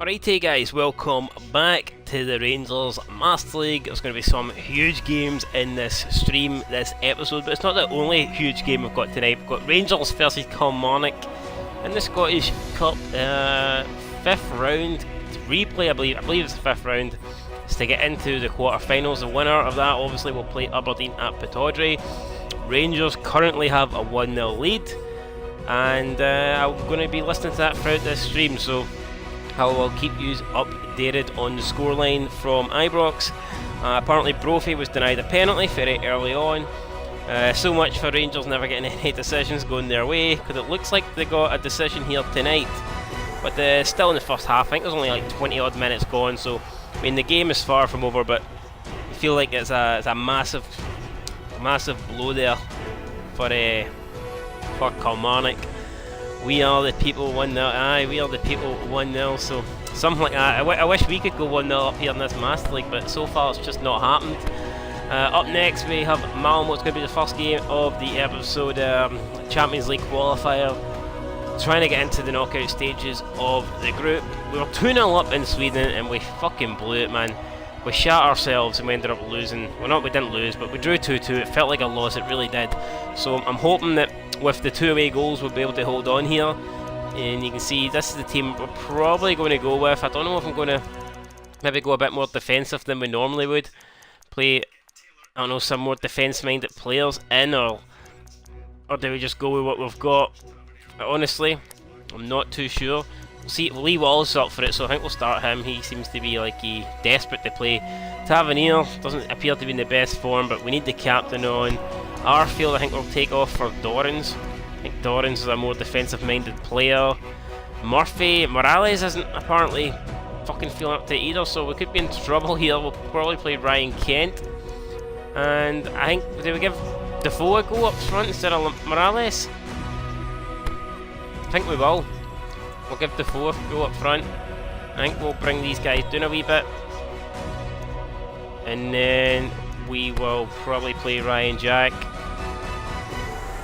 Alrighty guys, welcome back to the Rangers Master League. There's going to be some huge games in this stream, this episode, but it's not the only huge game we've got tonight. We've got Rangers versus Kilmarnock in the Scottish Cup, 5th round replay, I believe it's the 5th round. It's to get into the quarter-finals. The winner of that obviously will play Aberdeen at Pittodrie. Rangers currently have a 1-0 lead, and I'm going to be listening to that throughout this stream, so I will keep you updated on the scoreline from IBROX. Apparently Brophy was denied a penalty very early on. So much for Rangers never getting any decisions going their way, because it looks like they got a decision here tonight. But still in the first half, I think there's only like 20 odd minutes gone, so I mean the game is far from over, but I feel like it's a massive blow there for Kilmarnock. We are the people 1-0, aye, we are the people 1-0, so something like that. I wish we could go 1-0 up here in this Master League, but so far it's just not happened. Up next we have MALMO. It's going to be the first game of the episode, Champions League qualifier, trying to get into the knockout stages of the group. We were 2-0 up in Sweden and we fucking blew it, man. We shot ourselves and we ended up losing. Well, we didn't lose, but we drew 2-2. It felt like a loss, it really did. So I'm hoping that with the 2 away goals we'll be able to hold on here. And you can see this is the team we're probably going to go with. I don't know if I'm going to maybe go a bit more defensive than we normally would. Play, I don't know, some more defence-minded players in, or do we just go with what we've got? Honestly, I'm not too sure. See, Lee Wall's up for it, so I think we'll start him. He seems to be like desperate to play. Tavernier doesn't appear to be in the best form, but we need the captain on. Arfield, I think we'll take off for Dorrans. I think Dorrans is a more defensive-minded player. Morales isn't apparently fucking feeling up to it either, so we could be in trouble here. We'll probably play Ryan Kent. And I think, do we give Defoe a go up front instead of Morales? I think we will. We'll give Defoe a go up front. I think we'll bring these guys down a wee bit. And then we will probably play Ryan Jack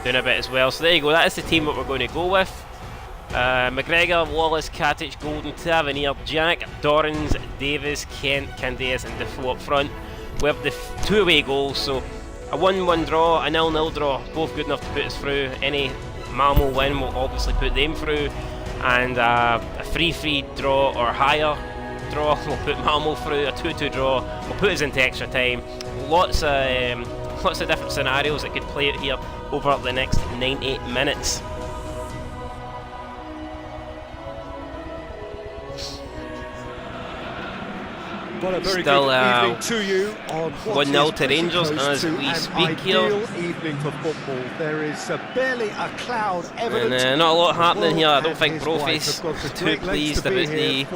down a bit as well. So there you go, that is the team that we're going to go with. McGregor, Wallace, Katic, Golden, Tavernier, Jack, Dorrans, Davis, Kent, Candeas and Defoe up front. We have the 2 away goals, so a 1-1 draw, a 0-0 draw, both good enough to put us through. Any MALMO win will obviously put them through, and a 3-3 draw or higher draw will put MALMO through. A 2-2 draw will put us into extra time. Lots of different scenarios that could play out here over the next 90 minutes. Well, a very Still good evening to you on 1-0 to Rangers as we speak here. Evening for football. There is barely a cloud evident. And not a lot happening here. I don't think Brophy's too pleased about the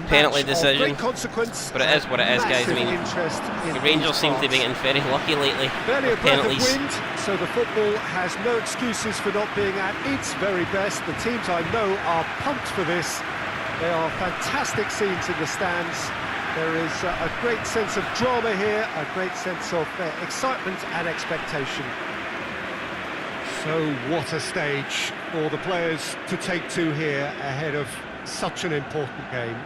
penalty decision, but it is what it is, guys. I mean, the Rangers seem to be getting very lucky lately with penalties. Wind, so the football has no excuses for not being at its very best. The teams I know are pumped for this. They are fantastic scenes in the stands. There is a great sense of drama here, a great sense of excitement and expectation. So what a stage for the players to take to here ahead of such an important game.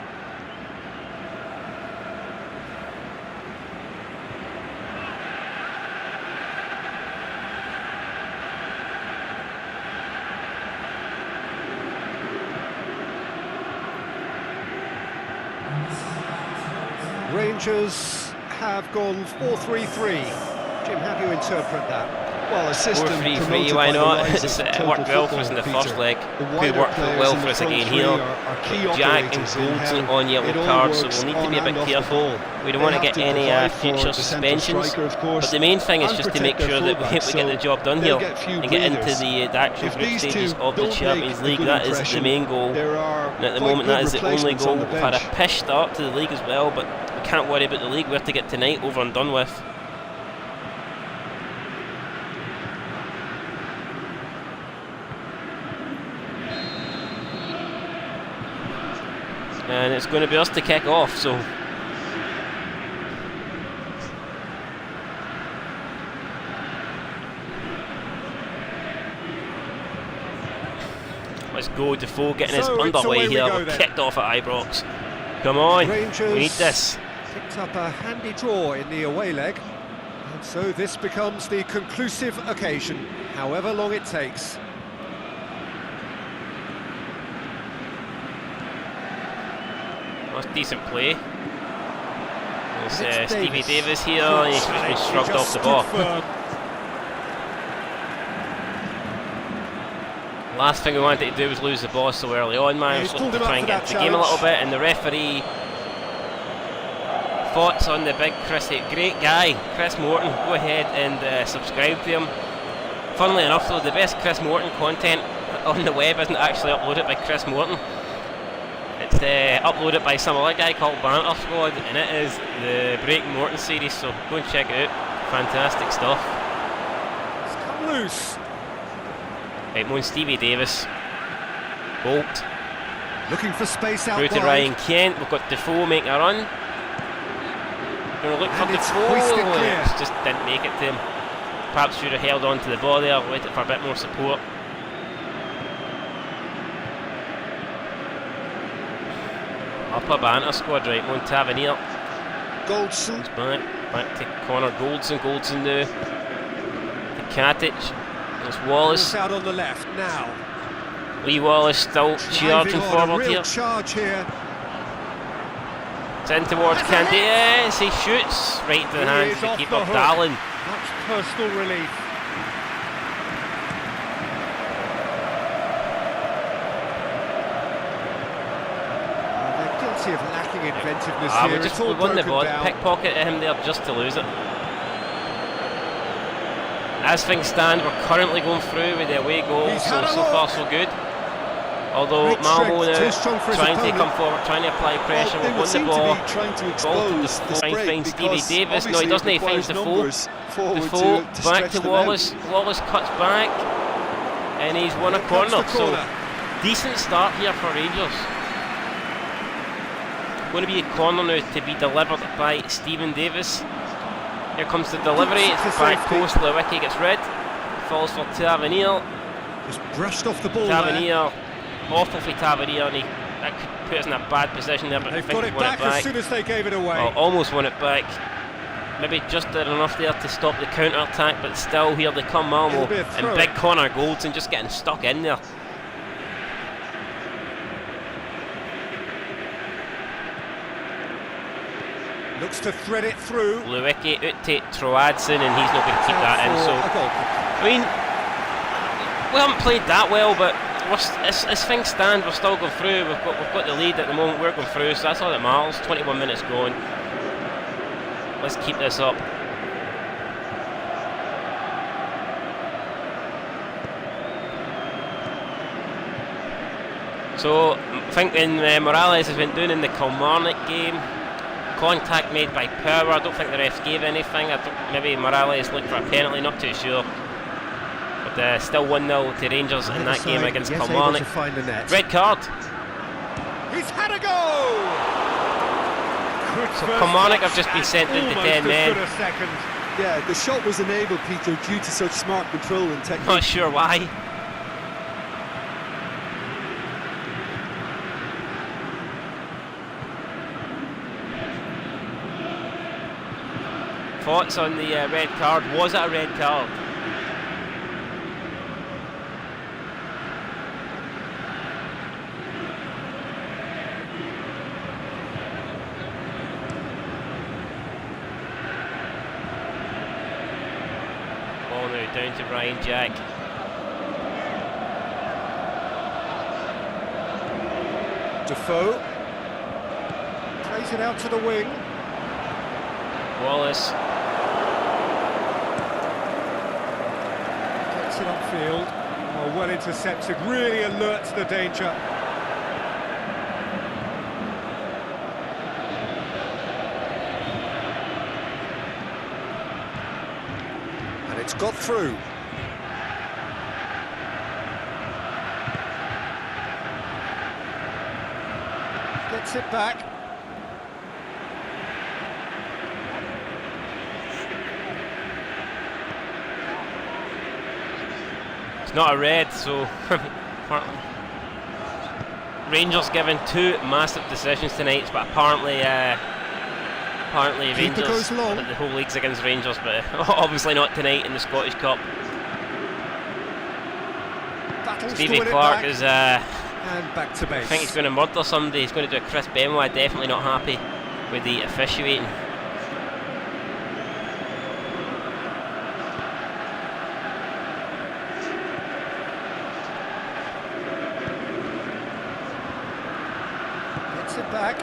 Rangers have gone 4-3-3. Jim, how do you interpret that? Well, a system 4-3-3, why not? It worked well for us in the first leg. Could work well for us again here. Jack and Goldson on yellow cards, so we'll need to be a bit careful. We don't want to get any future suspensions, but the main thing is just to make sure that we get the job done here and get into the actual group stages of the Champions League. That is the main goal, and at the moment that is the only goal. We've had a pish start to the league as well, but we can't worry about the league. We have to get tonight over and done with. And it's going to be us to kick off, so Let's go, Defoe getting us So, underway here. go We're then. kicked off at IBROX. Come on, Rangers we need this. picked up a handy draw in the away leg, and so this becomes the conclusive occasion, however long it takes. That's decent play. There's It's Stevie Davis here, Good and he's been challenge. He shrugged just off the stood ball. firm. Last thing we wanted to do was lose the ball so early on, man. Yeah, I he's was looking pulled to him try up and for get that into the game a little challenge. bit, and the referee. Thoughts on the big Chrissy? Great guy, Chris Morton. Go ahead and subscribe to him. Funnily enough, though, the best Chris Morton content on the web isn't actually uploaded by Chris Morton. It's uploaded by some other guy called Banter Squad, and it is the Breaking Morton series, so go and check it out. Fantastic stuff. It's come loose. Right, Moan Stevie Davis. Bolt. Looking for space out Through to wide. Ryan Kent. We've got Defoe making a run. Going to look for And it's Defoe. hoisted clear. It just didn't make it to him. Perhaps should have held on to the ball there, waited for a bit more support. Upper Banter Squad, right, Moan Tavernier. Goldson. Back to Connor Goldson. Goldson now to Katic. There's Wallace. Out on the left now. Lee Wallace still charging Driving on a forward real here. charge here. It's in towards Candy. Yes, he shoots right to the He hands is of the off keeper, the hook. Dallin. Much personal relief. They're guilty of lacking inventiveness We here. It's all won the broken ball, down. pickpocket at him there just to lose it. As things stand, we're currently going through with the away goal, He's so had a far look. so good. Although Great Malmo strength, now too strong for his trying to opponent. come forward, trying to apply pressure, They we've would won the seem ball. to be trying to Ball to expose Defoe, the trying to spread find Stevie because Davis. No, he obviously doesn't. it He finds requires Defoe. numbers forward Defoe to back stretch to them Wallace. out. Wallace cuts back, and he's won a Here comes corner. the So corner. decent start here for Rangers. Going to be a corner now to be delivered by Stephen Davis. Here comes the delivery. It's To back safety. post. Lewicki gets rid. Falls for Tavernier. Just brushed off the ball there. Tavernier, awful for Tavernier, and that could put us in a bad position there. But I They've think got we it won back it back. as soon as they gave it away. Well, almost won it back. Maybe just did enough there to stop the counter attack, but still here they come, Malmo, It'll be a and throw-in. big Connor Goldson just getting stuck in there. Looks to thread it through. Lewicki out to Troadson, and he's not going to keep that in. So, A goal. I mean, we haven't played that well, but as things stand, we're still going through. We've got the lead at the moment. We're going through, so that's all that matters. 21 minutes going. Let's keep this up. So, I think Morales has been doing in the Kilmarnock game. Contact made by Power. I don't think the refs gave anything. Maybe Morales looked for a penalty, not too sure. But still 1-0 to Rangers in that game against Yet able Kilmarnock. to find the net. Red card. He's had a go! So Kilmarnock have just been sent into 10 men. A second. Yeah, the shot was enabled, Peter, due to such smart control and technique. Not sure why. Thoughts on the red card? Was it a red card? Ball now down to Ryan Jack. Defoe plays it out to the wing. Wallace. Gets it upfield. Oh, well intercepted. Really alert to the danger. And it's got through. Gets it back. It's not a red, so Rangers given 2 massive decisions tonight, but apparently Keeper goes Rangers, long. the whole league's against Rangers, but obviously not tonight in the Scottish Cup. Battles Stevie to win it Clark back. is, And back to base. I think he's going to murder somebody. He's going to do a Chris Benoit. Definitely not happy with the officiating. Gets it back.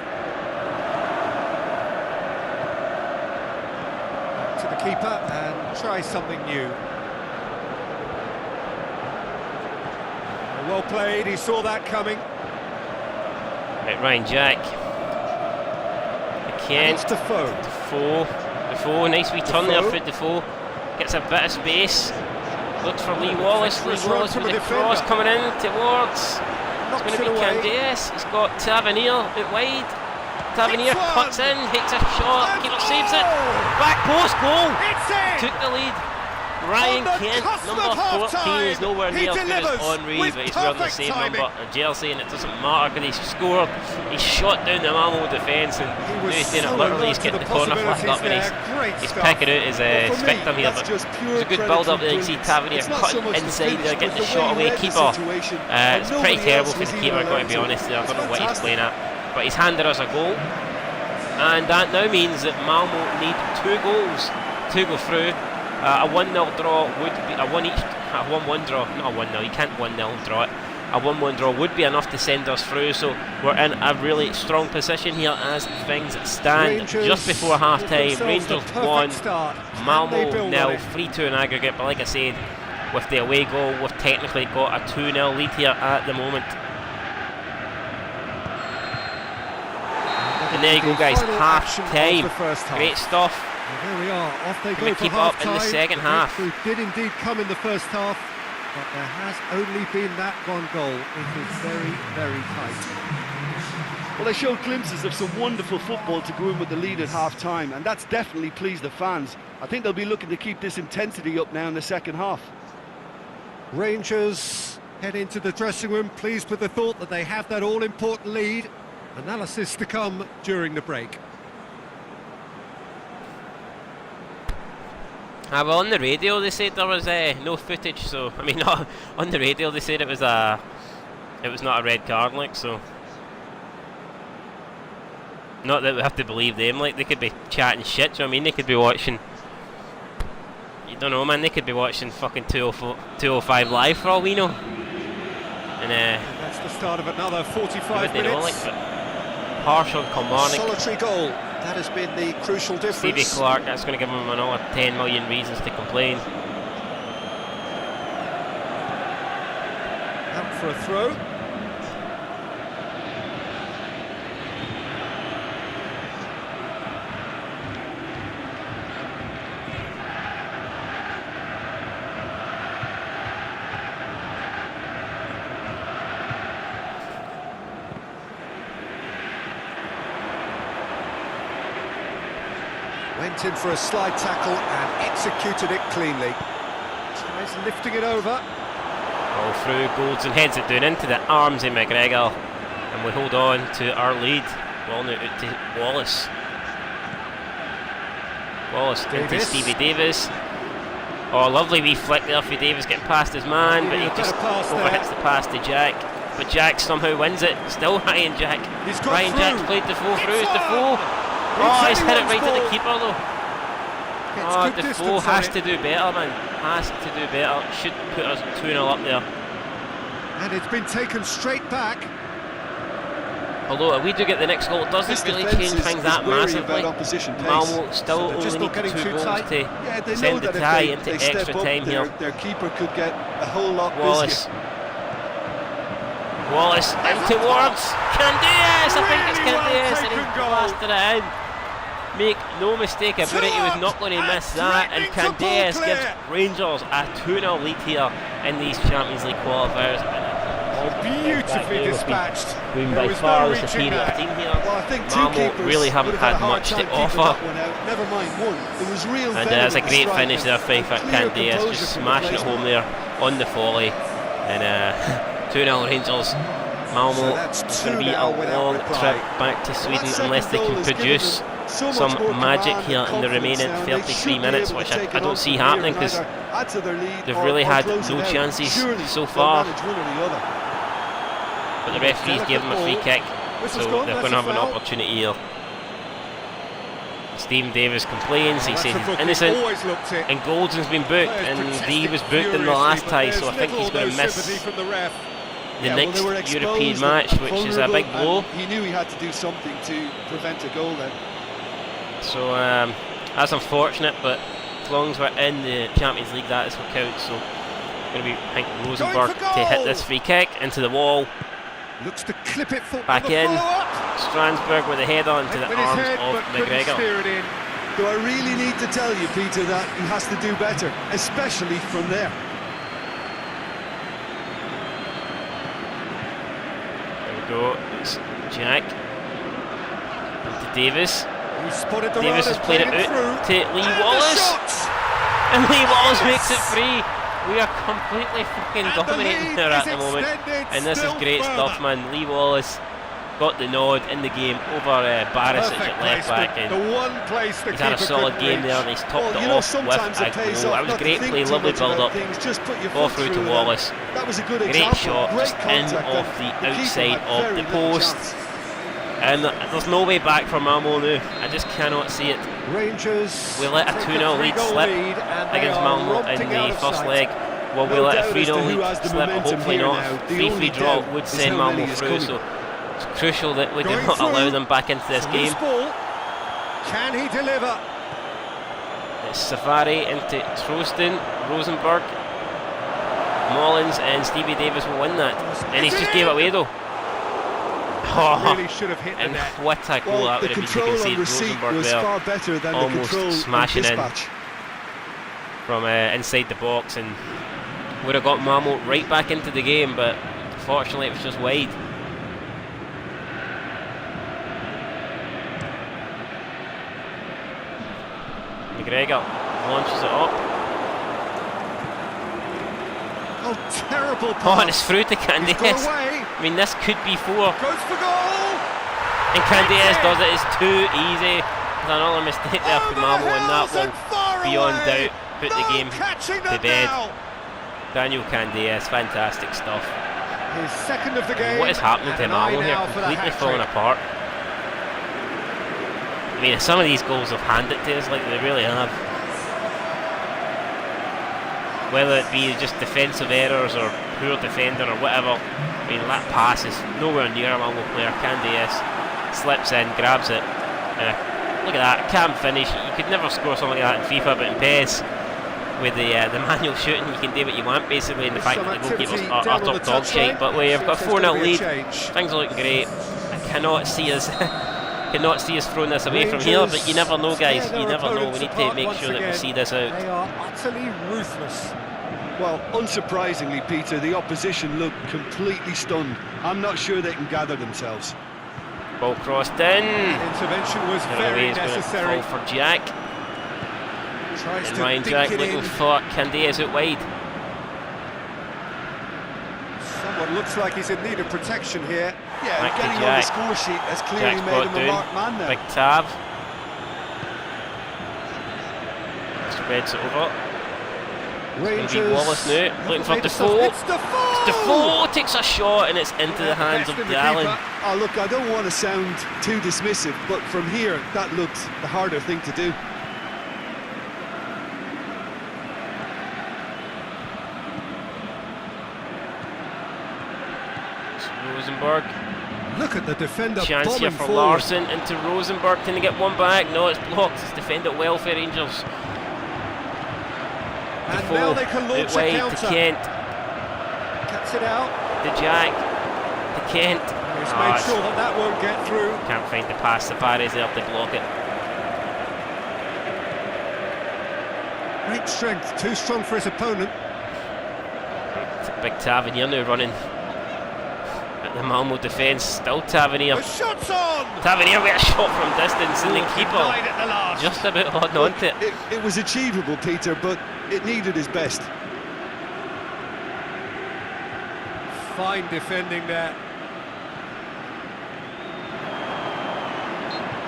Back to the keeper and try something new. Well played, he saw that coming. Right, Ryan Jack. Again. It's Defoe. Defoe, nice wee turn there for Defoe. Gets a bit of space. Looks for Lee Wallace. Lee Wallace with the cross coming in towards. It's going to be Candias. He's got Tavernier out wide. Tavernier cuts in, hits a shot. Keeper saves it. Back post, goal. Took the lead. Ryan Kent, number 14, is nowhere near as good as Henry, but he's wearing the same number of jersey, and it doesn't matter because he's scored. He's shot down the MALMO defence, and now he's doing it literally. He's getting the corner flag up, and he's picking out his victim here. But it's a good build-up there. You can see Tavernier cutting inside there, getting the shot away. Keeper, it's pretty terrible for the keeper, got to be honest. I don't know what he's playing at, but he's handed us a goal, and that now means that MALMO need 2 goals to go through. A 1-0 draw would be a 1-1 draw, not a 1-0, you can't 1-0 draw it. A 1-1 draw would be enough to send us through, so we're in a really strong position here as things stand. Rangers just before half time, Rangers won, Malmo 0, 3-2 in aggregate, but like I said, with the away goal, we've technically got a 2-0 lead here at the moment. And there you go, guys, half time. Great stuff. Well, there we are, off they go. Can we keep up in the second half? The breakthrough did indeed come in the first half, but there has only been that one goal. It is very, very tight. Well, they showed glimpses of some wonderful football to go in with the lead at half-time, and that's definitely pleased the fans. I think they'll be looking to keep this intensity up now in the second half. Rangers head into the dressing room pleased with the thought that they have that all-important lead. Analysis to come during the break. Well, on the radio they said there was no footage, so I mean, on the radio they said it was not a red card, like, so not that we have to believe them. Like, they could be chatting shit. So I mean, they could be watching. You don't know, man. They could be watching fucking 205 live for all we know. And that's the start of another 45 minutes. Know, like, harsh on Kilmarnock. Solitary goal. That has been the crucial difference. Stevie Clark, that's going to give him another 10 million reasons to complain. Out for a throw. Went in for a slide tackle and executed it cleanly. Tries lifting it over. All through, Golds and heads it down into the arms of McGregor, and we hold on to our lead. Ball now out to Wallace. Wallace into Stevie Davis. Oh, lovely wee flick there for Davis, getting past his man, but he just overhits the pass to Jack. But Jack somehow wins it. Still Ryan Jack. Ryan Jack's played Defoe through. Defoe. Oh, he's hit it right at the keeper though. Oh, Defoe has to do better, man. Has to do better. Should put us 2-0 up there. And it's been taken straight back. Although if we do get the next goal, it doesn't really change things that massively. Malmo still only need 2 goals to send the tie into extra time here. Their keeper could get a whole lot busier. Wallace in towards Candias. I think it's Candias, and he's blasted it in. Make no mistake about it, he was not going to miss that, and Candias gives Rangers a 2-0 lead here in these Champions League qualifiers. Beautifully dispatched. Being by far the superior team here. Malmo really haven't had much to offer. Never mind one. There was real. And there's a great finish there by Candias, just smashing it home there on the volley. And 2-0 Rangers. Malmo, it's going to be a long trip back to Sweden unless they can produce some magic here in the remaining 33 minutes, which I don't see happening because they've really had no chances so far. But the referees gave them a free kick, so they're going to have an opportunity here. Stephen Davis complains, he says he's innocent, and Goldson's been booked, and he was booked in the last tie, so I think he's going to miss the next European match, which is a big blow. He knew he had to do something to prevent a goal then. So that's unfortunate, but as long as we're in the Champions League, that is what counts. So it's going to be, I think, Rosenberg to hit this free kick into the wall. Looks to clip it back in. Strandsberg with a header into the arms of McGregor. Do I really need to tell you, Peter, that he has to do better, especially from there? There we go. It's Jack into Davis. Davis has played it out to Lee Wallace, and Lee Wallace makes it free. We are completely fucking dominating there at the moment, and this is great stuff, man. Lee Wallace got the nod in the game over Barisic at left back, and he's had a solid game there, and he's topped it off with a goal. That was great play, lovely build up, ball through to Wallace, great shot just in off the outside of the post, and there's no way back for Malmo now. I just cannot see it. We let a 2-0 lead slip against Malmo in the first leg. Well, we let a 3-0 lead slip, hopefully not. 3-3 draw would send Malmo through, so it's crucial that we do not allow them back into this game. Can he deliver? It's Safari into Trostin, Rosenberg, Mullins, and Stevie Davis will win that. And he's just gave it away though. Oh, really should have hit and the net. what a goal that would have been. You can see Rosenberg there almost smashing in from inside the box, and would have got Malmo right back into the game, but unfortunately it was just wide. McGregor launches it up. Oh, terrible pass. Oh, and it's through to Candias. I mean, this could be 4. Goes for goal. And Candias does it. It's too easy. There's another mistake there from Malmo, and that will, beyond doubt, put the game to bed. Daniel Candias, fantastic stuff. His second of the game. What is happening to Malmo here? Completely falling apart. I mean, some of these goals have handed to us, like they really have. Whether it be just defensive errors or poor defender or whatever. I mean, that pass is nowhere near a Malmo player. Candias slips in, grabs it. Look at that, can't finish. You could never score something like that in FIFA, but in PES, with the manual shooting, you can do what you want basically, and the fact that the goalkeepers are top dog shite. But we've got a 4-0 lead. Things are looking great. I cannot see us throwing this away from here, but you never know, guys. You never know. We need to make sure that we see this out. They are utterly ruthless. Well, unsurprisingly, Peter, the opposition look completely stunned. I'm not sure they can gather themselves. Ball crossed in. Intervention was very necessary. Fall for Jack. And Ryan Jack looking for Candias out wide. Someone looks like he's in need of protection here. Yeah, Back getting on the score sheet has clearly Jack's made him a marked man there. Big Tav. Spreads it over. It's going to be Wallace now, looking for Defoe. Defoe takes a shot and it's into the hands of Dallin. Oh, look, I don't want to sound too dismissive, but from here, that looks the harder thing to do. Rosenberg. Look at the defender. Chance here for forward. Larson into Rosenberg. Can he get one back? No, it's blocked. It's defended well for Rangers. And Defoe now they can launch out wide a counter. to Kent. Cuts it out. To Jack. To Kent. He's made sure that that won't get through. Can't find the pass. The Barry's there to block it. Great strength. Too strong for his opponent. Big Tavernier now running at the Malmo defence. Still Tavernier. The shot's on! Tavernier with a shot from distance, and the keeper just about holding on to it. It was achievable, Peter, but it needed his best. Fine defending there.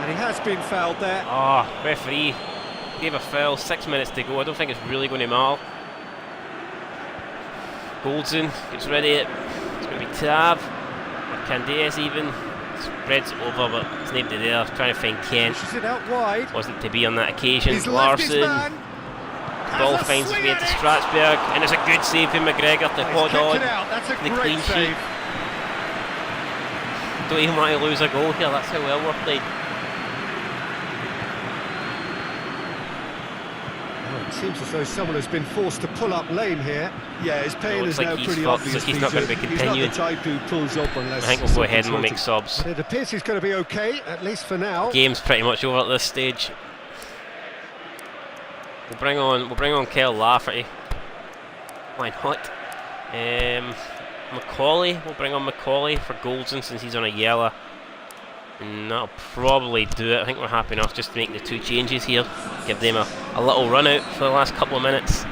And he has been fouled there. Oh, referee gave a foul, 6 minutes to go. I don't think it's really going to matter. Goldson gets ready. It's going to be Tav. Or Candias even. Spreads over, but it's nobody there. Trying to find Kent. Pushes it out wide. Wasn't to be on that occasion. He's left his Larson. man. Ball Has a finds its swing way at into it. Strasberg, and it's a good save from McGregor to He's hold kicked on. it out. That's a The great clean save. sheet. Don't even want to lose a goal here. That's how well we're played. Well, it seems as though someone has been forced to pull up lame here. Yeah, his pain Looks is like now he's pretty fucked, obvious. so he's not going to be continuing. He's not the type who pulls up unless. I think we'll go ahead and we'll make subs. But it appears he's going to be okay, at least for now. Game's pretty much over at this stage. We'll bring on Kel Lafferty. Why not? Macaulay, we'll bring on Macaulay for Goldson since he's on a yellow. And that'll probably do it. I think we're happy enough just to make the 2 changes here. Give them a little run out for the last couple of minutes.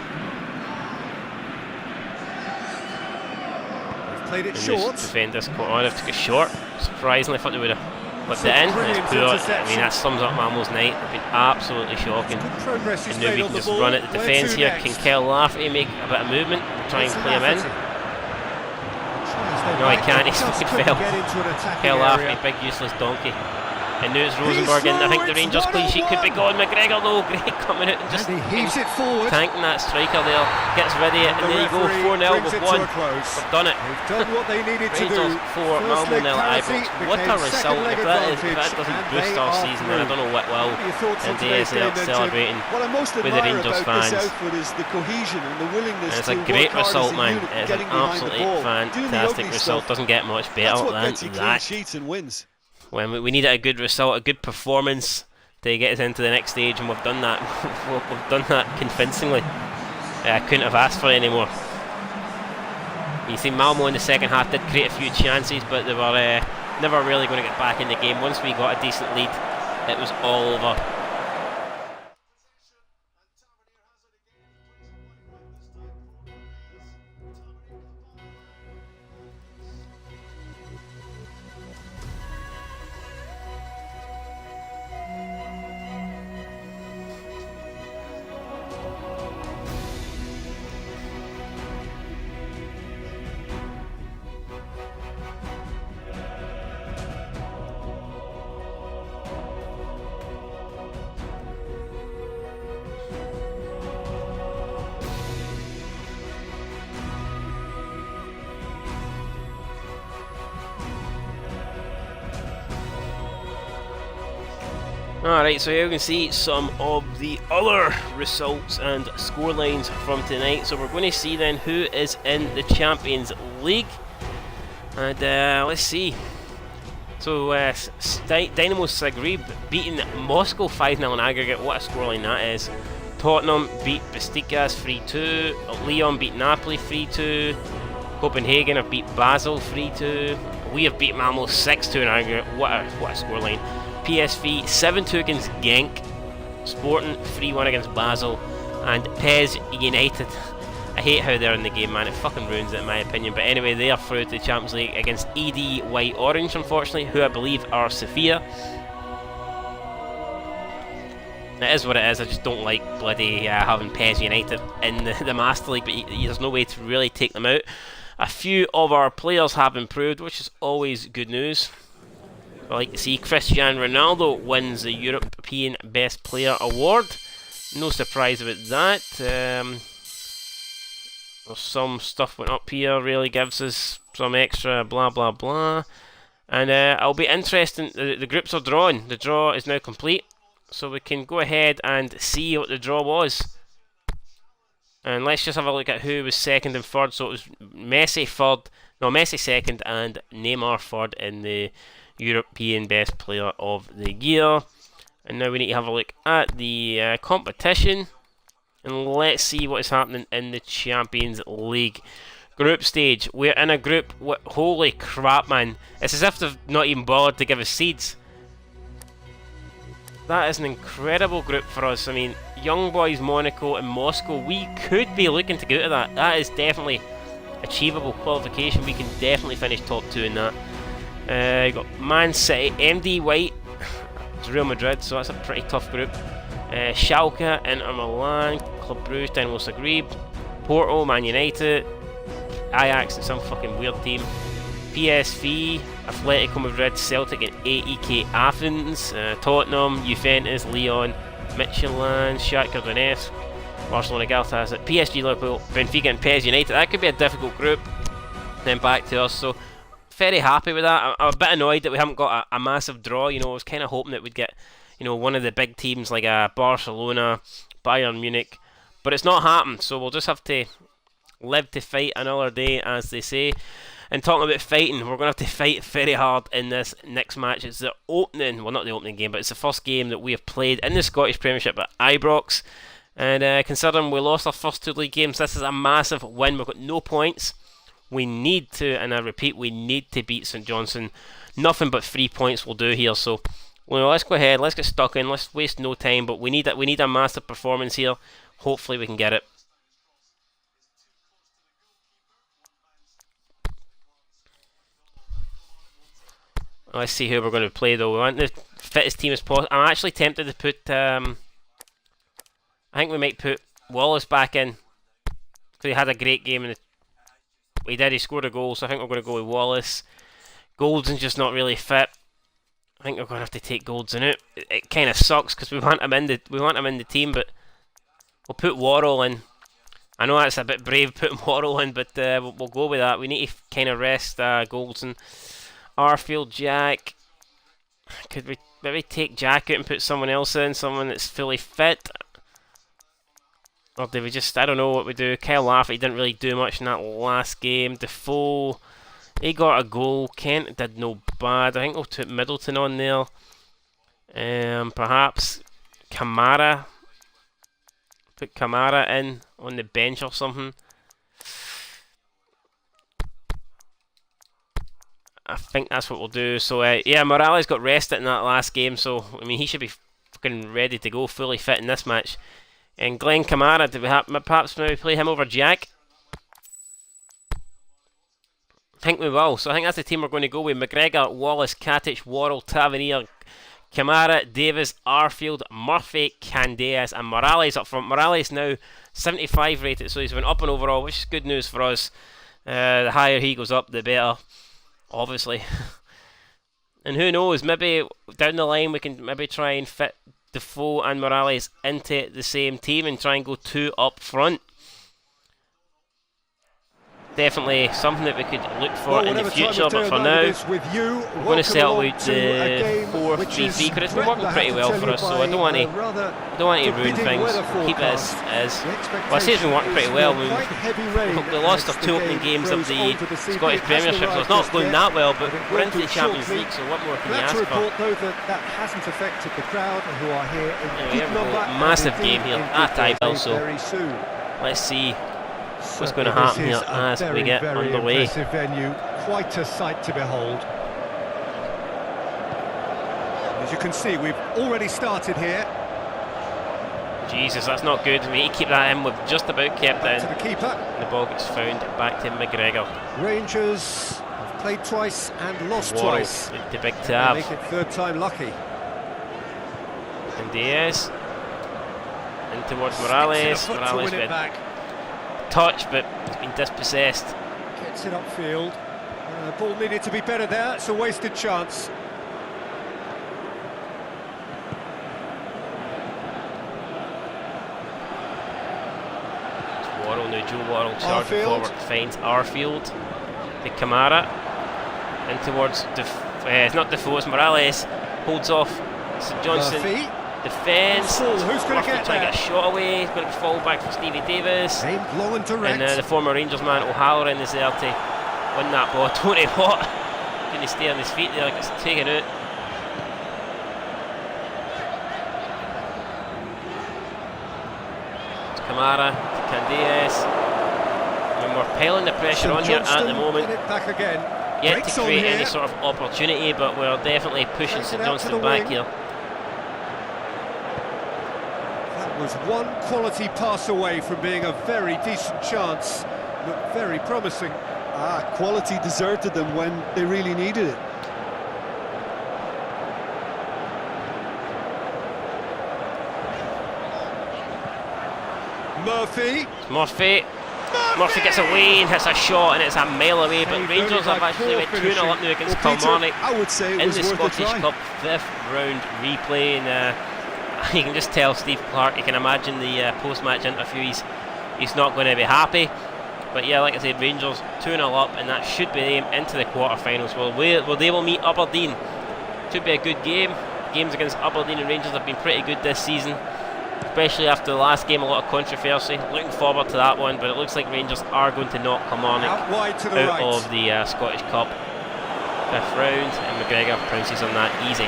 Played it And short. this defender's caught on. They've took it short. Surprisingly, I thought they would have flipped it in. Brilliant It's poor. I interception. mean, that sums up Malmo's night. They've been absolutely shocking. Good progress he's And now made we on can the just ball. run at the Where defence to here. next? Can Kel Lafferty make a bit of movement? Try and It's play him in? Lafferty. No, he can't. He Just fucking couldn't fell. get into an attacking Kel Lafferty, area. big useless donkey. And now it's Rosenborg in. I think the through, Rangers it's clean sheet could be 1-on-1. gone. McGregor though, great coming out and just And he heaves it forward. tanking that striker there. Gets ready and The there you go, referee 4-0, brings we've it to won. a close. We've done it. They've done what they needed to do. Rangers 4, First Malmo leg 0 at parity IBROX. What a became result. second leg If that advantage, doesn't and boost they our are season, then I through. don't know what will. What are your thoughts on And today's they're game then, Tim? celebrating What I most with the admire Rangers about fans. this outfit is the cohesion and the willingness And it's to a great work hard result, as a man. unit, It's an getting behind the absolutely ball, doing the fantastic ugly result. stuff. Doesn't get much That's better what than gets you clean that. sheets and wins. When we needed a good result, a good performance to get us into the next stage, and we've done that. We've done that convincingly. I couldn't have asked for any more. You see, Malmo in the second half did create a few chances, but they were never really going to get back in the game. Once we got a decent lead, it was all over. Alright, so here we can see some of the other results and scorelines from tonight. So we're going to see then who is in the Champions League. And let's see. So Dynamo Zagreb beating Moscow 5-0 in aggregate. What a scoreline that is. Tottenham beat Besiktas 3-2. Lyon beat Napoli 3-2. Copenhagen have beat Basel 3-2. We have beat Malmo 6-2 in aggregate. What a scoreline. PSV 7-2 against Genk, Sporting 3-1 against Basel, and PES United. I hate how they're in the game, man. It fucking ruins it in my opinion. But anyway, they are through to the Champions League against ED White Orange, unfortunately, who I believe are Sofia. It is what it is. I just don't like bloody having PES United in the Master League, but there's no way to really take them out. A few of our players have improved, which is always good news. I like to see Cristiano Ronaldo wins the European Best Player Award. No surprise about that. Some stuff went up here, really gives us some extra blah blah blah. And it'll be interesting. The groups are drawn. The draw is now complete, so we can go ahead and see what the draw was. And let's just have a look at who was second and third. So it was Messi second and Neymar third in the European Best Player of the Year. And now we need to have a look at the competition, and let's see what is happening in the Champions League group stage. We're in a group, holy crap, man, it's as if they've not even bothered to give us seeds. That is an incredible group for us. I mean, Young Boys, Monaco and Moscow, we could be looking to go to that. That is definitely achievable qualification. We can definitely finish top 2 in that. You got Man City, MD White. It's Real Madrid, so that's a pretty tough group. Schalke, Inter Milan, Club Brugge, Dynamo Zagreb, Porto, Man United, Ajax and some fucking weird team, PSV, Atletico Madrid, Celtic and AEK Athens, Tottenham, Juventus, Lyon, Midtjylland, Shakhtar Donetsk, Barcelona, Galatasaray, PSG, Liverpool, Benfica and PSV United. That could be a difficult group. Then back to us, so very happy with that. I'm a bit annoyed that we haven't got a massive draw. You know, I was kind of hoping that we'd get, you know, one of the big teams like Barcelona, Bayern Munich, but it's not happened, so we'll just have to live to fight another day, as they say. And talking about fighting, we're going to have to fight very hard in this next match. It's the opening, well, not the opening game, but it's the first game that we have played in the Scottish Premiership at IBROX. And considering we lost our first 2 league games, this is a massive win. We've got no points. We need to, and I repeat, we need to beat St Johnstone. Nothing but 3 points will do here. So, well, let's go ahead. Let's get stuck in. Let's waste no time. But we need a massive performance here. Hopefully, we can get it. Let's see who we're going to play, though. We want the fittest team as possible. I'm actually tempted to put. I think we might put Wallace back in. He had a great game in the. He did. He scored a goal, so I think we're going to go with Wallace. Goldson's just not really fit. I think we're going to have to take Goldson out. It kind of sucks because we want him in the team, but we'll put Worrell in. I know that's a bit brave putting Worrell in, but we'll go with that. We need to kind of rest Goldson. Arfield, Jack. Could we maybe take Jack out and put someone else in? Someone that's fully fit? Or do we just, I don't know what we do. Kyle Laffey didn't really do much in that last game. Defoe, he got a goal. Kent did no bad. I think we'll put Middleton on there. Perhaps Kamara. Put Kamara in on the bench or something. I think that's what we'll do. So, yeah, Morales got rested in that last game. So, I mean, he should be fucking ready to go, fully fit in this match. And Glenn Kamara, did we perhaps maybe play him over Jack? I think we will. So I think that's the team we're going to go with. McGregor, Wallace, Katic, Worrell, Tavernier, Kamara, Davis, Arfield, Murphy, Candeas and Morales up front. Morales now 75 rated, so he's went up and overall, which is good news for us. The higher he goes up, the better, obviously. And who knows, maybe down the line we can maybe try and fit Defoe and Morales into the same team and try and go 2 up front. Definitely something that we could look for in the future, but for now we're going to settle with the 4-3-3 because it's been working pretty well for us, so I don't want to ruin things. Keep it as is. Well, I say it's been working pretty well. We lost our 2 opening games of the Scottish Premiership, so it's not going that well, but we're into the Champions League, so what more can you ask for? That hasn't affected the crowd who are here in good number. Massive game here at Tybell, so let's see what's going to happen here as we get underway. Venue, quite a sight to behold. As you can see, we've already started here. Jesus, that's not good. We need to keep that in. We've just about kept it in. To the keeper. And the ball gets found back to McGregor. Rangers have played twice and lost twice. The big tab. Make it 3rd time lucky. And Diaz in towards Morales. Morales with touch, but it's been dispossessed. Gets it upfield. Ball needed to be better there. It's a wasted chance. It's Worrell now. Joe Worrell charging forward, finds Arfield to Kamara in towards it's not Defoe, it's Morales. Holds off St Johnstone. Murphy. Defence. Who's going to get trying to get a shot away. He's going to fall back for Stevie Davis. Low and direct. And the former Rangers man O'Halloran is there to win that ball. Tony Watt going to stay on his feet there, gets taken out. It's Kamara to Candeas. And we're piling the pressure on here at the moment. Back again. Yet to create any sort of opportunity, but we're definitely pushing St Johnstone back here. Was one quality pass away from being a very decent chance. Looked very promising. Quality deserted them when they really needed it. Murphy gets away and hits a shot, and it's a mile away. But Rangers have actually went 2-0 up now against Kilmarnock in the Scottish Cup 5th round replay. And you can just tell Steve Clarke, you can imagine the post-match interview, he's not going to be happy. But yeah, like I said, Rangers 2-0 up, and that should be them into the quarter-finals. Well, they will meet Aberdeen. Should be a good game. Games against Aberdeen and Rangers have been pretty good this season, especially after the last game. A lot of controversy. Looking forward to that one, but it looks like Rangers are going to knock Kilmarnock out of the Scottish Cup 5th round, and McGregor pounces on that easy.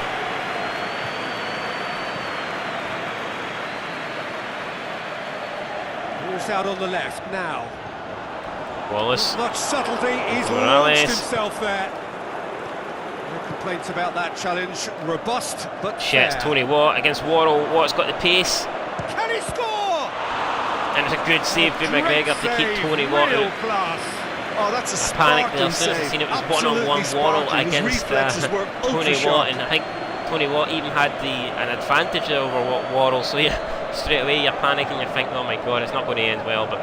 Who's out on the left now? Wallace. Much subtlety, he's launched himself there. No complaints about that challenge. Robust, but Shit, it's Tony Watt against Worrell. Watt's got the pace. Can he score? And it's a good save by McGregor to keep Tony Watt out. Oh, that's a panic there as soon as I seen it was one-on-one Worrell against Tony Watt, and I think Tony Watt even had an advantage over Worrell. So yeah, straight away you're panicking, you think, oh my god, it's not going to end well. But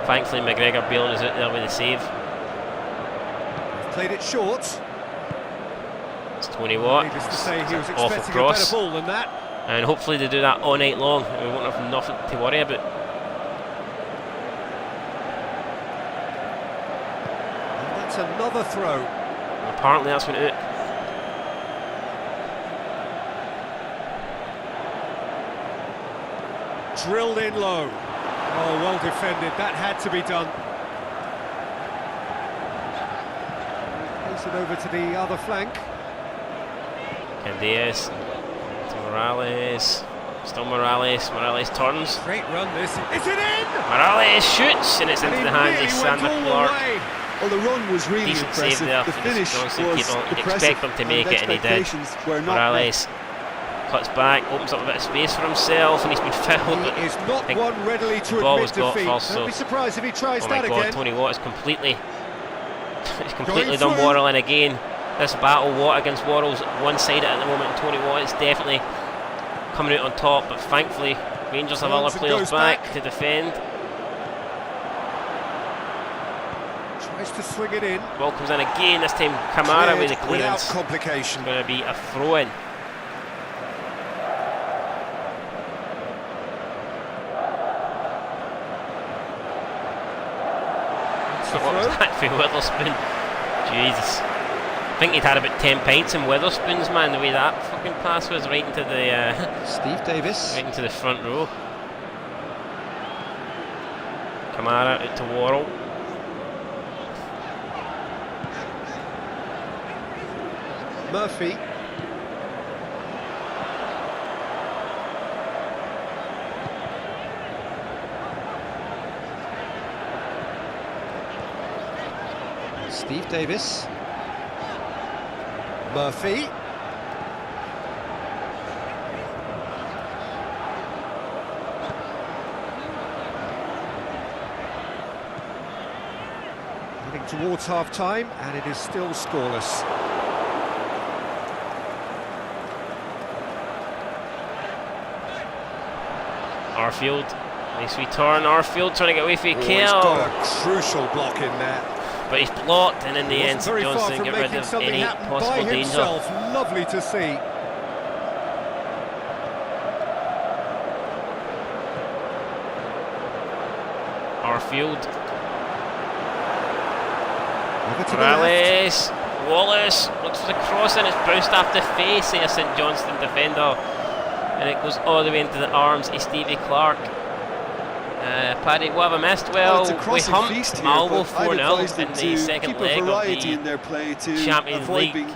thankfully McGregor bailing us out there with the save. Played it short. It's Tony Watt. Needless to say, he was awful expecting cross. a better ball than that. And hopefully they do that all night long. We won't have nothing to worry about. And that's another throw. Apparently that's went out. Drilled in low. Oh, well defended. That had to be done. Pass it over to the other flank. Candias to Morales. Still Morales. Morales turns. Great run this. Is it in? Morales shoots, and it's into the hands of Sander Clark. Well, the run was really Decent impressive. save there. The finish Johnson was people, you'd impressive. expect them to make it, and he did. Morales cuts back, opens up a bit of space for himself, and he's been fouled. He is not one readily to admit defeat. Don't be surprised if he tries that again. Oh my god, Tony Watt is completely done Worrell in again. This battle, Watt against Worrell's one-sided at the moment, and Tony Watt is definitely coming out on top, but thankfully Rangers have other players back to defend. Tries to swing it in. Ball comes in again, this time Kamara with the clearance. Without complication. Going to be a throw-in. What was that for Witherspoon? Jesus. I think he'd had about 10 pints in Witherspoon's, man, the way that fucking pass was right into the Steve Davis. right into the front row. Kamara out to Worrell. Murphy. Steve Davis. Murphy. Heading towards half-time, and it is still scoreless. Arfield. Nice wee turn. Arfield trying to get away from He's Kell. got a crucial block in there. But he's blocked, and in the end, St Johnstone get rid of any possible danger. Lovely to see. Arfield. Morales. Wallace looks for the cross, and it's bounced off the face of a St Johnstone defender, and it goes all the way into the arms of Stevie Clarke. Paddy, what have I missed? Well, we humped Malmo 4-0 in the second leg of the Champions League.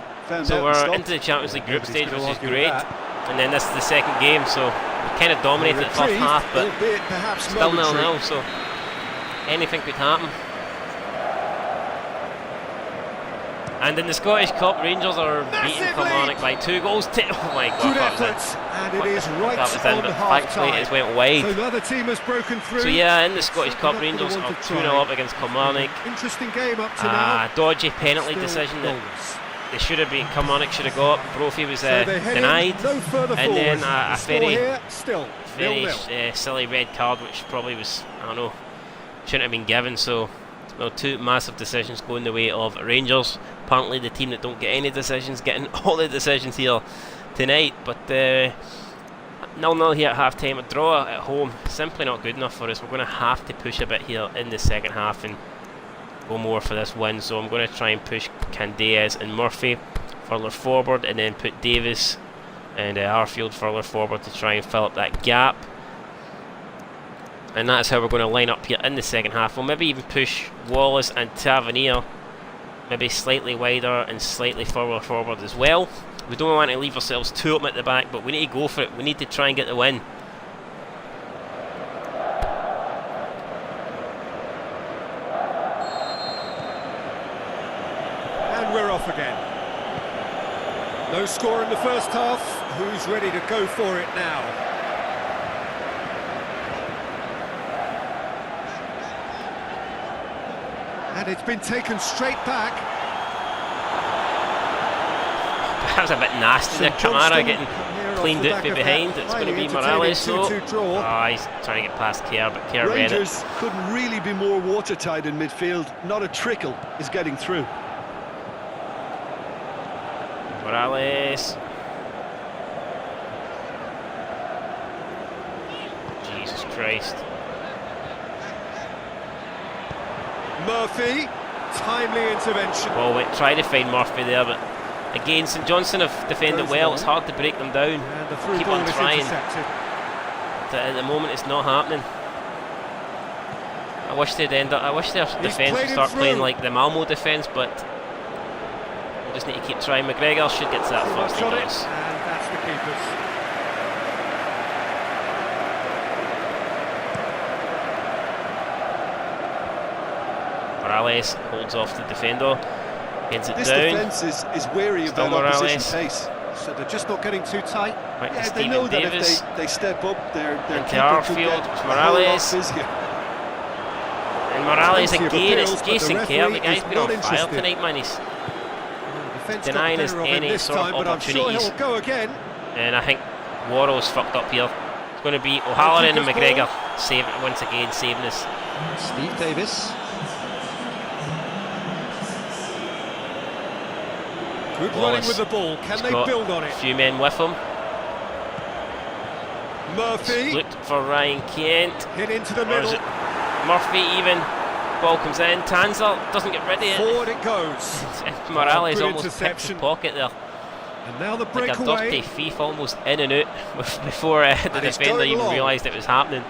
So we're into the Champions League group stage, which is great. And then this is the second game, so we kind of dominated the first half, but still 0-0, so anything could happen. And in the Scottish Cup, Rangers are beating Kilmarnock by 2 goals to... Oh my god, good efforts, and it is right on thankfully it went wide. So another team has broken through. So yeah, in the Scottish Cup, Rangers are 2-0 up against Kilmarnock. Interesting game up to now. Dodgy penalty decision that they should have been. Kilmarnock should have got. Brophy was denied, no further and then a very very 0-0. silly red card, which probably was, I don't know, shouldn't have been given. So, well, two massive decisions going the way of Rangers. Apparently the team that don't get any decisions getting all the decisions here tonight. But 0-0 here at half time. A draw at home, simply not good enough for us. We're going to have to push a bit here in the second half and go more for this win. So I'm going to try and push Candeias and Murphy further forward, and then put Davis and Arfield further forward to try and fill up that gap. And that's how we're going to line up here in the second half. We'll maybe even push Wallace and Tavernier maybe slightly wider and slightly further forward as well. We don't want to leave ourselves too up at the back, but we need to go for it. We need to try and get the win. And we're off again. No score in the first half. Who's ready to go for it now? And it's been taken straight back. That was a bit nasty there. Kamara getting cleaned out from behind. It's going to be Morales though. Oh, he's trying to get past Kerr, but Kerr read it. Rangers couldn't really be more watertight in midfield. Not a trickle is getting through. Morales. Jesus Christ. Murphy, timely intervention. Well, we tried to find Murphy there, but again, St Johnstone have defended well. It's hard to break them down. And the through Keep ball on is trying. intercepted. But at the moment, it's not happening. I wish they'd end up. I wish their defence would start playing like the Malmo defence, but we just need to keep trying. McGregor should get to that first. And that's the keepers. Morales holds off the defender, heads it this down. defence is wary Still about Morales. opposition pace. So they're just not getting too tight. Right, Yeah, to they know Stephen that Davis. if they step up, their Into keeper could Arfield, get it's a whole lot Morales. busier. And Morales Plenty of again, it's appeals, but Jason the Kerr. The referee guy's is been not on fire interested. tonight, man. He's Defence denying got us better of him any this sort of time, but I'm sure opportunities. he'll go again. And I think Worrell's fucked up here. It's going to be O'Halloran and McGregor once again saving us. Steve Davis. Good running Wallace. with the ball. Can He's they got build on it? a few men with him. Murphy Looked for Ryan Kent. hit into the Or is middle. it Murphy even? Ball comes in. Tanzer doesn't get rid of it. Forward it goes. And Morales good almost picks the interception. pocket there. And now the Like a dirty breakaway. thief, almost in and out before the And it's defender going even long. realised it was happening.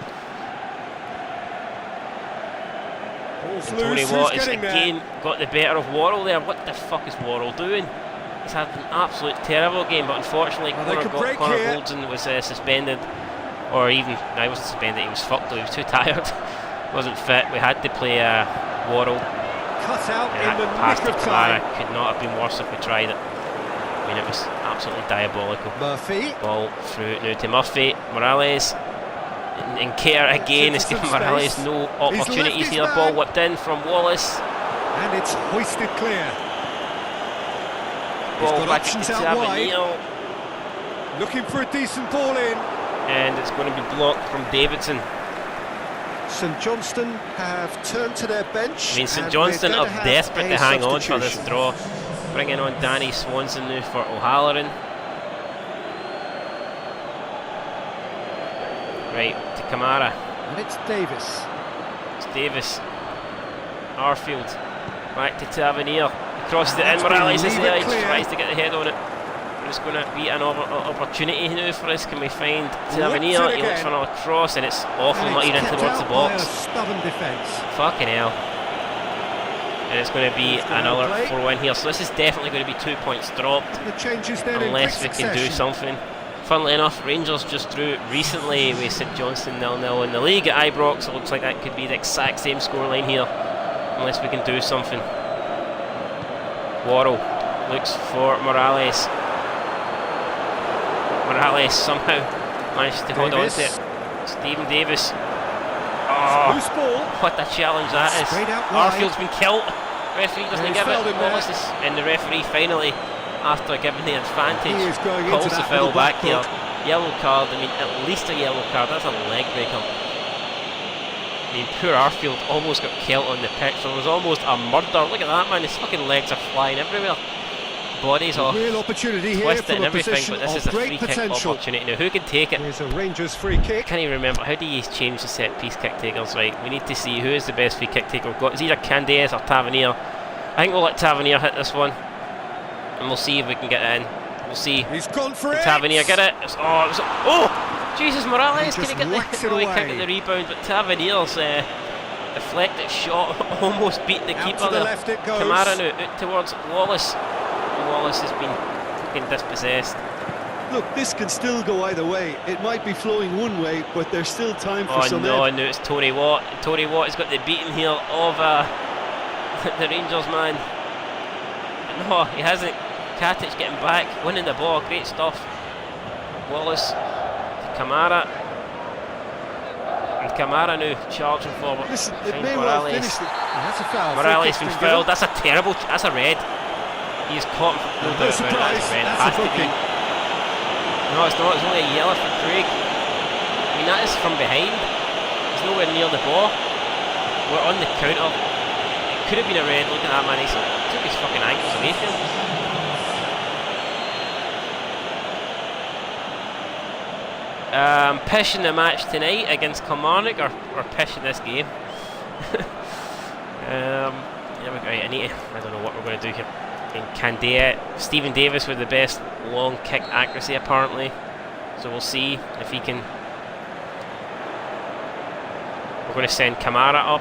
Ball's And Tony loose. Watt Who's has getting there? again got the better of Worrell there. What the fuck is Worrell doing? He's had an absolute terrible game, but unfortunately Well, they could break Connor here. Goldson was suspended, or even, no, he wasn't suspended, he was fucked though, he was too tired, wasn't fit. We had to play Worrell, Cut out and in the that pass nick to of Kamara time. could not have been worse if we tried it. I mean, it was absolutely diabolical. Murphy. Ball through now to Murphy, Morales, and Kerr again is into giving some Morales space. no He's opportunities left his here. man. Ball whipped in from Wallace. And it's hoisted clear. Ball got back options to out wide. Tavernier, Looking for a decent ball in. and it's going to be blocked from Davidson. St Johnstone have turned to their bench. I mean, St and Johnstone we're are going to have desperate a to hang on for this substitution. draw. Bringing on Danny Swanson now for O'Halloran. Right, to Kamara. And it's Davis. It's Davis. Arfield. Back to Tavernier. Crosses it in. That's been Morales is leave there. it He clear. tries to get the head on it. It's going to be an opportunity now for us. Can we find Tavernier? Whipped it He looks for again. another cross, and it's awful, And not it's even kept towards the out by box. a stubborn defence. Fucking hell. And it's going to be It's gonna another play. 4-1 here. So this is definitely going to be 2 points dropped, The changes then unless in we quick can do succession. something. Funnily enough, Rangers just drew recently with St Johnstone 0-0 in the league at IBROX. It looks like that could be the exact same scoreline here, unless we can do something. Worrell looks for Morales. Morales somehow managed to hold on to it. Stephen Davis. Oh, Loose ball. what a challenge that is. Straight out wide. Arfield's been killed. Referee doesn't he's give it. fouled him there. Wallace is, and the referee finally, after giving the He advantage, is going into calls the that foul little back black here. book. Yellow card, I mean, at least a yellow card. That's a leg breaker. I mean, poor Arfield almost got killed on the pitch. There was almost a murder. Look at that, man. His fucking legs are flying everywhere. Bodies off, real opportunity here twisted from and a everything, position but this of is a great free kick potential. opportunity. Now, who can take it? Here's a Rangers free kick. I can't even remember. How do you change the set piece kick takers? Right, we need to see who is the best free kick taker we've got. It's either Candias or Tavernier. I think we'll let Tavernier hit this one, and we'll see if we can get it in. We'll see. He's gone for it. Tavernier get it. Oh, Jesus, Morales can get the away. kick and the rebound, but Tavernier's deflected shot almost beat the keeper to the there. left it goes. Kamara now out towards Wallace. And Wallace has been fucking dispossessed. Look, this can still go either way. It might be flowing one way, but there's still time for some no, edge. no, it's Tony Watt. Tony Watt has got the beating here of the Rangers man. But no, he hasn't. Katic getting back, winning the ball, great stuff. Wallace to Kamara. And Kamara now charging forward. Listen, it Finds may well Morales. finish it. That's a foul. Morales Free been kick's fouled. given. That's a terrible. That's a red. He's caught. No No doubt about it, surprise. that's a red. That's Has a to booking. be. No, it's not. It's only a yellow for Craig. I mean, that is from behind. He's nowhere near the ball. We're on the counter. It could have been a red. Look at that, man. He took his fucking ankles away from him. Pishing the match tonight against Kilmarnock, or pishing this game. There we go. I don't know what we're going to do here. Candia, Stephen Davis with the best long kick accuracy apparently. So we'll see if he can. We're going to send Kamara up.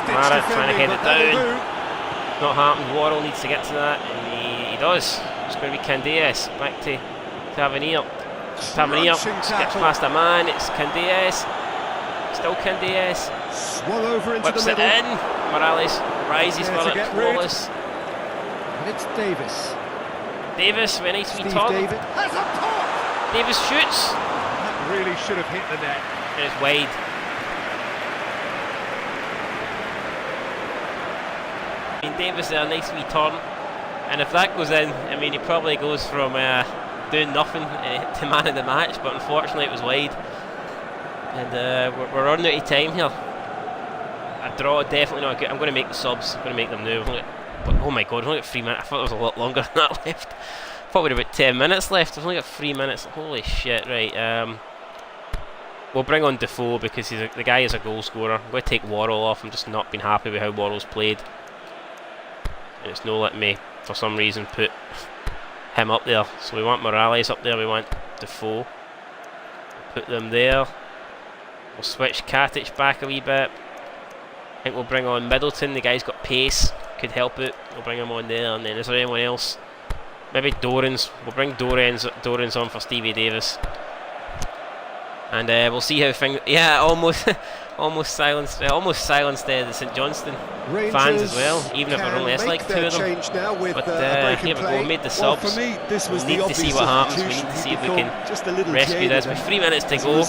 Kamara trying to head it down. Not happened. Worrell needs to get to that, and he does. It's going to be Candias. Back to Tavernier. Tavernier gets past a man. It's Candias. Still Candias. Swung over into Whips the it middle. in. Morales rises There for to it. get rid. Wallace. And it's Davis. Davis, very nice wee Steve turn. Davis. Has a pop! Davis shoots. That really should have hit the net. And it's wide. I mean, Davis there, nice wee turn. And if that goes in, I mean, he probably goes from doing nothing to man of the match, but unfortunately it was wide. And we're running out of time here. A draw, definitely not good. I'm going to make the subs. I'm going to make them now. But oh my god, we've only got 3 minutes. I thought there was a lot longer than that left. I thought we had about 10 minutes left. We've only got 3 minutes. Holy shit, right. We'll bring on Defoe because the guy is a goal scorer. I'm going to take Worrell off. I'm just not been happy with how Worrell's played. And it's no letting me, for some reason, put him up there. So we want Morales up there. We want Defoe. We'll put them there. We'll switch Katic back a wee bit. I think we'll bring on Middleton. The guy's got pace. Could help it. We'll bring him on there. And then is there anyone else? Maybe Dorans. We'll bring Dorans on for Stevie Davis. And we'll see how things. Yeah, almost silenced the St Johnston fans as well. Even if it only is like 2 of them. But here we go. We made the subs. Well, for me, this was We need to see what happens. We need to see if we can rescue this. With 3 minutes to go,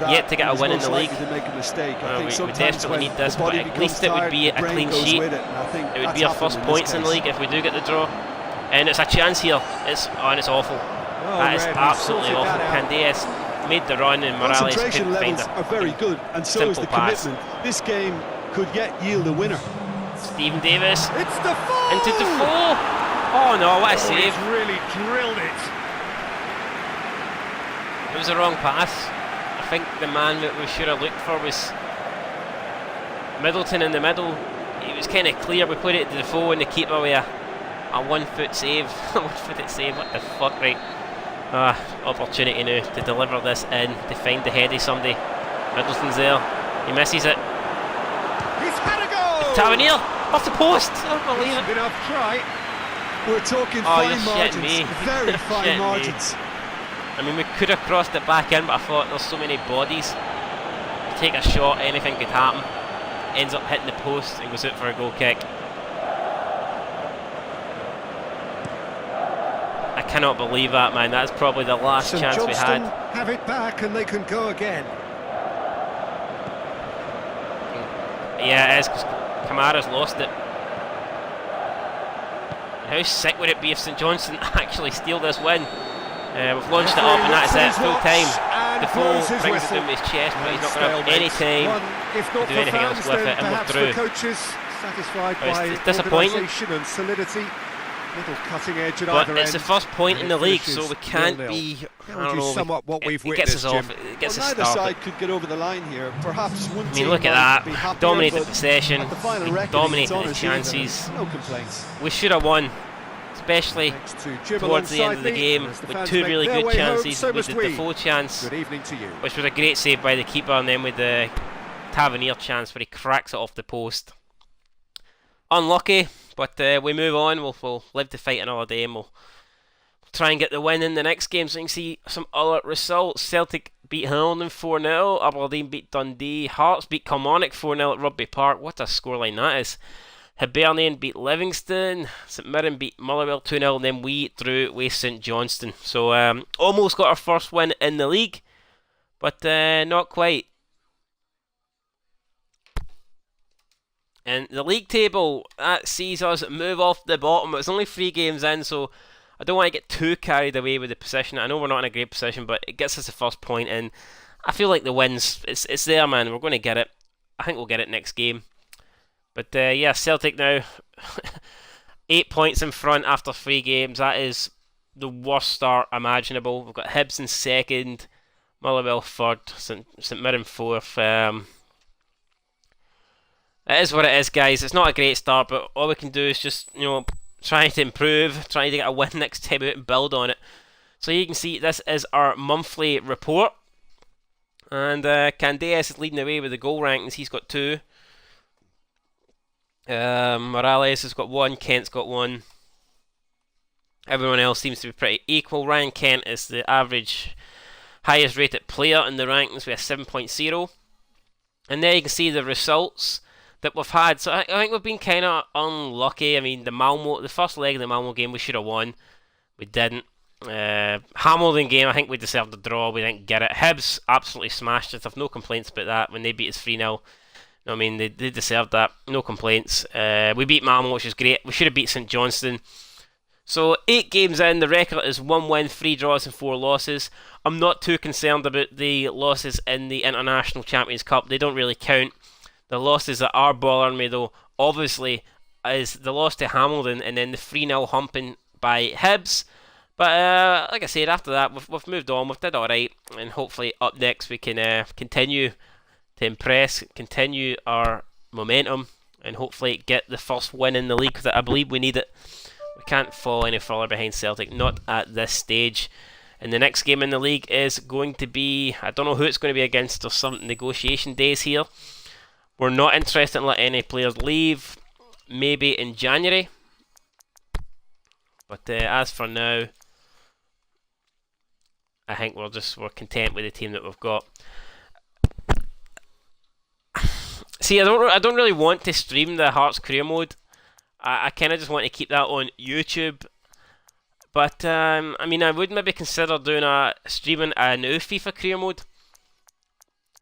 yet to get a win in the league. We desperately need this, but at least it would be a clean sheet. It would be our first points in the league if we do get the draw. And it's a chance here. It's awful. That is absolutely awful. Candias made the run and Morales couldn't find it. Are very good, and so is the commitment. This game could yet yield a winner. Stephen Davis It's Defoe! into Defoe. Oh no, what a save! He's really drilled it. It was a wrong pass. I think the man that we should have looked for was Middleton in the middle. It was kind of clear. We put it to Defoe and the keeper with a 1 foot save. 1 footed save. What the fuck, right? Opportunity now to deliver this in, to find the head of somebody. Middleton's there. He misses it. He's had a go! Tavernier off the post. I don't believe it. Good enough try. We're talking Oh, you're fine shitting margins, me. very You're fine shitting me. margins. I mean, we could have crossed it back in, but I thought there's so many bodies. You take a shot, anything could happen. Ends up hitting the post and goes out for a goal kick. I cannot believe that, man. That's probably the last St. chance we Johnston had. have it back and they can go again. Yeah, it is. 'Cause Kamara's lost it. How sick would it be if St Johnstone actually steal this win? We've launched it up and that's it, full time. Defoe brings it down with his chest, but he's not going to have any time to do anything else with it, and we're through. It's disappointing, and solidity. Little cutting edge at but either it's the end. first point in the league, so we can't be, I don't know, it gets us off, it gets us Neither started. side could get over the line here. Perhaps one I team mean, look at might be that, happier, dominated but possession, at the final we reckoning, dominated it's the honours chances. even. No complaints. We should have won, especially Thanks to Jim towards the end of the alongside me, game, as the with fans two make really their good way home, chances, so with must the we. Defoe chance, Good evening to you. which was a great save by the keeper, and then with the Tavernier chance where he cracks it off the post. Unlucky, but we move on. We'll live to fight another day, and we'll try and get the win in the next game. So you can see some other results. Celtic beat Hamilton 4-0. Aberdeen beat Dundee. Hearts beat Kilmarnock 4-0 at Rugby Park. What a scoreline that is. Hibernian beat Livingston. St Mirren beat Motherwell 2-0. And then we drew with St Johnstone. So almost got our first win in the league, but not quite. And the league table, that sees us move off the bottom. It's only 3 games in, so I don't want to get too carried away with the position. I know we're not in a great position, but it gets us the first point, and I feel like the wins, it's there, man. We're going to get it. I think we'll get it next game. But yeah, Celtic now 8 points in front after 3 games. That is the worst start imaginable. We've got Hibs in second, Motherwell third, St Mirren fourth. It is what it is, guys. It's not a great start, but all we can do is just, trying to improve, trying to get a win next time out and build on it. So you can see this is our monthly report. And Candeas is leading the way with the goal rankings. He's got 2. Morales has got 1. Kent's got 1. Everyone else seems to be pretty equal. Ryan Kent is the average highest rated player in the rankings with a 7.0. And there you can see the results that we've had. So I think we've been kind of unlucky. I mean, the first leg of the Malmo game we should have won. We didn't. Hamilton game, I think we deserved a draw. We didn't get it. Hibs absolutely smashed us. I've no complaints about that when they beat us 3-0. I mean, they deserved that. No complaints. We beat Malmo, which is great. We should have beat St Johnstone. So 8 games in, the record is 1 win, 3 draws and 4 losses. I'm not too concerned about the losses in the International Champions Cup. They don't really count. The losses that are bothering me, though, obviously, is the loss to Hamilton and then the 3-0 humping by Hibs. But like I said, after that, we've moved on. We've did alright. And hopefully up next we can continue to impress, continue our momentum, and hopefully get the first win in the league, because I believe we need it. We can't fall any further behind Celtic, not at this stage. And the next game in the league is going to be, I don't know who it's going to be against. There's some negotiation days here. We're not interested in letting any players leave. Maybe in January. But as for now, I think we're content with the team that we've got. See, I don't really want to stream the Hearts career mode. I kind of just want to keep that on YouTube. But I mean, I would maybe consider doing streaming a new FIFA career mode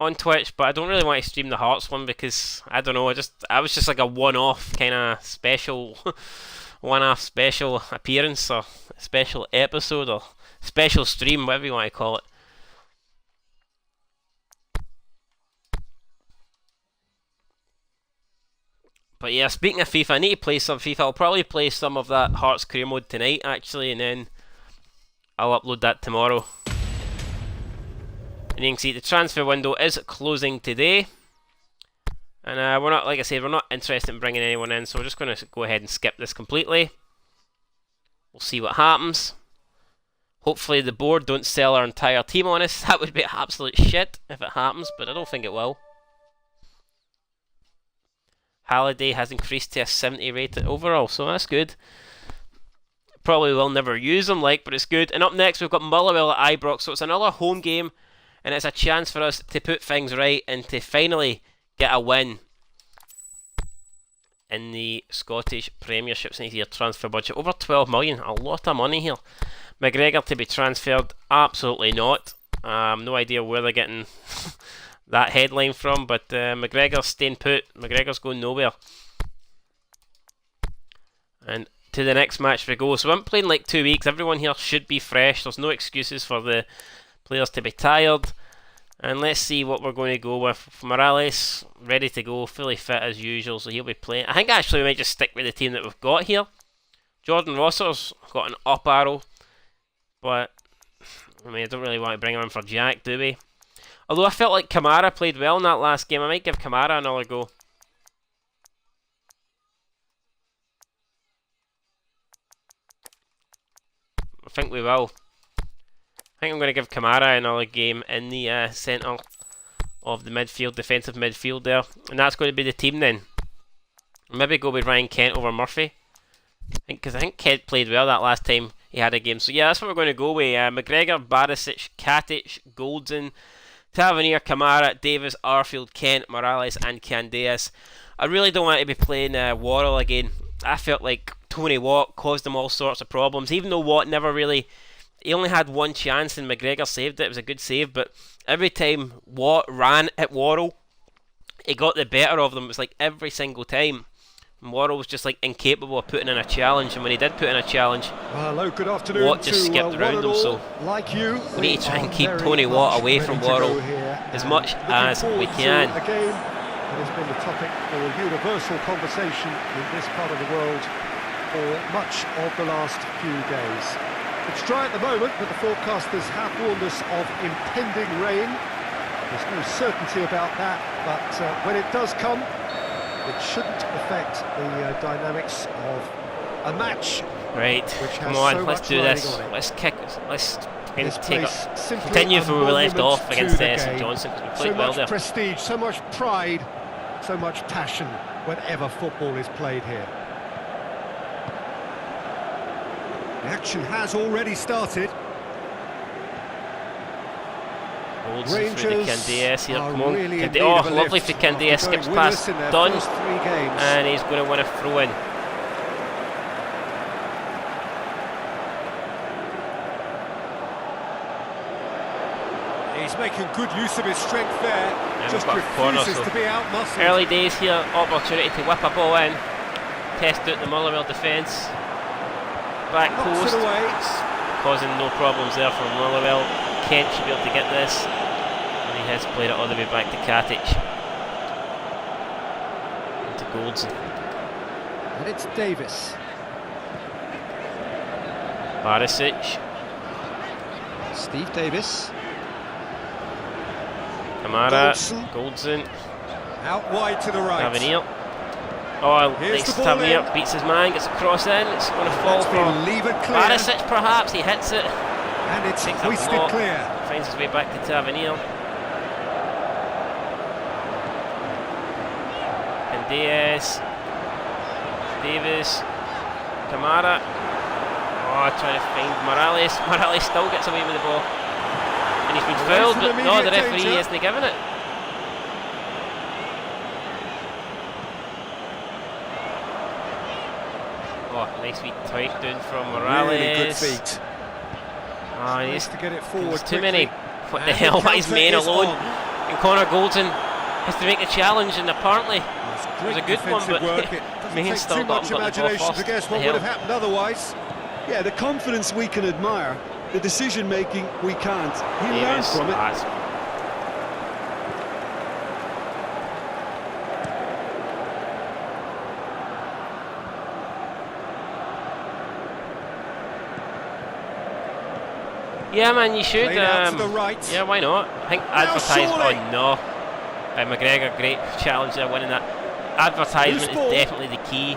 on Twitch, but I don't really want to stream the Hearts one because I don't know. I was just like a one-off kind of special, one-off special appearance or special episode or special stream, whatever you want to call it. But yeah, speaking of FIFA, I need to play some FIFA. I'll probably play some of that Hearts career mode tonight, actually, and then I'll upload that tomorrow. And you can see the transfer window is closing today. And we're not, like I said, we're not interested in bringing anyone in, so we're just going to go ahead and skip this completely. We'll see what happens. Hopefully the board don't sell our entire team on us. That would be absolute shit if it happens, but I don't think it will. Halliday has increased to a 70 rated overall, so that's good. Probably will never use them, but it's good. And up next we've got Motherwell at IBROX, so it's another home game, and it's a chance for us to put things right and to finally get a win in the Scottish Premiership. So your transfer budget over 12 million, a lot of money here. McGregor to be transferred, absolutely not. No idea where they're getting that headline from, but McGregor's staying put. McGregor's going nowhere. And to the next match we go. So I'm playing like 2 weeks. Everyone here should be fresh. There's no excuses for the players to be tired. And let's see what we're going to go with. Morales, ready to go, fully fit as usual, so he'll be playing. I think actually we might just stick with the team that we've got here. Jordan Rosser's got an up arrow, but I mean, I don't really want to bring him in for Jack, do we? Although I felt like Kamara played well in that last game, I might give Kamara another go. I think we will. I think I'm going to give Kamara another game in the centre of the midfield, defensive midfield there. And that's going to be the team then. Maybe go with Ryan Kent over Murphy. Because I think Kent played well that last time he had a game. So yeah, that's what we're going to go with. McGregor, Barisic, Katic, Goldson, Tavernier, Kamara, Davis, Arfield, Kent, Morales and Candeas. I really don't want to be playing Worrell again. I felt like Tony Watt caused them all sorts of problems. Even though Watt never really... He only had one chance and McGregor saved it. It was a good save, but every time Watt ran at Worrell, he got the better of them. It was like every single time. And Worrell was just like incapable of putting in a challenge, and when he did put in a challenge, hello, good afternoon. Watt just skipped around him. So like you, we need to try and keep Tony Watt away from Worrell as much as we can. A game that has been the topic for universal conversation in this part of the world for much of the last few days. It's dry at the moment, but the forecasters have warned us of impending rain. There's no certainty about that, but when it does come, it shouldn't affect the dynamics of a match. Right, come on, let's do this. Let's kick. Let's continue from where we left off against St Johnson. We played well there. So much prestige, so much pride, so much passion whenever football is played here. The action has already started. Rangers through the Candeas here. Come on. Really oh, lovely for Candeas. Skips past Dunn. And he's going to win a throw-in. He's making good use of his strength there. And just refuses to be out-muscled. Early days here. Opportunity to whip a ball in. Test out the Motherwell defence. Back post, causing no problems there from Motherwell. Kent should be able to get this, and he has played it all the way back to Katic. Into Goldson. And it's Davis. Barisic. Steve Davis. Kamara. Goldson. Out wide to the right. Tavernier. Oh, next Tavernier beats his man, gets a cross in, it's going to fall for Barisic perhaps, he hits it. And it's hoisted clear. Finds his way back to Tavernier. And Diaz. Davis. Kamara. Oh, trying to find Morales. Morales still gets away with the ball. And he's been fouled, but no, the referee isn't giving it. Oh, nice wee tight down from Morales. Really good feet. Oh, he needs to get it forward. Too many. What the hell? Why is Main alone? And Connor Goldson has to make a challenge, and apparently it was a good one, but Main still got him. Imagination to guess what would have happened otherwise. Yeah, the confidence we can admire, the decision making we can't. He learned from it. Yeah, man, you should. Right. Yeah, why not? I think advertisement. Oh no, McGregor, great challenge there, winning that. Advertisement is definitely the key.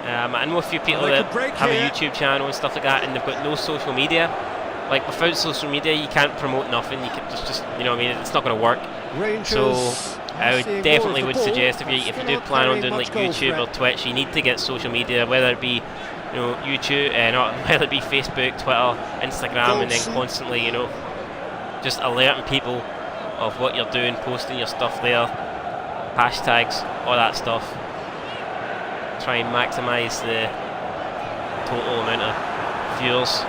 I know a few people that have a YouTube channel and stuff like that, and they've got no social media. Like without social media, you can't promote nothing. You can just you know what I mean. It's not going to work. So I would definitely suggest if you do plan on doing like YouTube or Twitch, you need to get social media, whether it be YouTube, whether it be Facebook, Twitter, Instagram, and then constantly, just alerting people of what you're doing, posting your stuff there, hashtags, all that stuff. Try and maximise the total amount of viewers.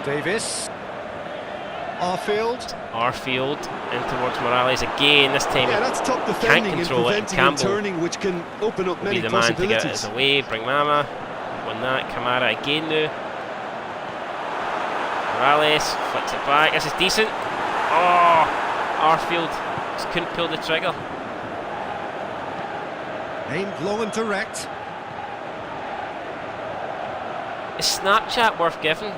Davis. Arfield in towards Morales again. This time Yeah, that's top can't defending and control it. And preventing and Campbell turning, which can open up will be many the man to get possibilities. it away. Bring Mama. Won that. Kamara again now. Morales flicks it back. This is decent. Oh, Arfield just couldn't pull the trigger. aimed long and direct. Is Snapchat worth giving?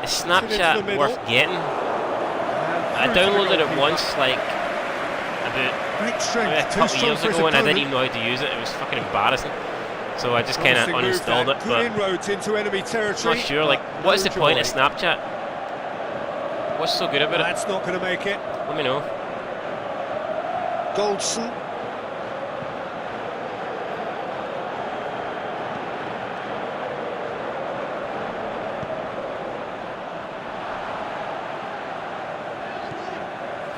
Is Snapchat worth getting? I downloaded it once, like about Great maybe strength, a too couple strong years for his ago, and I didn't opponent. even know how to use it. It was fucking embarrassing. So I just kind of Promising move uninstalled there. it. Good But inroads into enemy I'm territory. not sure. Like, but what is no the point of joy. Snapchat? What's so good about it? That's not going to make it. Let me know. Goldson.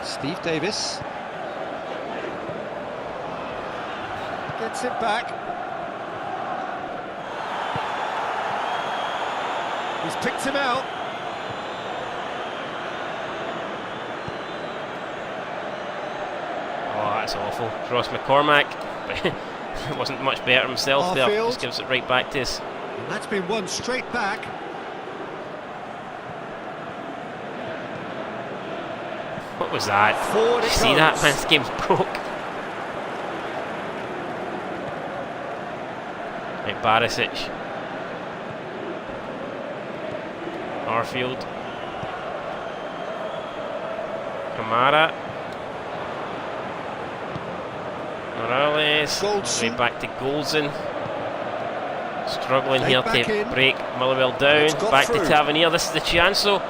Steve Davis. Gets it back. He's picked him out. Oh, that's awful. Ross McCormack, but it wasn't much better himself there. Arfield. Just gives it right back to us. And that's been won straight back. What was that? Forward Did it you see that? goes. Man, this game's broke. Right, Barisic. Arfield. Kamara. Morales. Goldson. Way back to Goldson. Struggling Played here back to in. break Motherwell down. It's got Back through. to Tavernier. This is the chance though.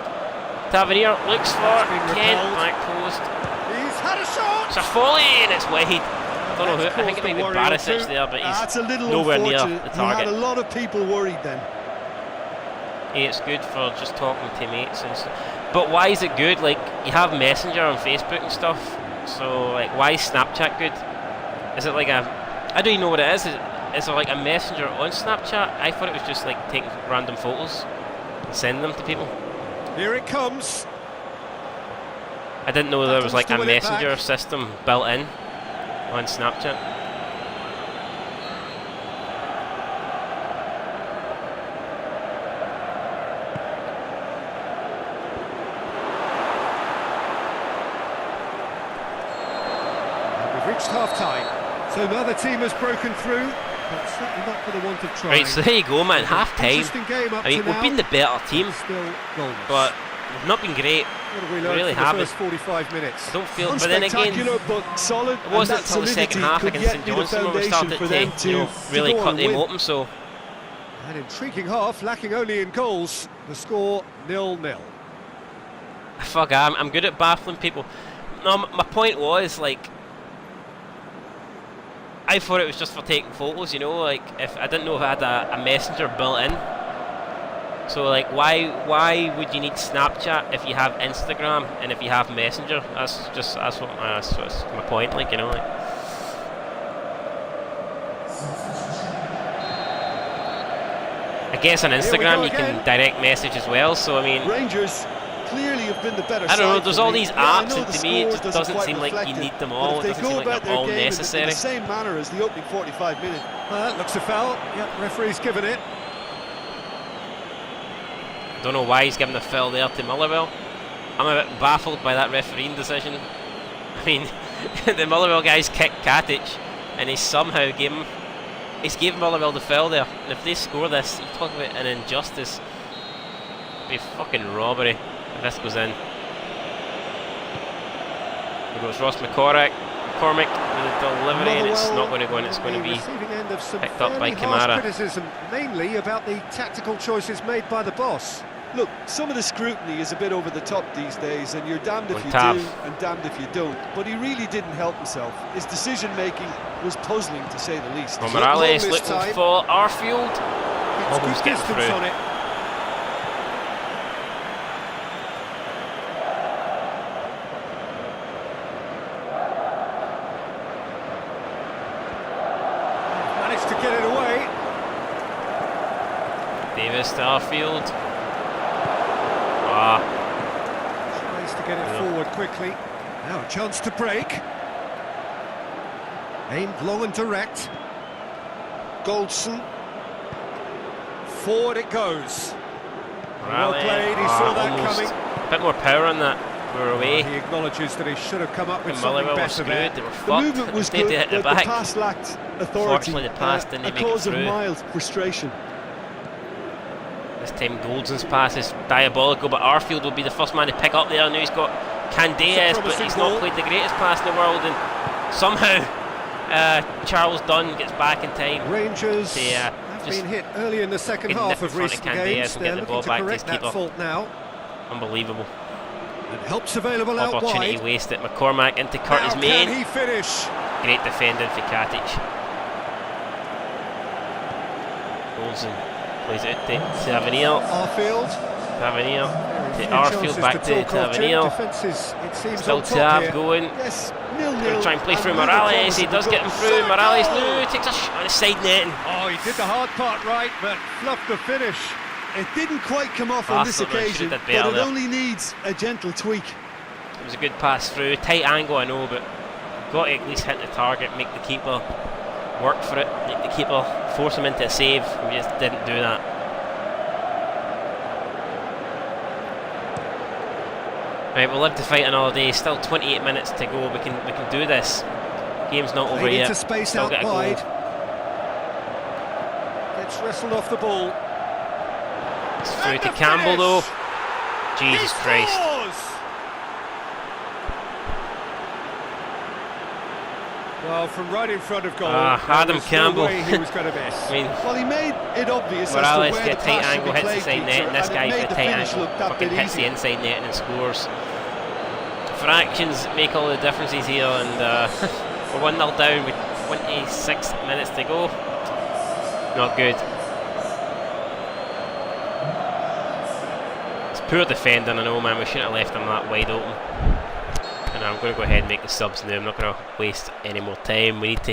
Tavernier looks for been Kent. repelled. Back post. He's had a shot. It's a volley and it's wide. I don't know who. I think it might be Barisic there, but he's That's a little nowhere near unfortunate. the He had target. a lot of people worried then. Hey, it's good for just talking to mates and stuff. But why is it good? Like, you have Messenger on Facebook and stuff. So, like, why is Snapchat good? Is it like a... I don't even know what it is. Is there like a Messenger on Snapchat? I thought it was just like taking random photos and sending them to people. Here it comes. I didn't know there was like a Battles to win it Messenger back. system built in on Snapchat. And we've reached half-time. So another team has broken through, but certainly not for the want of trying. Right, so there you go, man. Half time. Interesting game up I mean, to we've now. been the better team, Still goalless. but we've not been great. What have we learned really from the haven't. first 45 minutes? I don't feel, but then again, Unspectacular, but solid. it wasn't and that until the second solidity half could against yet St be the Johnstone where we foundation started for to, them you know, to really go cut and them win. open. So An intriguing half, lacking only in goals. The score 0-0. fuck, I'm good at baffling people. No, my point was like, I thought it was just for taking photos, you know. Like, if I didn't know if I had a messenger built in. So like, why would you need Snapchat if you have Instagram and if you have Messenger? That's what's my point. Like, you know, like. I guess on we Instagram go you can again. direct message as well. So I mean, Rangers clearly have been the better I don't know, side there's for all me. these Yeah, I apps, know and the to me it score just doesn't quite seem like you reflect it, need them but all. if It they doesn't go seem like about they're their all game in necessary. the same manner as the opening 45 minutes. Looks a foul. Yep, referee's given it. Don't know why he's giving the foul there to Motherwell. I'm a bit baffled by that refereeing decision. I mean, the Motherwell guys kicked Katic, and he somehow gave Motherwell the foul there. And if they score this, you talk about an injustice. It'd be fucking robbery if this goes in. Here goes Ross McCormack with the delivery, and it's not going to go in. It's going to be picked up by Kamara. Criticism mainly about the tactical choices made by the boss. Look, some of the scrutiny is a bit over the top these days, and you're damned if you Tav. do and damned if you don't. But he really didn't help himself. His decision-making was puzzling, to say the least. Well, Morales this looking time. for Arfield. It's Almost good getting distance through. on it. Managed to get it away. Davis to Arfield. get it forward quickly. Now a chance to break. Aimed long and direct. Goldson. Forward it goes. Well played, he saw that coming. A bit more power on that. We're away. He acknowledges that he should have come up with something better there. They were The fucked. movement was They good, hit the but back. the pass lacked authority. Fortunately, the pass didn't make it cause of through. mild frustration. This time Goldson's pass is diabolical, but Arfield will be the first man to pick up there. Now he's got Candeas, but he's not played the greatest pass in the world, and somehow Charles Dunn gets back in time. Rangers They, have been hit early in the second half of recent games. And get the ball back to his keeper. Fault now. Unbelievable. And help's available out Opportunity wide. wasted. McCormack into Curtis Main. Can he finish? Great defending for Katic. Golson plays it to Tavernier. Arfield. Tavernier to Arfield, back to Tavernier. Still Tav going. Yes, Going to try and play through Morales. He does get him through. Morales no, takes a shot on his side netting. Oh, he did the hard part right, but fluffed the finish. It didn't quite come off on this occasion, but it only needs a gentle tweak. It was a good pass through. Tight angle, I know, but got to at least hit the target, make the keeper work for it, make the keeper force him into a save. We just didn't do that. Right, we'll live to fight another day. Still 28 minutes to go. We can do this. Game's not over yet. Space Still out get a wide. goal. Gets wrestled off the ball. It's through to Campbell though. Jesus Christ. Well, from right in front of goal, Adam Campbell. No way he was going to miss. I mean, well, he made it obvious Morales as to where get the tight pass angle, should be hits the played, side net, and this guy for tight angle fucking hits the inside net and scores. Fractions make all the differences here, and we're 1-0 down with 26 minutes to go. Not good. It's poor defending, I know, man. We shouldn't have left him that wide open. And I'm going to go ahead and make the subs now. I'm not going to waste any more time. We need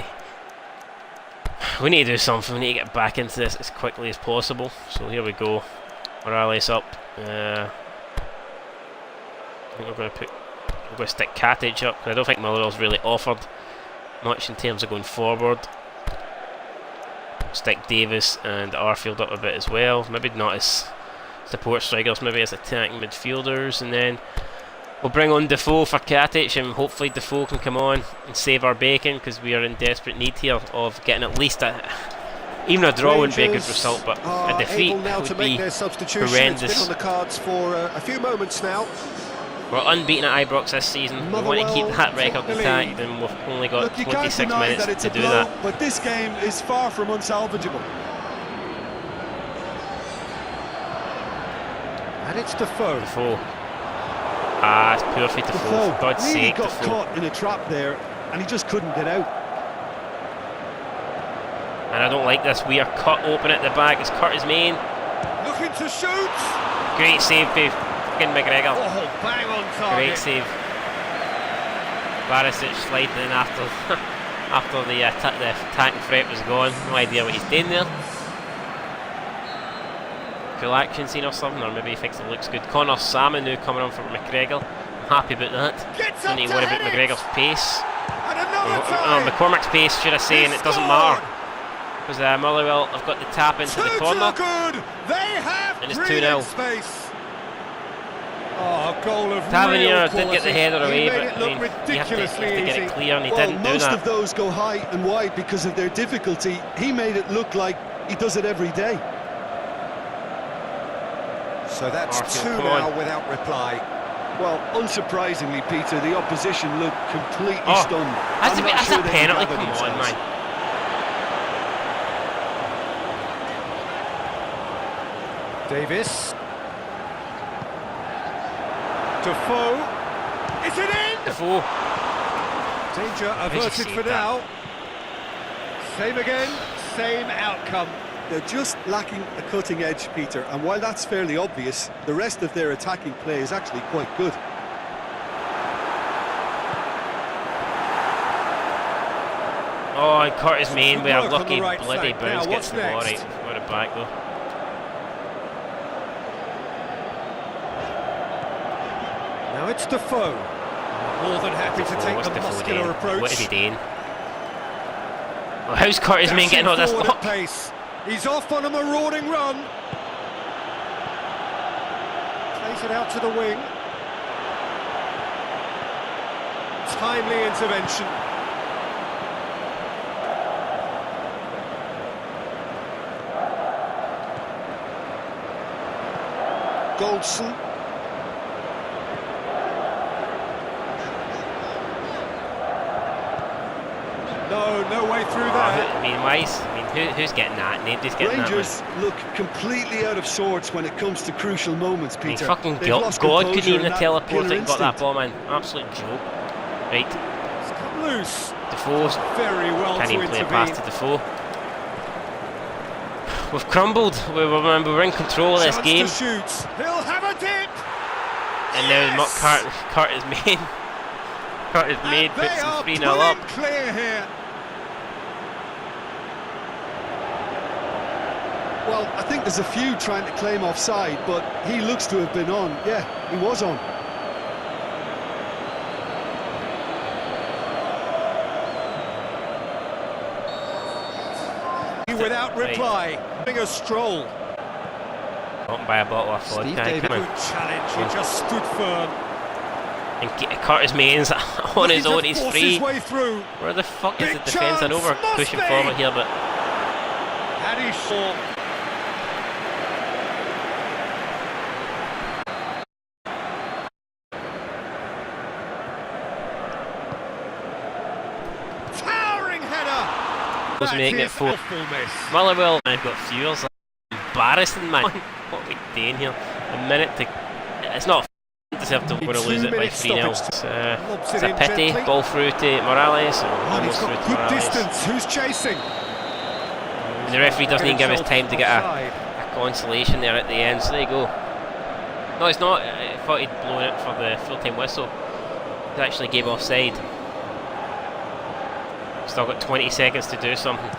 to do something. We need to get back into this as quickly as possible. So here we go. Morales up. I think we're going to stick Katic up, because I don't think Motherwell's really offered much in terms of going forward. Stick Davis and Arfield up a bit as well. Maybe not as support strikers, maybe as attacking midfielders, and then we'll bring on Defoe for Katic, and hopefully Defoe can come on and save our bacon, because we are in desperate need here of getting at least even a draw would be a good result, but a defeat would be horrendous. It's been on the cards for a few moments now. We're unbeaten at IBROX this season. We want to keep that record intact, and we've only got 26 minutes to do that. But this game is far from unsalvageable. And it's Defoe. Defoe. Ah, it's poor for Defoe. For God's really sake, got Defoe. caught in a trap there, and he just couldn't get out. And I don't like this. We are cut open at the back. It's Curtis Main. Looking to shoot. Great save by fucking McGregor. Oh, bang on target. Great save. Barisic sliding in after the attacking threat was gone. No idea what he's doing there. Cool action scene or something, or maybe he thinks it looks good. Connor Salmon now coming on for McGregor. I'm happy about that. Don't need to worry about McGregor's pace. McCormack's pace, should I say, and it doesn't matter. Because Motherwell have got the tap into the corner. And it's 2-0. Oh, a goal of Tavernier did get the header away, but I mean, you have to get it clear, and he didn't do most that. of those go high and wide because of their difficulty. He made it look like he does it every day. So that's Arfield, 2 now without reply. Well, unsurprisingly, Peter, the opposition looked completely stunned. That's a penalty, come on, man. Davis. Defoe. Is it in? Defoe. Danger averted for now. Same again, same outcome. They're just lacking a cutting edge, Peter, and while that's fairly obvious, the rest of their attacking play is actually quite good. Oh, and Curtis Main, we are lucky right bloody side. Bounce Now, gets the ball what's right. next? Got it back though. Now it's Defoe. More than happy to take the muscular approach. What is he doing? Well, how's Curtis Main getting all this? Pace. He's off on a marauding run. Plays it out to the wing. Timely intervention. Goldson. No way through there. I mean, Weiss. I mean, who's getting that? Nobody's getting Rangers that. look completely out of sorts when it comes to crucial moments, Peter. Fucking They've lost God composure couldn't even in that teleport killer and got that instinct. ball, man. Absolute joke. Right. It's come loose. Defoe's Very well can't to even play a intervene. pass to Defoe. We've crumbled. We're in control of this Chance game. to shoot. He'll have a dip. And now Curtis Main. Curtis Main puts them 3-0 up. Clear here. Well, I think there's a few trying to claim offside, but he looks to have been on. Yeah, he was on. Without reply, having a stroll. Not by a bottle of Steve vodka. Davis. Come on. Good challenge, he just stood firm. And Curtis Main's on his own, Looking to he's force free. his way through. Where the fuck is Big the defence? I know we're chance, must pushing be. forward here, but Had he saw. Towering header. was making it is 4. awful miss. Motherwell, I've got fuels. Embarrassing, man. What are we doing here? A minute to. It's not deserve to win or lose it by 3-0. It's a pity. Ball through to Morales. And he's Almost through got to good Morales. distance. Who's chasing? The referee doesn't even give us time to get Offside. a consolation there at the end, so there you go. No, it's not. I thought he'd blown it for the full-time whistle. He actually gave offside. Still got 20 seconds to do something.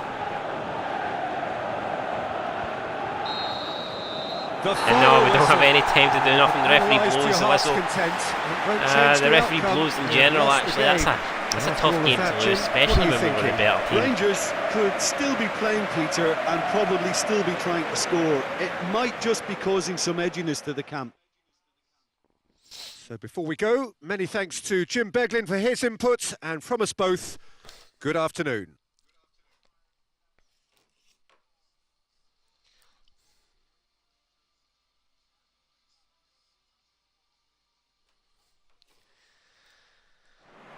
And no, we don't have any time to do nothing. The referee blows the whistle. The referee blows in general, actually. That's a tough game to lose, especially when we're the better team. Rangers could still be playing, Peter, and probably still be trying to score. It might just be causing some edginess to the camp. So before we go, many thanks to Jim Beglin for his input, and from us both, good afternoon.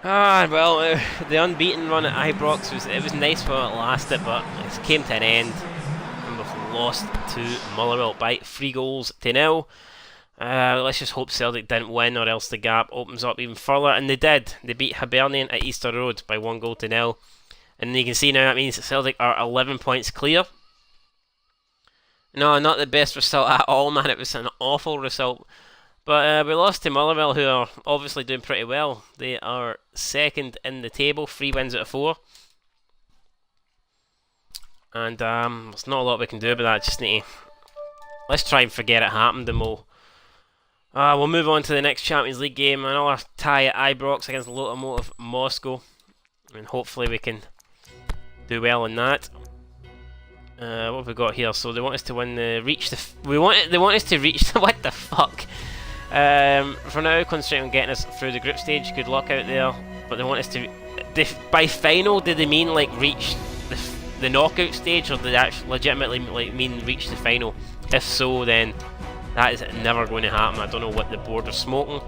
Well, the unbeaten run at IBROX was nice while it lasted, but it came to an end, and we've lost to Motherwell by 3-0. Let's just hope Celtic didn't win, or else the gap opens up even further, and they did. They beat Hibernian at Easter Road by 1-0, and you can see now that means that Celtic are 11 points clear. No, not the best result at all, man. It was an awful result. But we lost to Motherwell, who are obviously doing pretty well. They are second in the table, 3 wins out of 4. And there's not a lot we can do about that. Just need to... Let's try and forget it happened, and we'll move on to the next Champions League game. Another tie at IBROX against Lokomotiv Moscow. And hopefully we can do well in that. What have we got here? So they want us to win the... They want us to reach... What the fuck? For now, concentrating on getting us through the group stage. Good luck out there. But they want us to... by final, did they mean like reach the knockout stage, or did they actually legitimately like mean reach the final? If so, then that is never going to happen. I don't know what the board are smoking.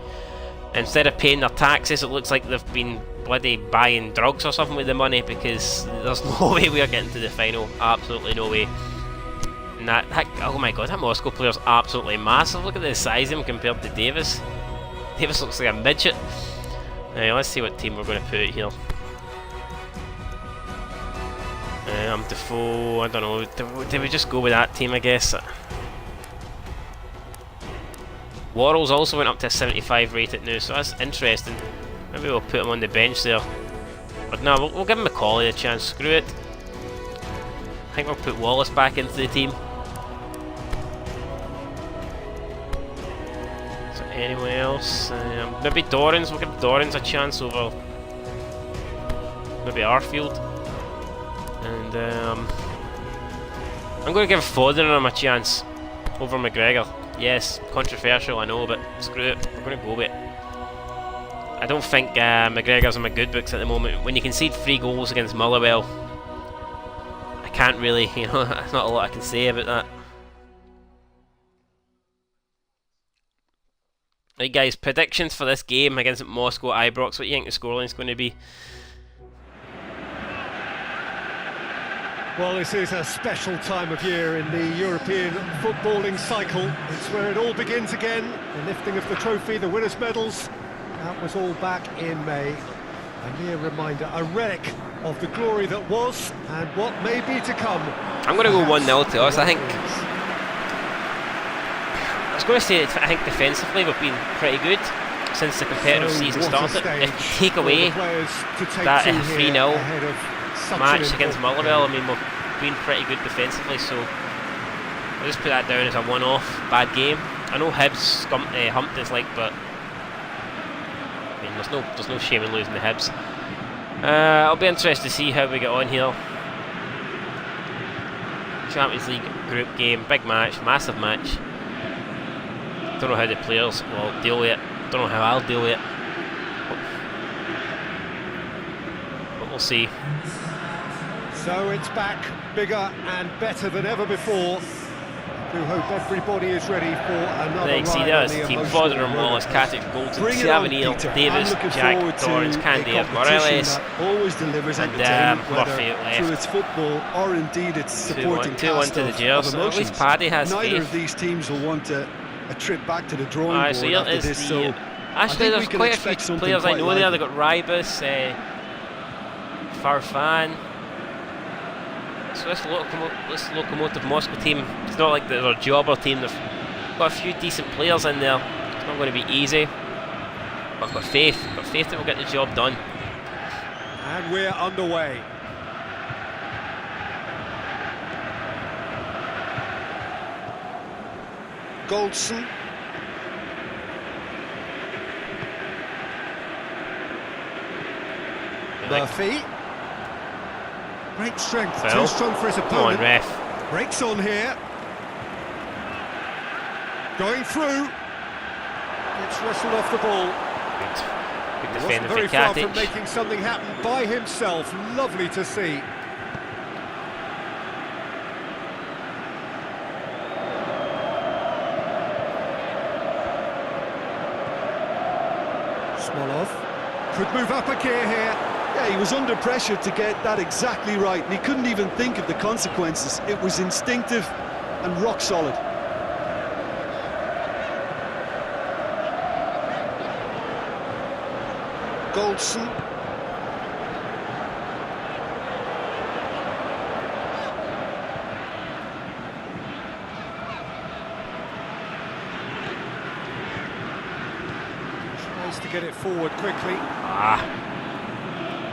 Instead of paying their taxes, it looks like they've been bloody buying drugs or something with the money, because there's no way we are getting to the final. Absolutely no way. And that oh my god, that Moscow player's absolutely massive. Look at the size of him compared to Davis. Davis looks like a midget. Let's see what team we're going to put here. Defoe, I don't know. Did we just go with that team, I guess? Worrell's also went up to a 75 rated now, so that's interesting. Maybe we'll put him on the bench there. But no, we'll give him McCauley a chance. Screw it. I think we'll put Wallace back into the team. So Anyone else? Maybe Dorrans. We'll give Dorrans a chance over maybe Arfield. And I'm going to give Foderingham a chance over McGregor. Yes, controversial, I know, but screw it. We're going to go with it. I don't think McGregor's in my good books at the moment. When you concede 3 goals against Motherwell, I can't really, you know, there's not a lot I can say about that. Right guys, predictions for this game against Moscow IBROX. What do you think the scoreline's going to be? Well, this is a special time of year in the European footballing cycle. It's where it all begins again. The lifting of the trophy, the winners' medals. That was all back in May. A mere reminder, a relic of the glory that was and what may be to come. I'm going to go 1-0 to us, I think. I was going to say, I think defensively we've been pretty good since the competitive season started. If you take away that 3-0 match against Motherwell, I mean, we've been pretty good defensively, so I'll just put that down as a one-off bad game. I know Hibs humped us, like, but I mean, there's no shame in losing the Hibs. I'll be interested to see how we get on here. Champions League group game, big match, massive match. Don't know how the players will deal with it. Don't know how I'll deal with it. But we'll see. So it's back, bigger and better than ever before. We hope everybody is ready for another Like, see, there's the team. Foderingham, Wallace, Katic, Goldson, Tavernier, Davis, Jack, Dorrans, Candia, Morales, always delivers and Murphy left. Through its football or indeed its supporting 2-1 to the Gers. So at least Paddy has Neither faith. of these teams will want a trip back to the drawing board So here after is this. the, So actually, there's quite a few players I know there. They've got Rybus, Farfan. So this Lokomotiv Moscow team, it's not like they're a jobber team. They've got a few decent players in there. It's not going to be easy. But I've got faith. I've got faith that we'll get the job done. And we're underway. Goldson. Murphy. Great strength, Well, too strong for his opponent. Come on, ref. Breaks on here. Going through. It's wrestled off the ball. Good He wasn't defending very for far from Katic. making something happen by himself. Lovely to see. Smolov could move up a gear here. Yeah, he was under pressure to get that exactly right, and he couldn't even think of the consequences. It was instinctive and rock solid. Goldson. Tries to get it forward quickly.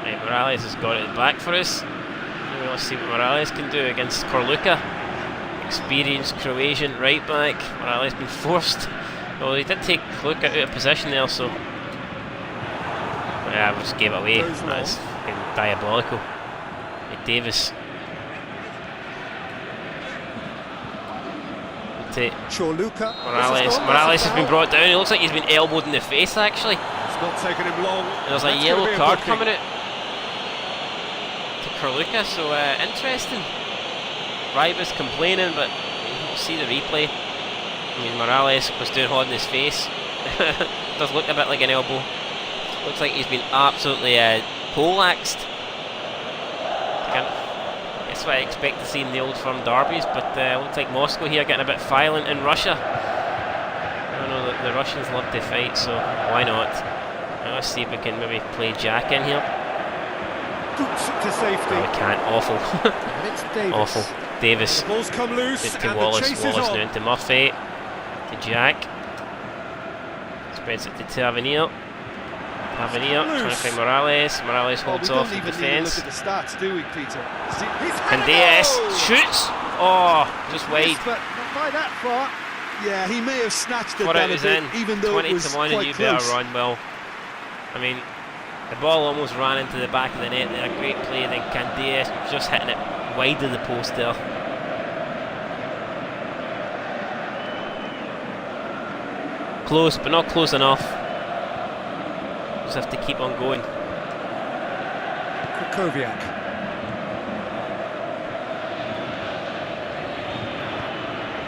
Right, Morales has got it back for us. Let's see what Morales can do against Korluka. Experienced Croatian right back. Morales been forced. Well, he did take Korluka out of position there, so yeah, we just gave it away. That's fucking diabolical. Right, Davis. Chorluka. Morales has been brought down. It looks like he's been elbowed in the face, actually. It's not taken him long. There's a That's yellow gonna be card booking. coming out to Korluka, so interesting. Rybus complaining, but we'll see the replay. I mean, Morales was doing holding his face. Does look a bit like an elbow. Looks like he's been absolutely poleaxed. That's what I expect to see in the Old Firm derbies, but looks like Moscow here getting a bit violent in Russia. I know that the Russians love to fight, so why not? Let's see if we can maybe play Jack in here. Boots it to safety. No, we can't. Awful. And it's Davis. Awful. Davis. The ball's come loose To and Wallace. the chase is Wallace on. now into Murphy. To Jack. Spreads it to Tavernier. Tavernier trying to find Morales. Morales holds we off don't the even need to defence. look at the stats, do we, Peter? And DS shoots. Oh, just wide. But not by that far. Yeah, he may have snatched it Thought down it a was bit, in. even though 20 it was to 1 and quite you close. better run, Will. I mean, the ball almost ran into the back of the net there. Great play, then Candias just hitting it wide of the post there. Close, but not close enough. Just have to keep on going. Kukoviak.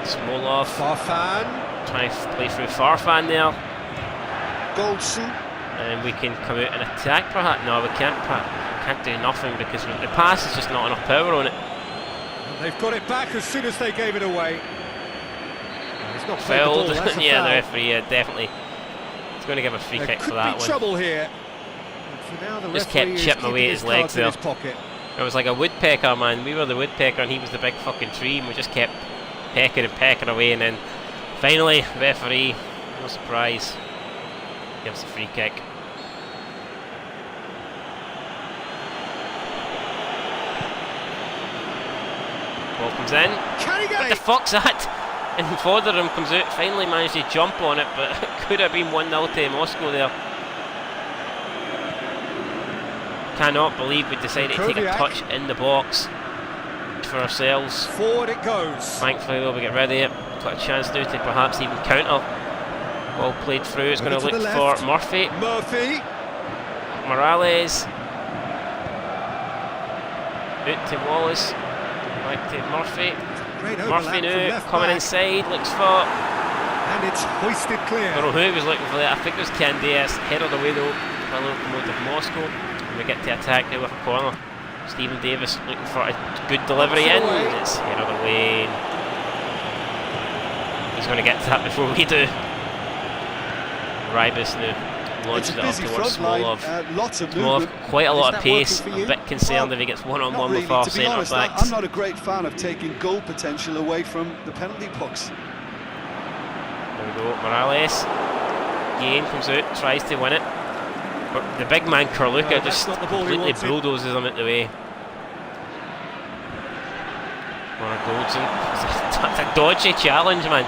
Smolov Farfan. trying to play through Farfan there. Goldson. And we can come out and attack perhaps. No, we can't. We can't do nothing because the pass is just not enough power on it. And they've got it back as soon as they gave it away. He's not played the Fouled. ball, that's a Yeah, foul. the referee definitely. He's going to give a free There kick could for that be one. trouble here. And for now, the Just referee kept is chipping away keeping at his his legs cards in there. his pocket. It was like a woodpecker, man. We were the woodpecker and he was the big fucking tree, and we just kept pecking and pecking away, and then finally, referee, no surprise, gives a free kick. Ball comes in. Can he get What it? the fuck's that? And Fodderham comes out, finally managed to jump on it, but it could have been 1-0 to Moscow there. Cannot believe we decided to take a Kukoviak. touch in the box for ourselves. Forward it goes. Thankfully, though, we get rid of it. Got a chance now to perhaps even counter. Ball played through. It's going to Over to look the for left. Murphy. Murphy. Morales. Out to Wallace. Back to Murphy. Great Murphy overlap from now left coming back. inside. Looks for. And it's hoisted clear. I don't know who was looking for that. I think it was Candias. Headed away though by Locomotive Moscow. And we get to attack now with a corner. Stephen Davis looking for a good delivery in. Away. It's headed away. He's going to get to that before we do. Rybus now It's launches a it up busy towards front line, Smolov. lots of Smolov, movement. quite a lot Is of that working pace. for A you? bit concerned Well, if he gets not one-on-one really, with our to be centre honest, backs. I'm not a great fan of taking goal potential away from the penalty box. There we go, Morales. Gain comes out, tries to win it. But the big man Karluka No, that's just not the ball he completely wanted. bulldozes him out the way. Connor Goldson. It's a dodgy challenge, man.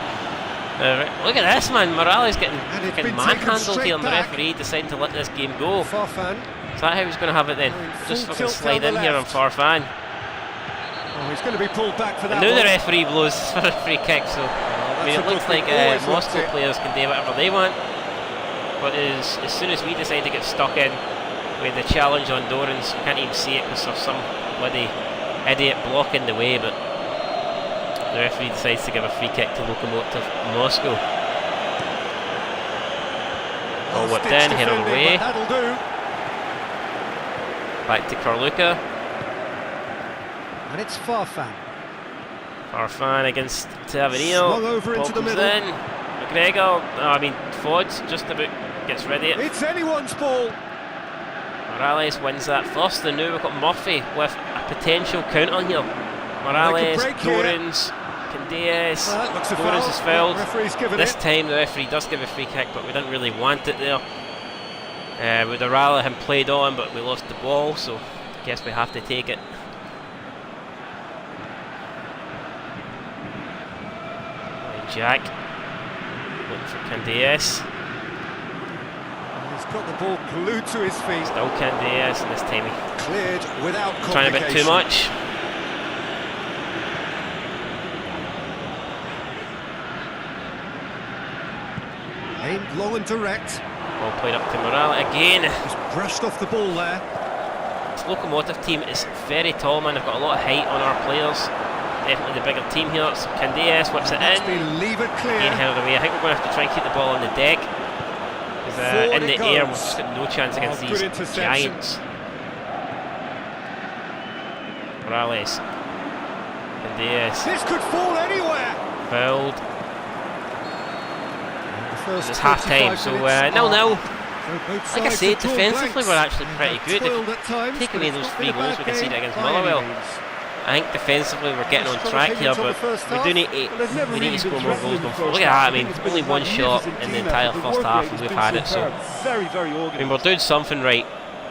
Look at this, man. Morales getting And it's fucking been taken manhandled straight here, and the back. referee deciding to let this game go. Farfan. Is that how he's going to have it then? Going Just full fucking tilt slide down in the here on left. Farfan. Oh, he's going to be pulled back for that And now one. the referee blows for a free kick, so I mean, that's it a looks good like thing. Always looked Moscow it. players can do whatever they want. But as soon as we decide to get stuck in with the challenge on Dorans, you can't even see it because there's some bloody idiot blocking the way, but the referee decides to give a free kick to Lokomotiv Moscow. Oh, what then? Ditch Headed defending, away. but that'll do. Back to Karluka. And it's Farfan. Farfan against Tavernier. Swung over Ball into the comes middle. in. McGregor, Fods just about gets rid of it. It's anyone's ball. Morales wins that first, and now we've got Murphy with a potential counter here. Morales, break here. Dorans, Candias. Well, that looks a Dorans foul. is fouled. Referee's given This it. time the referee does give a free kick, but we didn't really want it there. We'd have rather him played on, but we lost the ball, so I guess we have to take it. Jack looking for Candias. He's got the ball glued to his feet. Still Candias, and this time he Cleared without complication. trying a bit too much. Aimed low and direct. Ball played up to Morales again. Just brushed off the ball there. This Locomotive team is very tall, man. They've got a lot of height on our players. Definitely the bigger team here. So Candias whips it That's in. been levered clear. Again held away. I think we're going to have to try and keep the ball on the deck. Because Forward in it the air, we've goes. just got no chance against good these interception. giants. Morales. Candias. This could fall anywhere. Fouled. The first It's half time, 45 so minutes 0-0. are- so both Like I sides said, have drawn defensively blanks. we're actually pretty good. Toiled If at times, take but away it's those not 3 been a goals bad we conceded game against by any Motherwell, means. I think defensively we're getting on Strong track here, opinions on the but first we half, do need but they've never to really score been more goals threatening going the forward. first Look at that, I half. mean, think it's only been a one shot magnificent in the team entire effort. first work half rate and has we've been had it, so superb. Very, very I mean, organised. we're doing something right.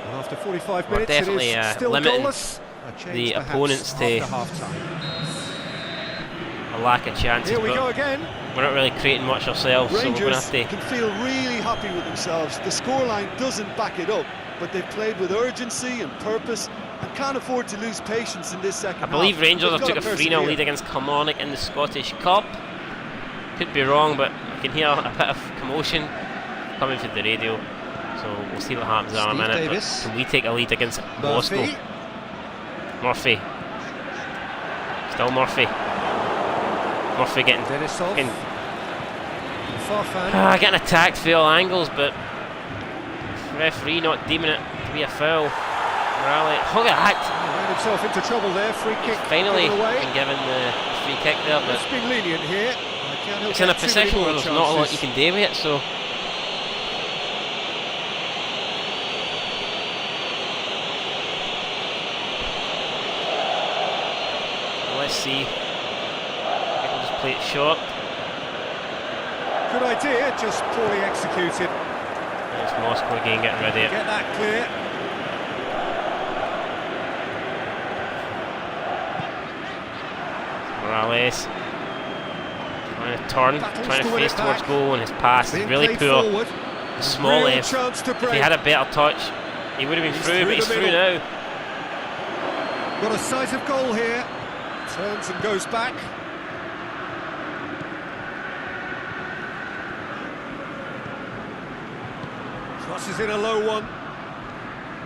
And after 45 We're minutes, definitely, it is still limiting goalless. A change the perhaps opponents to after half-time. a lack of chances. Here we but go again. we're not really creating much ourselves, so we're going to Rangers have to... can feel really happy with themselves. The scoreline doesn't back it up, but they've played with urgency and purpose and can't afford to lose patience in this second I believe half. Rangers have They've took a got to 3-0 persevere. lead against Kilmarnock in the Scottish Cup. Could be wrong, but I can hear a bit of commotion coming through the radio. So we'll see what happens in a minute. Davis. Can we take a lead against Moscow? Murphy. Still Murphy. Murphy getting getting attacked through all angles, but referee not deeming it to be a foul. Rally. Look at that! Ran himself into trouble there. Free kick. Finally given away. been given the free kick there, but It's been lenient here. I can't it's in a help too many position more where there's not a lot you chances. can do with it, so. Let's see. I think we'll just play it short. Good idea, just poorly executed. It's Moscow again getting ready. Get that clear. Morales trying to turn, Battles trying to to win face it towards back. goal, and his pass is Being really played poor. forward. Small Real F. chance to If he break. had a better touch, he would have been He's through, through but he's the through middle. now. Got a sight of goal here. Turns and goes back. Crosses in a low one.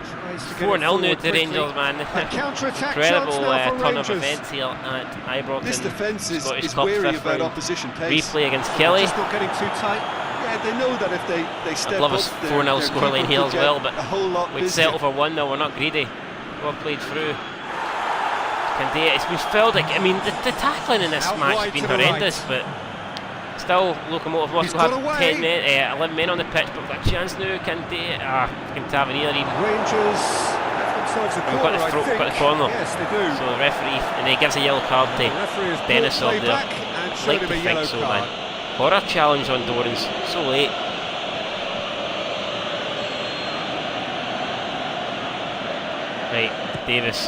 Tries to get it 4-0 now forward to quickly. Rangers, man. A counter-attack Incredible chance now for turn of Rangers. events here at IBROX. This in defence Scottish is Cup wary fifth about round. opposition pace. Replay against Kelly. Just not getting too tight. Yeah, they know that if they step I'd love a up, 4-0 their scoreline keeper here could as get well, but a whole lot we'd busier. settle for 1-0, we're not greedy. Well played through. Candea, it's been filled, like, I mean, the tackling in this Out match has wide been to the horrendous, but still, Locomotive Moscow got have away. 11 men on the pitch, but we've got a chance now. Candea, Cantavanier even. Rangers have themselves a We've corner, got the I think. got the corner. Yes, they do. So the referee, and he gives a yellow card The to referee has Dennis brought up play there. back and showed Like him to a yellow think so, card. man. What a challenge on Dorans, so late. Right, Davis.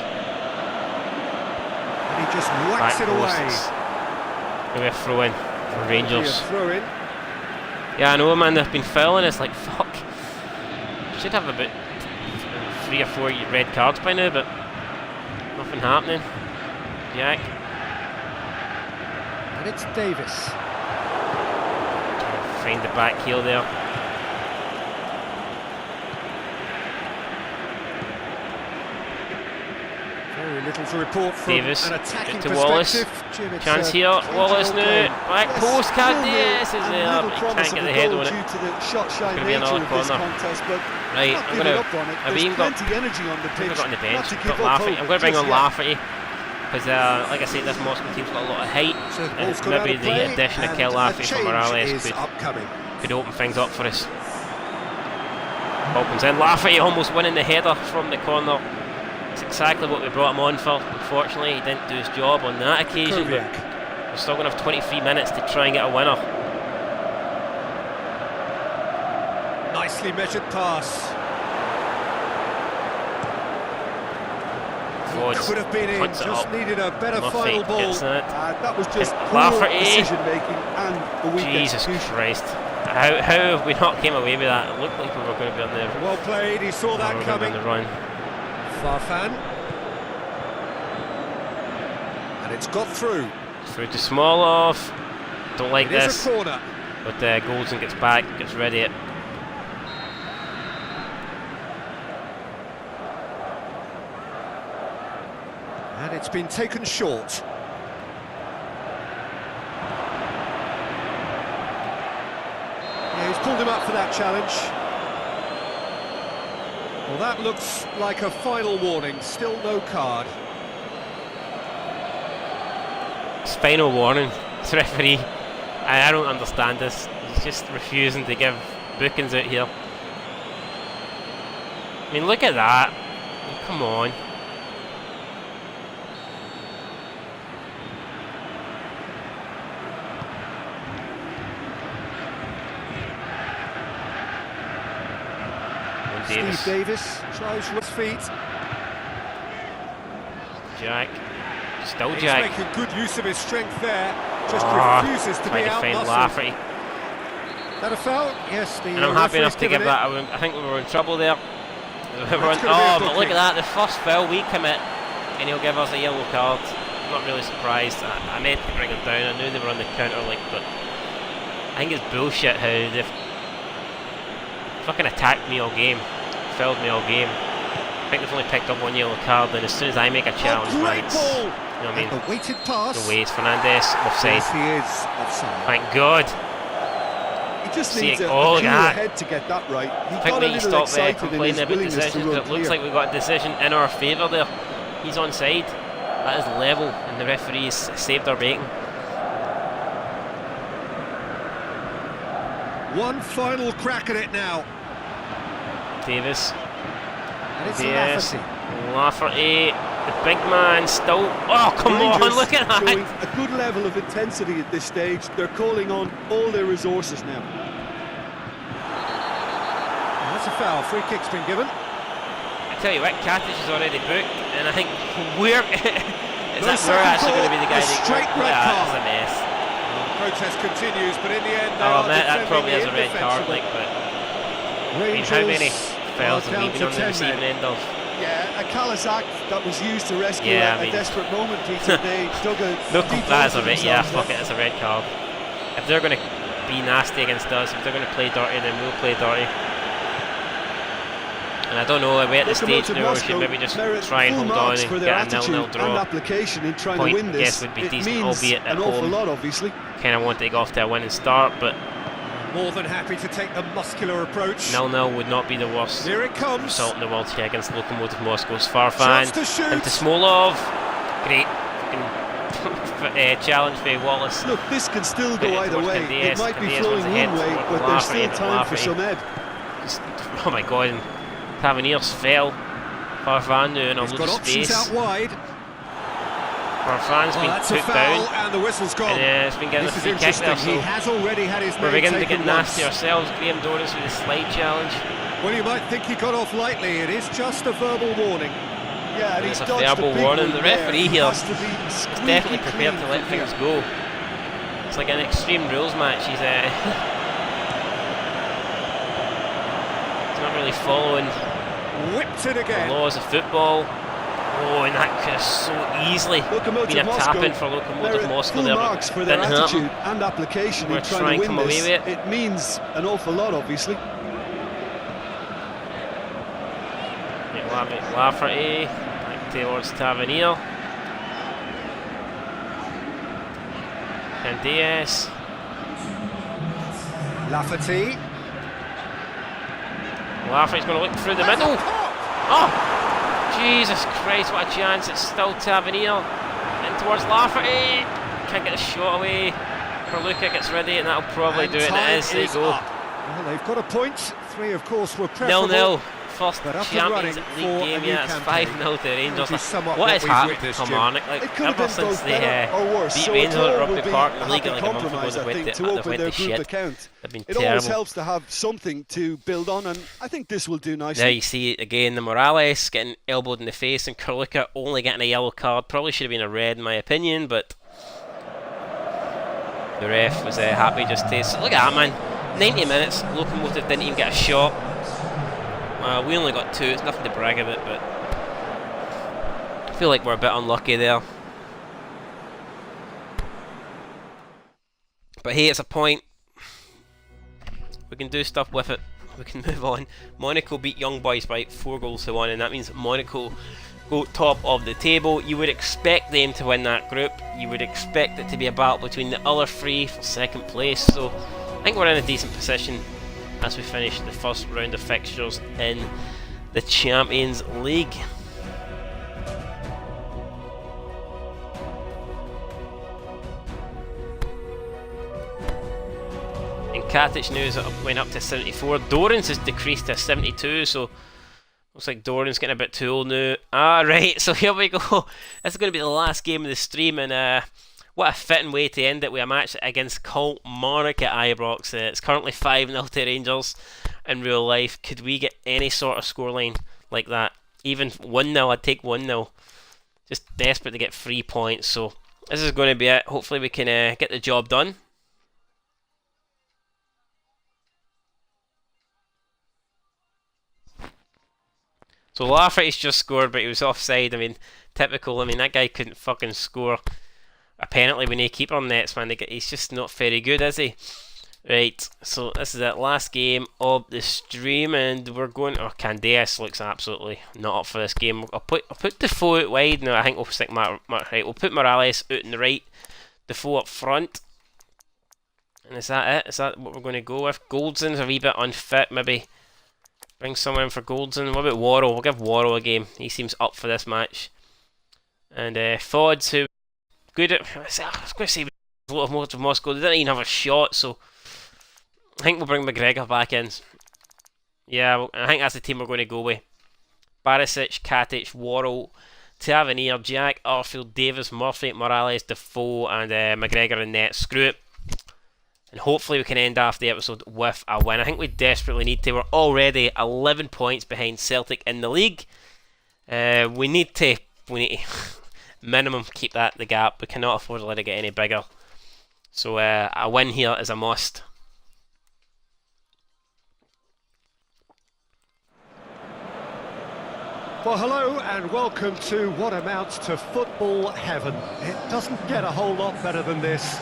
And he just whacks Back it away. posts. Maybe a throw in for Rangers. Throw in. Yeah, I know, man, they've been fouling. It's like, fuck. Should have about 3 or 4 red cards by now, but nothing happening. Jack. And it's Davis. Find the back heel there. Very little to report from Davis, an attacking get to Wallace. perspective. Jim, it's Chance a here. 20-year-old Wallace now. game. Back Yes, post, can't 0-0, yes, is and there, little but he promise can't get of the a head goal on it. due to the shot-shy Gonna be nature another of this corner. contest, but Right, not I'm giving gonna. up on it. I've There's even got. plenty energy on the I've pitch. got on the bench. Not to Got give up Lafferty. hope I'm going to bring just on yet. Lafferty because, like I said, this Moscow team's got a lot of height, So the and ball's come out maybe of the play, addition of and Kel a Lafferty from change Morales is upcoming. could open things up for us. Ball comes in. Lafferty almost winning the header from the corner. It's exactly what we brought him on for. Unfortunately, he didn't do his job on that occasion, but we're still going to have 23 minutes to try and get a winner. Nicely measured pass. Forwards, Could have been in, puts it just up. needed a better Murphy final ball. gets it. That was just Hit poor Lafferty. decision-making and the weak Jesus execution. Christ. How have we not came away with that? It looked like we were going to be on the, Well played, he saw that we were going to be coming. on the run. Farfan. And it's got through. Through to Smolov. Don't like It is this. a corner. But Goldson gets back, gets ready. And it's been taken short. Yeah, he's pulled him up for that challenge. Well, that looks like a final warning. Still no card. It's final warning. It's referee. I don't understand this. He's just refusing to give bookings out here. I mean, look at that. I mean, come on. Davis. Steve Davis tries with his feet. Jack. Still He's Jack. making good use of his strength there. Just refuses to trying be to find out-muscled. Lafferty. That a foul? Yes, the And I'm happy enough to referee's give given that. I think we were in trouble there. We were That's gonna be a but look booking. at that. The first foul we commit, and he'll give us a yellow card. I'm not really surprised. I meant to bring them down. I knew they were on the counter link, but I think it's bullshit how they've fucking attacked me all game, fouled me all game. I think they've only picked up one yellow card, and as soon as I make a challenge, great right, ball. you know what I mean? The weighted pass. The ways Fernandez offside. Yes, he is offside. Thank God. He just See needs it. a Oh, look cool at that. head to get that right. He I think got we a need to little stop there excited in his complaining about willingness to decisions. run It looks clear. like we've got a decision in our favour there. He's onside. That is level, and the referees saved our bacon. One final crack at it now. Davis. And it's Yes. Lafferty. Lafferty. The big man still. Oh, come on, Rangers look at showing that. a good level of intensity at this stage. They're calling on all their resources now. And that's a foul. Free kick's been given. I tell you what, Katic is already booked, and I think we're. Is No that we're second actually going to be thought, the guy a that straight red That's card. a mess. Protest continues, but in the end, they I'll are admit that defending probably the is a red card, indefensible. like, but I mean, Rangers how many fouls are have we down been to on the 10 receiving men. end of? Yeah, a callous act that was used to rescue Yeah, a I mean- desperate moment, Peter. They dug a Look, deep that is hole a for red. Yeah, themselves fuck it, it's a red card. If they're going to be nasty against us, if they're going to play dirty, then we'll play dirty. And I don't know, are we at the stage Locomotive now we should Moscow maybe just merit try and full hold on marks for and their get a 0-0 attitude and draw. application in trying Point, to win this. yes, would be it decent, means albeit at an awful home. lot, obviously. Kind of want to go off to a winning start, but More than happy to take the muscular approach. 0-0 would not be the worst Here it comes. result in the world here against Lokomotiv Moscow's Farfan. Shots to shoot. Into Smolov. Great challenge for Wallace. Look, this can still Put go it either towards way. Candias. It might be Candias flowing runs ahead one way, towards but there's still Lafferty, time for Lafferty. some ed. Just, oh my god, and Taverniers fell. Farfan doing a He's lot got of options space. out wide. Farfan's Oh, been that's a put foul, down. and the whistle's gone. And it's been given a This is free kick interesting. there, He so has already had his we're name beginning to taken get nasty once. ourselves. Graham Dorrance with the slide challenge. Well, you might think he got off lightly. It is just a verbal warning. Yeah, and It's he's a dodged verbal a big warning. one The there. referee He here has to be is squeaky definitely prepared clean to let from things here. go. It's like an extreme rules match. He's not really following Whipped it the again. laws of football. Oh, and that could have so easily Locomotive been a Moscow tap-in for Lokomotiv merit Moscow full there, marks but for their didn't attitude happen. and application We're in trying trying to to come win away this. with it. It means an awful lot, obviously. Lafferty, back towards Tavernier. Candias. Lafferty. Lafferty's going to look through the middle. Oh! Jesus Christ, what a chance. It's still Tavernier. In towards Lafferty. Can't get the shot away. Perluka gets ready, and that'll probably do it. And it is. There you go. Up. Well, they've got a point. 3, of course, were preferable. 0-0. First But up and Champions running League for a game, new yeah, it's campaign. 5-0 to Rangers. This is somewhat What what has we've happened to witnessed, Jim. Kilmarnock? Like, It could have ever been since both they better or worse. beat So Rangers a at draw Rugby will be Park in a the league happy like a month ago, compromise, I they think, went to to open their group shit. account. They've been It always terrible. helps to have something to build on, and I think this will do nicely. There you see it again, the Morales getting elbowed in the face, and Kurlika only getting a yellow card. Probably should have been a red in my opinion, but the ref was happy just to... So look at that, man. 90 minutes, Lokomotiv didn't even get a shot. We only got 2, it's nothing to brag about, but I feel like we're a bit unlucky there. But hey, it's a point. We can do stuff with it. We can move on. Monaco beat Young Boys by 4-1, and that means Monaco go top of the table. You would expect them to win that group. You would expect it to be a battle between the other 3 for second place. So I think we're in a decent position as we finish the first round of fixtures in the Champions League. In Katic news, it went up to 74. Dorrance has decreased to 72, so looks like Dorrance getting a bit too old now. Right, so here we go. This is going to be the last game of the stream, and what a fitting way to end it with a match against Kilmarnock at IBROX. It's currently 5-0 to Rangers in real life. Could we get any sort of scoreline like that? Even 1-0, I'd take 1-0. Just desperate to get 3 points, so This is going to be it. Hopefully we can get the job done. So Lafferty's just scored, but he was offside. I mean, typical. I mean, that guy couldn't fucking score. Apparently, when he keeper nets, man, he's just not very good, is he? Right, so this is it. Last game of the stream, and we're going. Oh, Candeas looks absolutely not up for this game. I'll put Defoe out wide. No, I think we'll stick right. We'll put Morales out in the right, Defoe up front. And is that it? Is that what we're going to go with? Goldson's a wee bit unfit, maybe. Bring someone in for Goldson. What about Worrell? We'll give Worrell a game. He seems up for this match. And Fods, who good at. I was going to say a lot of Moscow. They didn't even have a shot, so I think we'll bring McGregor back in. Yeah, well, I think that's the team we're going to go with. Barisic, Katic, Worrell, Tavernier, Jack, Arfield, Davis, Murphy, Morales, Defoe, and McGregor in net. Screw it. And hopefully we can end off the episode with a win. I think we desperately need to. We're already 11 points behind Celtic in the league. We need to minimum keep the gap. We cannot afford to let it get any bigger. So a win here is a must. Well, hello and welcome to what amounts to football heaven. It doesn't get a whole lot better than this.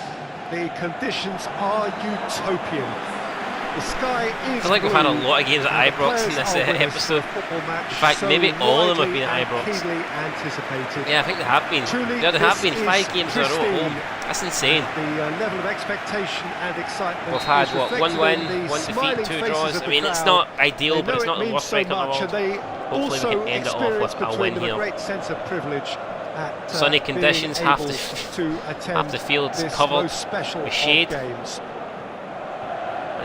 The conditions are utopian. The sky is I feel like we've had a lot of games at IBROX in this episode. In fact, maybe all of them have been at IBROX. Yeah, I think they have been. Yeah, there have been 5 games in a row at home. That's insane. The level of expectation and excitement. We've had, what, 1 win, 1 defeat, 2 draws. I mean, it's not ideal, but it's not the worst record in the world. Hopefully we can end it off with a win here. Great sense of privilege. Sunny conditions, half the field's covered with shade. Let's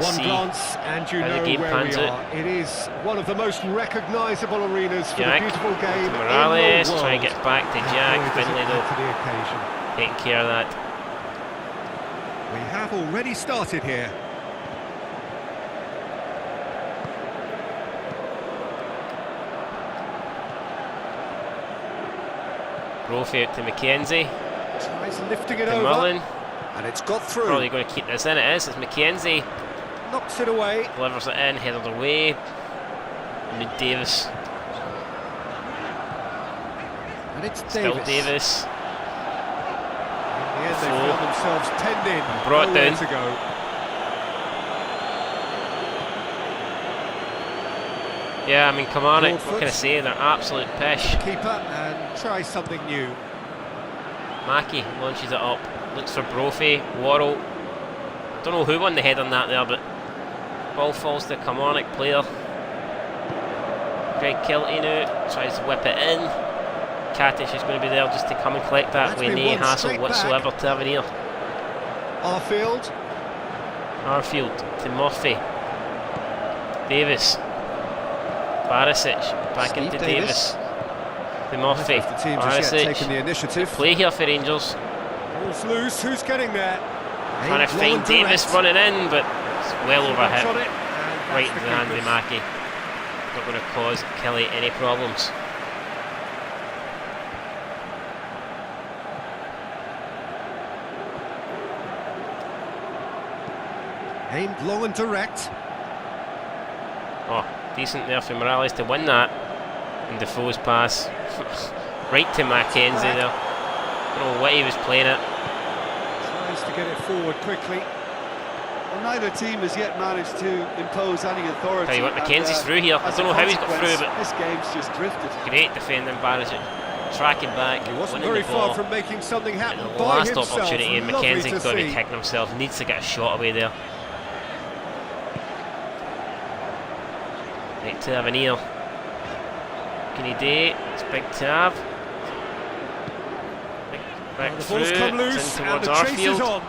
One glance and you know where we are. It is one of the most recognisable arenas for the beautiful game. Morales, try and get back to Jack. Finlay though, taking care of that. We have already started here. Brophy out to McKenzie. Tries lifting it to over. Mullen. And it's got through. Probably going to keep this in. It is. It's McKenzie. Knocks it away. Delivers it in, headed away. And Davis. And it's Still Davis. Davis. In the end, they found themselves penned in. Brought down. To go. Yeah, I mean, Kilmarnock, what can I say? They're absolute pish. Keeper and try something new. Mackie launches it up. Looks for Brophy. Worrell. I don't know who won the head on that there, but ball falls to a Kilmarnock player. Greg Kilty now tries to whip it in. Katic is going to be there just to come and collect that with no hassle whatsoever to Tavernier. Arfield to Murphy. Davis. Barisic back into Davis. To Murphy. Barisic. The initiative. Play here for Rangers. Ball's loose. Who's getting there? Trying to find Davis running in, but it's well overhit. Right into the hand of Mackie. Not going to cause Kelly any problems. Aimed low and direct. Oh, decent there for Morales to win that. And Defoe's pass right to Mackenzie there. I don't know what he was playing at. Tries to get it forward quickly. Well, neither team has yet managed to impose any authority. Tell you what, Mackenzie's through here. I don't know how he's got through, but this game's just drifted. Great defending, Barisic. Tracking back, he wasn't winning very the ball. far from making something happen. And the by last himself. opportunity, and Lovely Mackenzie's got to be see. kicking himself. Needs to get a shot away there. Right to Tavernier. Can he do it? It's big Tav. Back through. Come loose, it's in and towards the chase is Arfield. on.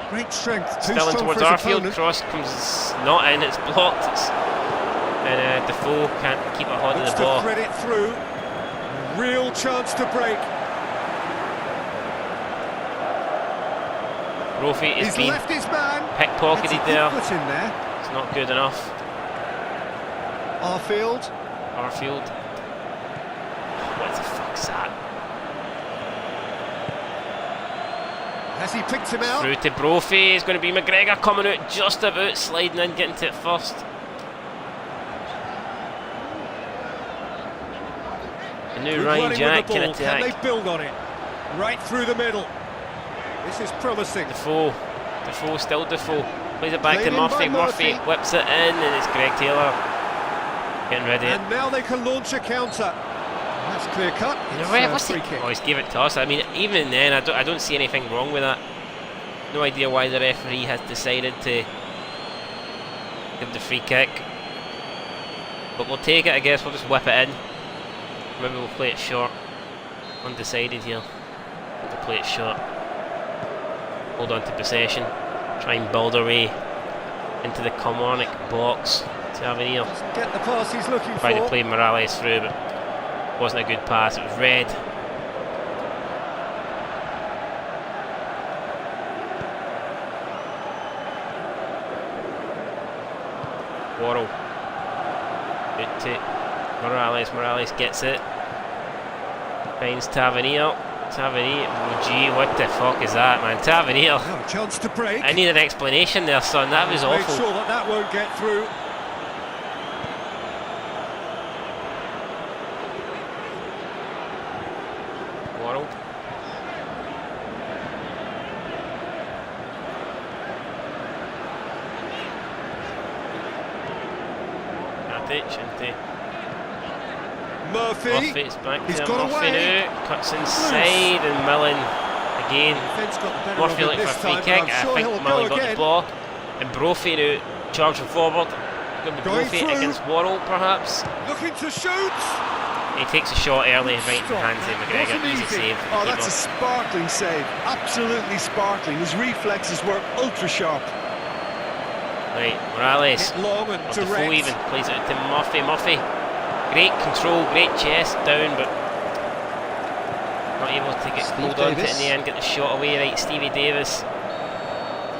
Great strength. Still in towards Arfield. Cross comes not in. It's blocked. And Defoe can't keep a hold of the ball. Thread it through. Real chance to break. Brophy is being left his man. pickpocketed there. Put in there. It's not good enough. Arfield. What the fuck's that? Has he picked him out? Through to Brophy. It's going to be McGregor coming out just about, sliding in, getting to it first. A new Ryan Jack can attack. Can they build on it? Right through the middle. This is promising. Defoe still Defoe. Plays it back to Murphy. Murphy whips it in, and it's Greg Taylor getting ready. And now they can launch a counter. That's clear cut. It's free kick. Oh, he's gave it to us. I mean, even then, I don't see anything wrong with that. No idea why the referee has decided to give the free kick. But we'll take it, I guess. We'll just whip it in. Maybe we'll play it short. Undecided here. We'll play it short. Hold on to possession. Try and build our way into the Kilmarnock box. Tavernier Get the pass he's looking for. tried to play Morales through, but wasn't a good pass. It was red. Worrell. Out to Morales. Morales gets it. Finds Tavernier. Tavernier. Oh gee, what the fuck is that, man? Tavernier. No chance to break. I need an explanation there, son. That was awful. Make sure that won't get through. Worrell. Matic into Murphy. Murphy's back He's to got Murphy away. now. Cuts inside and Millen again. Defence got the better Murphy of looking it for a this free time, kick. but I'm I sure think he'll Millen go got the again. ball. And Brophy now charging forward. Going to be Going Brophy through. against Worrell, perhaps. Looking to shoot. He takes a shot early, right in the hands of McGregor. Wasn't Easy easy. save. Oh, that's a sparkling save. Absolutely sparkling. His reflexes were ultra sharp. Right, Morales. Hit long and Or Defoe direct. even plays it to Murphy. Murphy, great control, great chest down, but not able to get hold on to it in the end, get the shot away. Right, Stevie Davis,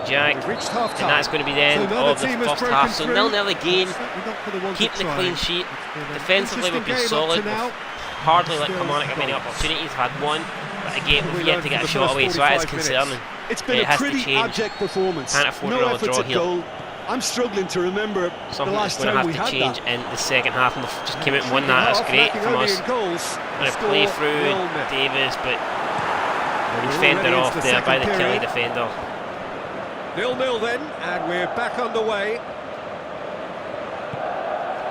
Jack, We've reached half and time. that's going to be the end So another of the team has first broken half. So through. 0-0 again. Certainly not for the ones Keeping the that clean tried. sheet. It's been an Defensively, we've been interesting game up solid. to now. We've hardly let Still Kilmarnock have many close. opportunities. We've had one, but again, We we've yet learned to from get a the shot first away, so that is 45 minutes. concerning. It's been It a has to pretty change. abject performance. Can't afford no another effort draw to here. goal. I'm struggling to remember the Something that's last going to time have we to had change that. in the second half, and we've just came out and won that. That's great from us. Going to play through Davis, but he's fended off there by the Kelly defender. 0-0 then, and we're back underway.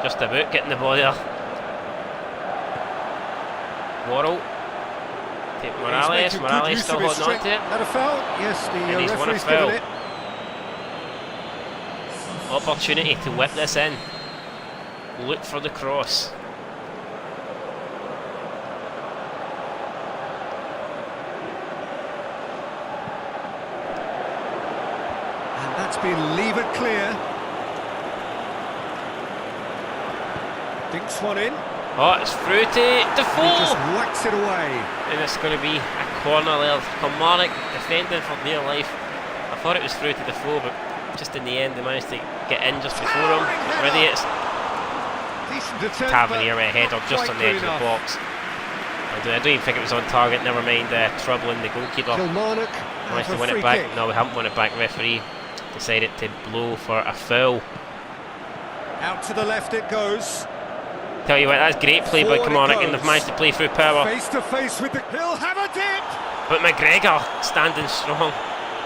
Just about getting the ball there. Worrell. Take Morales. Morales still holding on to it. Had a foul? Yes, And he's the won a referee's given foul. it. Opportunity to whip this in. Look for the cross. And that's been levered clear. Dinks one in. Oh, it's through to He just Defoe! whacks it away. And it's going to be a corner there. Kilmarnock defending for dear life. I thought it was through to Defoe, but just in the end they managed to get in just before him. Ready, it's Decent attempt, Tavernier but a header not just quite on the edge good of the enough. box. I don't even think it was on target, never mind troubling the goalkeeper. Kilmarnock Managed have to a win free it back. kick. No, we haven't won it back. Referee decided to blow for a foul. Out to the left it goes. Tell you what, that's great play by Forward it Kilmarnock, and goes. they've managed to play through power. Face to face with the... He'll have a dip! But McGregor standing strong,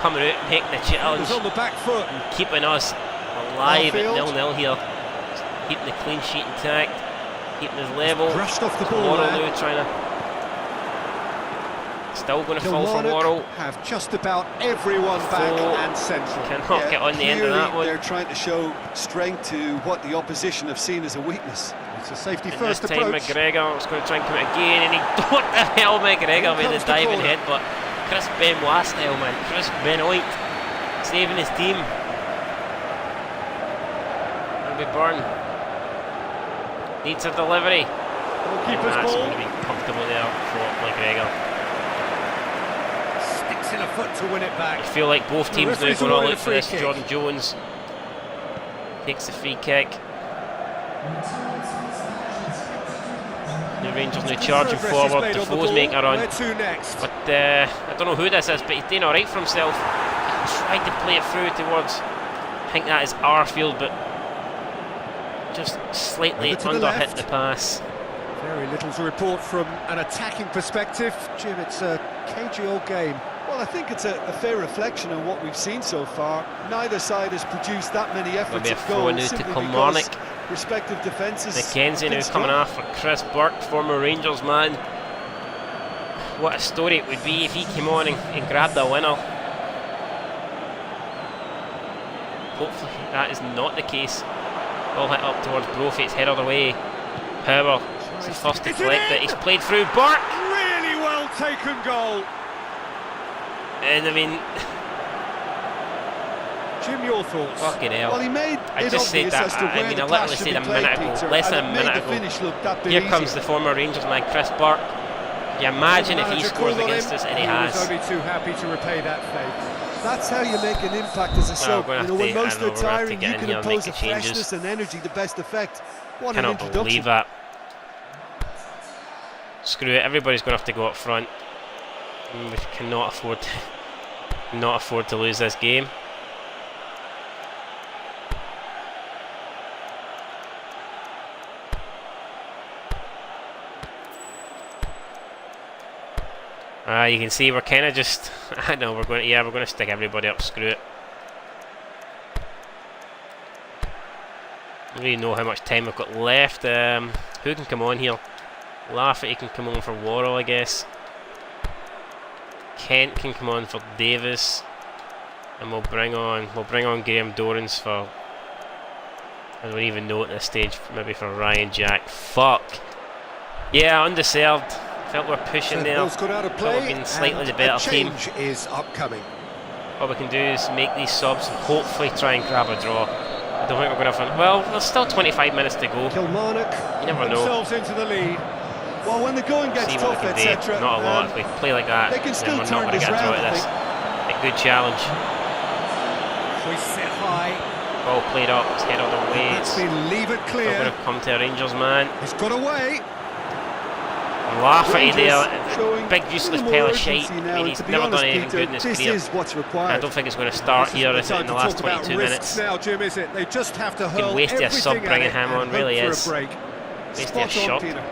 coming out, making the He challenge, was on the back foot. and keeping us alive at Arfield. 0-0 here. Keeping the clean sheet intact, keeping us level. Brushed off the ball Worrell there. now trying to... Still going to fall for Kilmarnock Worrell. have just about everyone back Defoe and central. Cannot get on the end of that one. They're trying to show strength to what the opposition have seen as a weakness. It's a safety And first this time approach. McGregor was going to try and come it again, and he... What the hell, McGregor with the comes the diving corner. headbutt. Chris Benoit style, man. Chris Benoit saving his team. It'll be Byrne. Needs a delivery. And Goalkeeper's that's ball. going to be comfortable there for McGregor. Sticks in a foot to win it back. I feel like both teams now referee's going all awarded out a for this. free kick. Jordan Jones takes the free kick. The Rangers now charging forward. Defoe's making a run. Where to next? But I don't know who this is, but he's doing alright for himself. He tried to play it through towards, I think that is Arfield, but just slightly underhit the pass. Very little to report from an attacking perspective. Jim, it's a cagey old game. Well, I think it's a fair reflection on what we've seen so far. Neither side has produced that many efforts at goal, to simply Kilmarnock. because respective defences. McKenzie now coming off for Chris Burke, former Rangers man. What a story it would be if he came on and grabbed a winner. Hopefully that is not the case. Ball hit up towards Brophy's, headed away. Power, it's the first to collect it. He's played through Burke. Really well taken goal. And I mean, Jim, your thoughts? fucking hell. Well, he made I just said that. I mean, I literally said a minute ago, less than a minute ago. Here comes the former Rangers man, Chris Burke. Can you imagine if he scores against us? And he has. He was only too happy to repay that fate. That's how you make an impact as a sub. Well, when most are tiring, you can impose a changes. freshness and energy, the best effect. What an Cannot introduction. believe that. Screw it, everybody's going to have to go up front. We cannot afford to lose this game. You can see we're kind of just. I know we're going to stick everybody up. Screw it. I don't really know how much time we've got left. Who can come on here? Lafferty can come on for Worrell, I guess. Kent can come on for Davis, and we'll bring on Graham Dorrans for. I don't even know at this stage. Maybe for Ryan Jack. Fuck. Yeah, underserved. Felt we're pushing there. Felt we've been slightly the better team. Is upcoming. What we can do is make these subs and hopefully try and grab a draw. I don't think we're going to have. Well, there's still 25 minutes to go. Kilmarnock You never know. themselves into the lead. Well, when the going gets See what tough, we can do. etc. Not a lot. If we play like that, they can still then we're not turn going to this get a draw round, at I this. think. A good challenge. We sit high. Ball played up. It's headed away. That's It's been levered not clear. going to come to a Rangers man. It's got away. Lafferty there. showing Big useless more pile of urgency shite. now, I mean, and he's to be never honest, done anything Peter, good in his this career. is what's required. I don't think it's going to start here This in the last 22 minutes. Now, Jim, is it? They just have to Can hurl waste their sub everything bringing at it him on, and really hope is. for a break. Waste their Spot on, shot. Peter.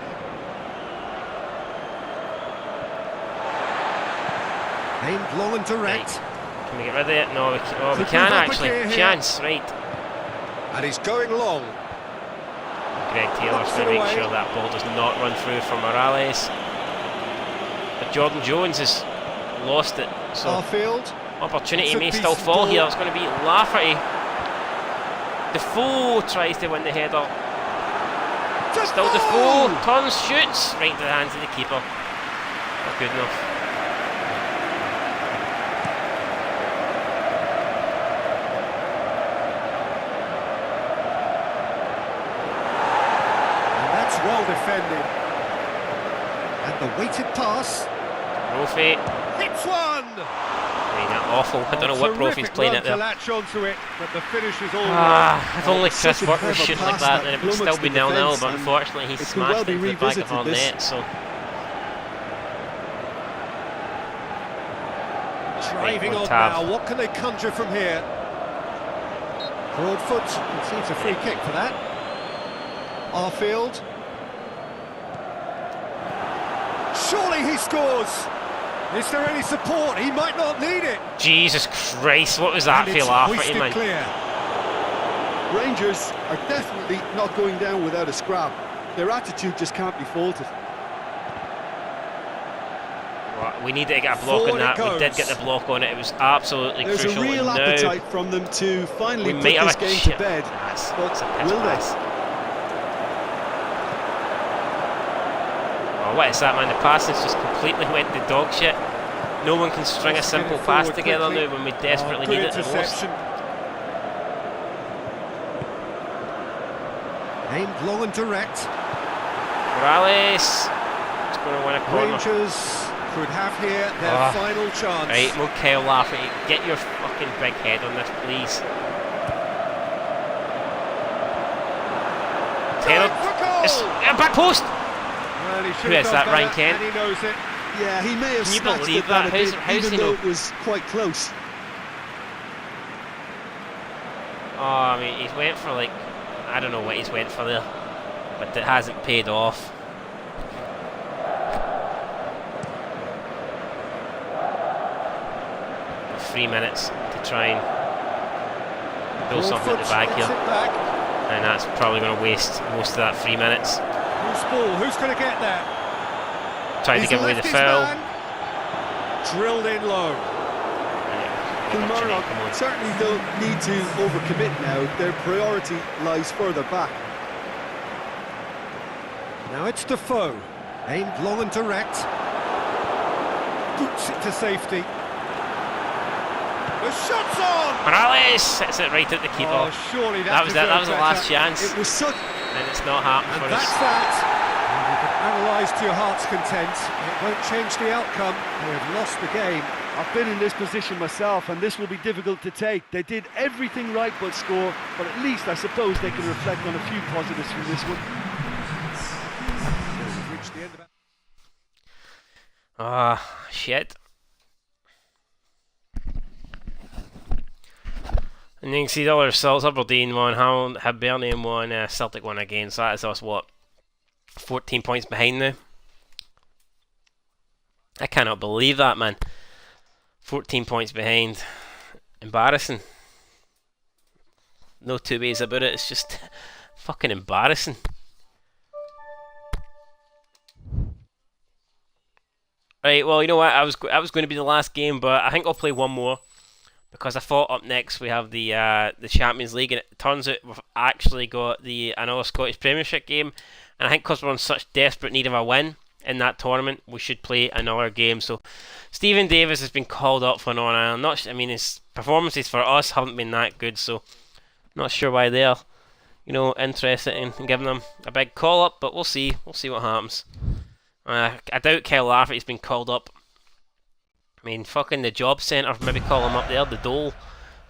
Aimed long and direct. Right. Can we get rid of it? No, we can, we Could can move up actually. a gear here. Chance, right. And he's going long. Greg Taylor's going to make sure that ball does not run through for Morales. But Jordan Jones has lost it, so Arfield. opportunity It's a may still decent fall ball. here. It's going to be Lafferty. Defoe tries to win the header. Still Defoe, turns, shoots, right to the hands of the keeper. Not good enough. And that's well defended. And the weighted pass. Brophy. Hits one! Playing that awful. I don't know what Brophy's playing it there. Latch onto it, but the finish is all If only Chris such a Burke was clever shooting like pass that, that then it would still plummets be the 0-0, defence, but and unfortunately he it could smashed well it be into the back of our revisited, this. net, so driving Right, on Tav. now. What can they conjure from here? Broadfoot concedes a free kick for that. Arfield. Surely he scores. Is there any support? He might not need it. Jesus Christ, what was that And for it's Lafferty, hoisted man? clear. Rangers are definitely not going down without a scrap. Their attitude just can't be faulted. We needed to get a block on Forward that. it We did goes. get the block on it. It was absolutely There's crucial. a real and now appetite from them to finally we put might have this a game shit. to bed. That's But a piss will pass. they? Oh, what is that, man? The passing's just completely went to dog shit. No one can string a Let's get simple it pass forward together quickly. now when we desperately Good need it the most. interception. Aimed long and direct. Morales is going to win a corner. Rangers could have here their Ah. final chance. Right, Kyle Lafferty, get your fucking big head on this, please. Taylor, Going for goal! back post. Well, he should Who have is done that, Ryan better, Kent? and he knows it. Yeah, he may have Can you snatched believe it that? a bit, How's even he though know? it was quite close. Oh, I mean, he's went for like, I don't know what he's went for there, but it hasn't paid off. Got 3 minutes to try and build something at the back here, and that's probably going to waste most of that 3 minutes. Who's ball? Who's going to get there? Trying to give away the foul. Drilled in low. Kilmarnock certainly don't need to overcommit now. Their priority lies further back. Now it's Defoe. Aimed long and direct. Boots it to safety. The shot's on! Morales hits it right at the keeper. Oh, surely that was it. That was the last It chance, was such... and it's not happened And for that's us. that. And you can analyse to your heart's content. It won't change the outcome. They have lost the game. I've been in this position myself, and this will be difficult to take. They did everything right but score, but at least I suppose they can reflect on a few positives from this one. We've reached the end of it. Ah, shit. And you can see the other results. Aberdeen won, Hibernian won, Celtic won again. So that is us, what, 14 points behind now? I cannot believe that, man. 14 points behind. Embarrassing. No two ways about it. It's just fucking embarrassing. Right, well, you know what? I was going to be the last game, but I think I'll play one more, because I thought up next we have the Champions League, and it turns out we've actually got another Scottish Premiership game, and I think because we're in such desperate need of a win in that tournament, we should play another game. So Stephen Davis has been called up for Northern Ireland. I mean, his performances for us haven't been that good, so not sure why they're, you know, interested in giving him a big call up, but we'll see. We'll see what happens. I doubt Kyle Lafferty's been called up. I mean, fucking the job centre maybe call him up there. The Dole,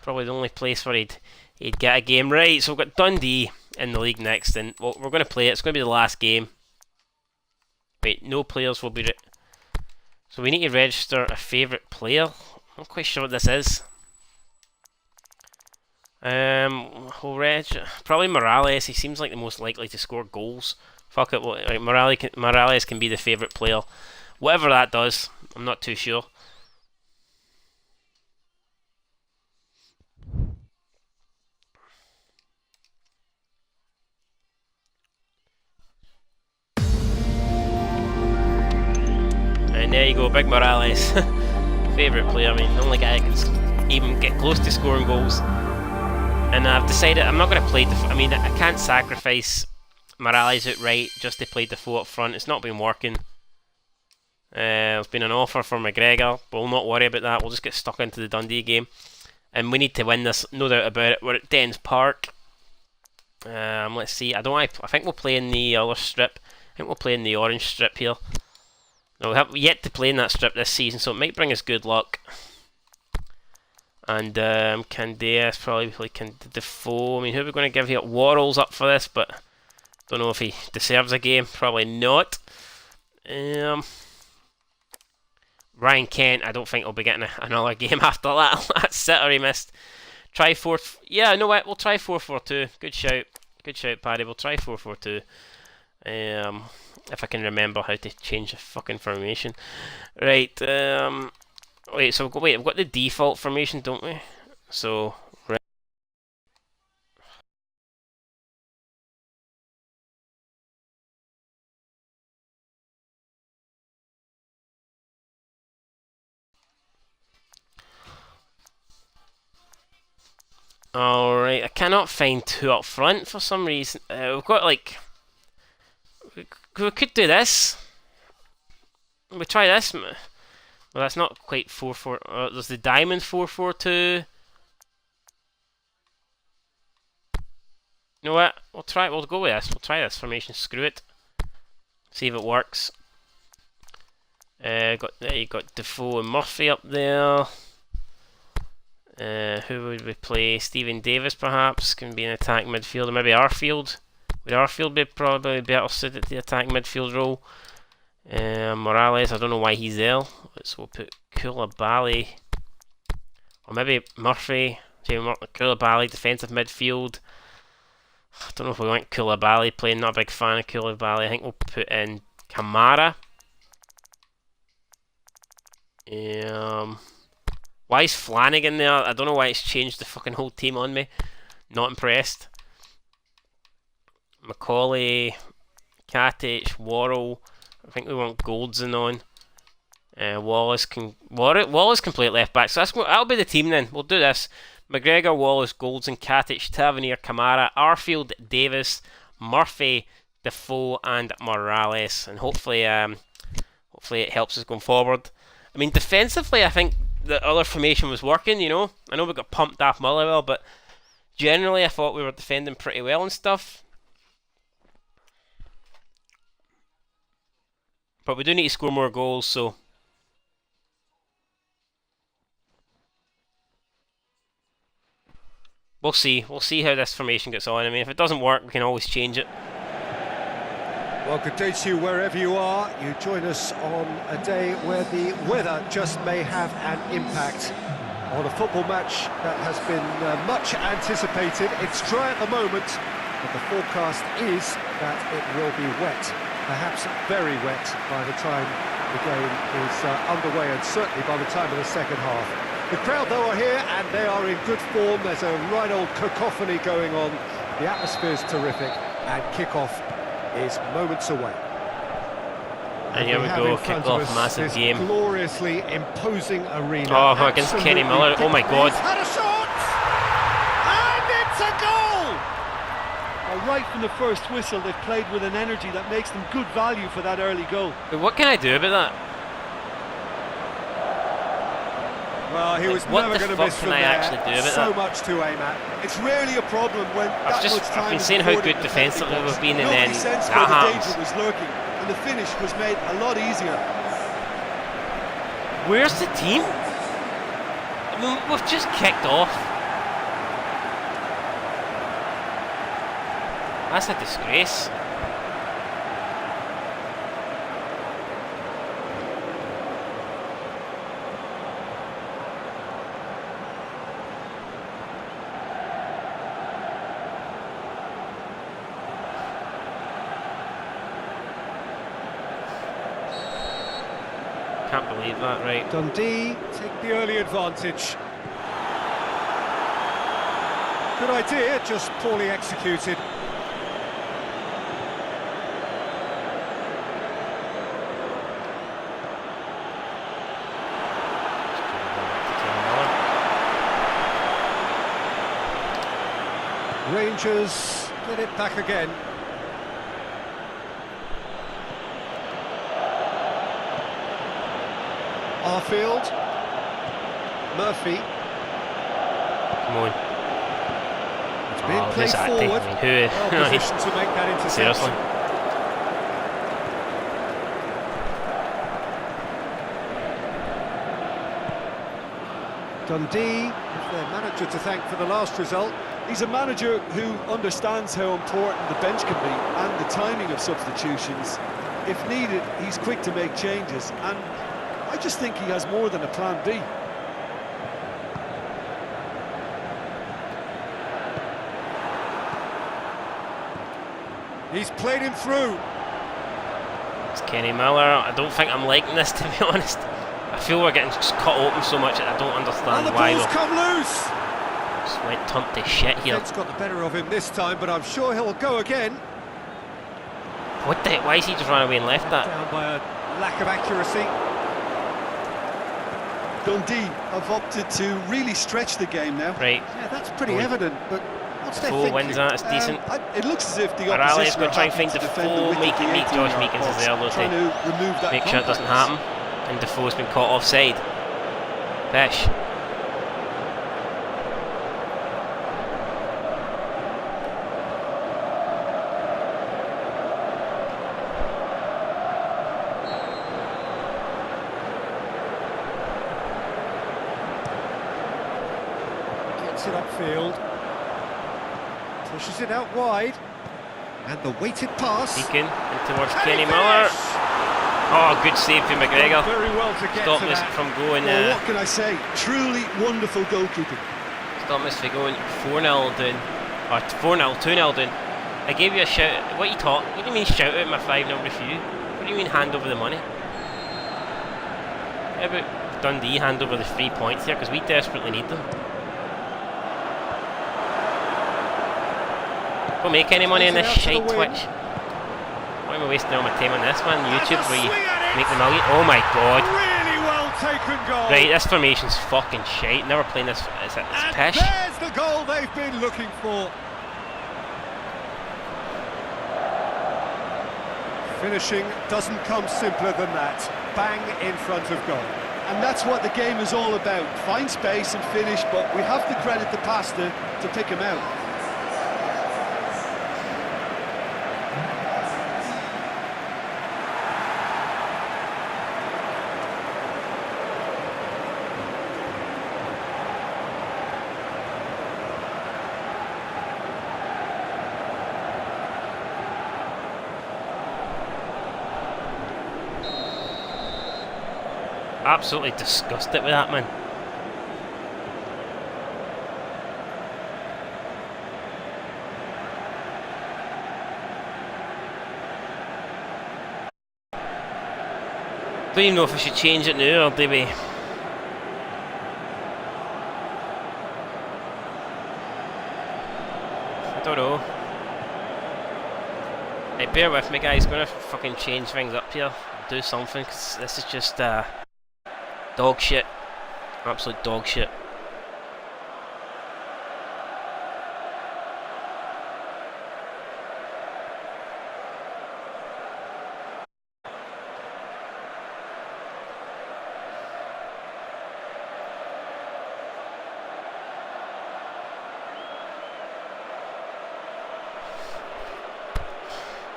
probably the only place where he'd get a game. Right, so we've got Dundee in the league next, and we're going to play it. It's going to be the last game. Wait, no players will be... So we need to register a favourite player. I'm not quite sure what this is. We'll probably Morales. He seems like the most likely to score goals. Fuck it, right, Morales can be the favourite player. Whatever that does, I'm not too sure. And there you go, Big Morales. Favourite player. I mean, the only guy that can even get close to scoring goals. And I've decided I'm not going to play I mean, I can't sacrifice Morales outright just to play Defoe up front. It's not been working. There's been an offer for McGregor, but we'll not worry about that. We'll just get stuck into the Dundee game, and we need to win this, no doubt about it. We're at Dens Park. Let's see. I think we'll play in the other strip. I think we'll play in the orange strip here. No, we have yet to play in that strip this season, so it might bring us good luck. And Candeas probably play Defoe. I mean, who are we going to give here? Worrell's up for this, but don't know if he deserves a game. Probably not. Ryan Kent, I don't think he'll be getting another game after that. That sitter he missed. Try 4... Yeah, you know what? We'll try 4-4-2. Good shout. Good shout, Paddy. We'll try 4-4-2. If I can remember how to change the fucking formation. Right. Wait, so we've got the default formation, don't we? So... Right. Alright, I cannot find two up front for some reason. We've got like... We could do this. We try this. Well, that's not quite 4-4. There's the diamond 4-4-2. You know what? We'll go with this. We'll try this formation. Screw it. See if it works. You got Defoe and Murphy up there. Who would we play? Stephen Davis, perhaps, can be an attacking midfielder. Maybe Arfield. Would Arfield be probably better suited to the attacking midfield role? Morales, I don't know why he's there. So we'll put Koulibaly, or maybe Murphy. Koulibaly, defensive midfield. I don't know if we want Koulibaly playing. Not a big fan of Koulibaly. I think we'll put in Kamara. Why is Flanagan there? I don't know why it's changed the fucking whole team on me. Not impressed. Macaulay, Katic, Worrell. I think we want Goldson on. Wallace can play at left back. So that'll be the team then. We'll do this. McGregor, Wallace, Goldson, Katic, Tavernier, Kamara, Arfield, Davis, Murphy, Defoe, and Morales. And hopefully it helps us going forward. I mean, defensively, I think the other formation was working, you know. I know we got pumped off Motherwell, but generally I thought we were defending pretty well and stuff. But we do need to score more goals, so... We'll see. We'll see how this formation gets on. I mean, if it doesn't work, we can always change it. Well, good day to you wherever you are. You join us on a day where the weather just may have an impact on a football match that has been much anticipated. It's dry at the moment, but the forecast is that it will be wet, perhaps very wet by the time the game is underway, and certainly by the time of the second half. The crowd, though, are here, and they are in good form. There's a right old cacophony going on. The atmosphere's terrific, and kick-off is moments away. And here we go, kick-off, massive game. Gloriously imposing arena. Oh, against Kenny Miller. Oh my God. He's had a shot, and it's a goal. Well, right from the first whistle, they've played with an energy that makes them good value for that early goal. But what can I do about that? Well, he was never going to miss from there. So much to aim at. It's rarely a problem when I've been saying how good defensively we've been, and then that happens. The danger was lurking, and the finish was made a lot easier. Where's the team? I mean, we've just kicked off. That's a disgrace. Can't believe that, right? Dundee take the early advantage. Good idea, just poorly executed. Rangers get it back again. Arfield, Murphy. Come on. It's being played forward. I mean, well positioned to make that interception. Seriously. Dundee, with their manager to thank for the last result. He's a manager who understands how important the bench can be and the timing of substitutions. If needed, he's quick to make changes, and I just think he has more than a plan B. He's played him through. It's Kenny Miller. I don't think I'm liking this, to be honest. I feel we're getting just cut open so much that I don't understand why. And the ball's come loose. Just went tumped to shit here. It's got the better of him this time, but I'm sure he'll go again. What the heck? Why is he just run away and left that? Down by a lack of accuracy. Dundee have opted to really stretch the game now. Right. Yeah, that's pretty evident, but what's their thinking? Wins that, it's decent. It looks as if the Morales opposition going to try and happy find to defend Defoe, the make Josh Meekins is there, though, trying to remove that make sure it doesn't contact. happen. And Defoe's been caught offside. Fish. Gets it upfield. Pushes it out wide. And the weighted pass. Deacon in towards Kenny Miller. Oh, good save for McGregor. Very well to get Stop to us that. from going. Well, what can I say? Truly wonderful goalkeeping. Stop us from going 4-0 down, or 4-0, 2-0 down. I gave you a shout. What do you mean shout out my 5-0 review? What do you mean hand over the money? How about Dundee hand over the 3 points here, because we desperately need them. Don't make any money on this shite Twitch. Why am I wasting all my time on this, man? YouTube where you make the million. Oh my god. Really well taken goal. Right, this formation's fucking shite. Never playing this. It's pish. There's the goal they've been looking for. Finishing doesn't come simpler than that. Bang in front of goal. And that's what the game is all about. Find space and finish, but we have to credit the passer to pick him out. Absolutely disgusted with that, man. Don't even know if I should change it now or do we? I don't know. Hey, bear with me, guys. Gonna fucking change things up here. Do something, because this is just dog shit. Absolute dog shit.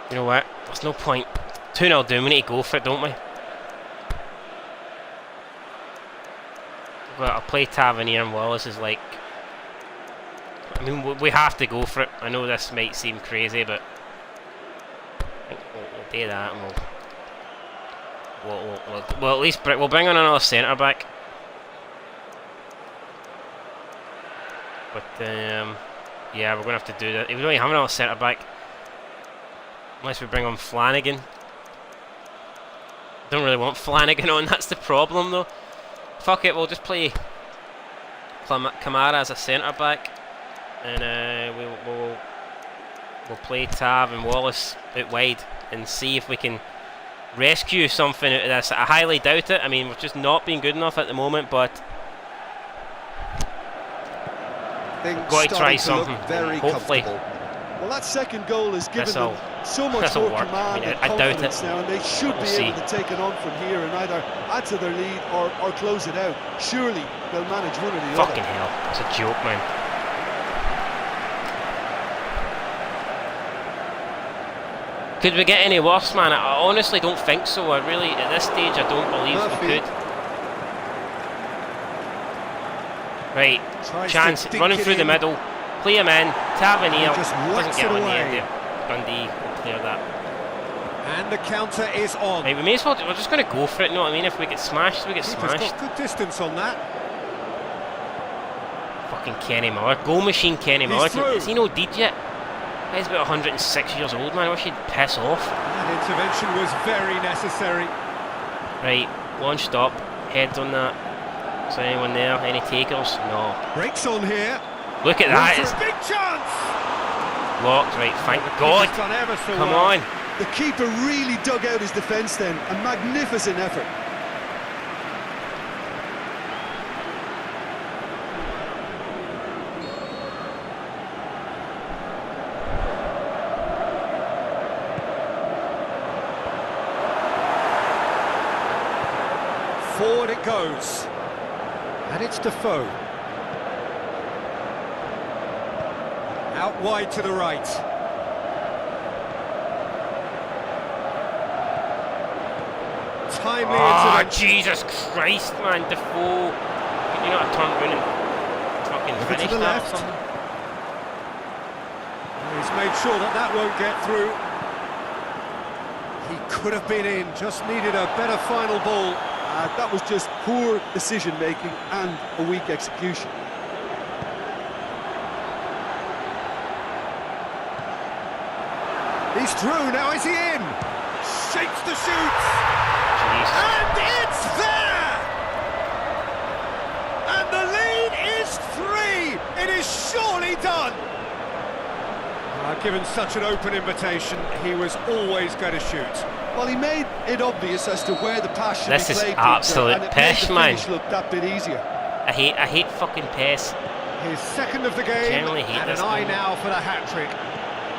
You know what? There's no point. 2-0 down, we need to go for it, don't we? Well, I'll play Tavernier and Wallace is like... I mean, we have to go for it. I know this might seem crazy, but... I think we'll do that and we'll at least we'll bring on another centre-back. But, yeah, we're going to have to do that. We don't even have another centre-back. Unless we bring on Flanagan. Don't really want Flanagan on, that's the problem though. Fuck it, we'll just play Kamara as a centre-back. And we'll play Tav and Wallace out wide and see if we can rescue something out of this. I highly doubt it. I mean, we've just not been good enough at the moment, but got to try something. Hopefully. Well, that second goal has given them so much more command and confidence now, and they should be able to take it on from here and either add to their lead or close it out. Surely they'll manage one or the other. Fucking hell, it's a joke, man. Could we get any worse, man? I honestly don't think so. I really, at this stage, I don't believe we could. Right, chance, running through the middle. Play him in, Tavernier doesn't get on the end there. Dundee will clear that. And the counter is on. Right, we may as well, we're just going to go for it, you know what I mean? If we get smashed, we get smashed. Got good distance on that. Fucking Kenny Miller, goal machine Kenny Miller. Is he no deed yet? He's about 106 years old, man. I wish he'd piss off. That intervention was very necessary. Right, one stop, heads on that. Is there anyone there? Any takers? No. Breaks on here. Look at that. It's big chance. Blocked, right, thank God. Come on. The keeper really dug out his defence then. A magnificent effort. Forward it goes. And it's Defoe. Out wide to the right. Timely intervention. Jesus Christ, man, Defoe. Can you not turn around and fucking finish to the that left. or something? He's made sure that won't get through. He could have been in, just needed a better final ball. That was just poor decision-making and a weak execution. He's through, now is he in? Shapes the shoots! Jeez. And it's there! And the lead is 3! It is surely done! Given such an open invitation, he was always going to shoot. Well, he made it obvious as to where the pass should be played. This is absolute piss, man. Look that bit easier. I hate fucking pace. His second of the game, Genuinely hate and this an eye game. now for the hat-trick.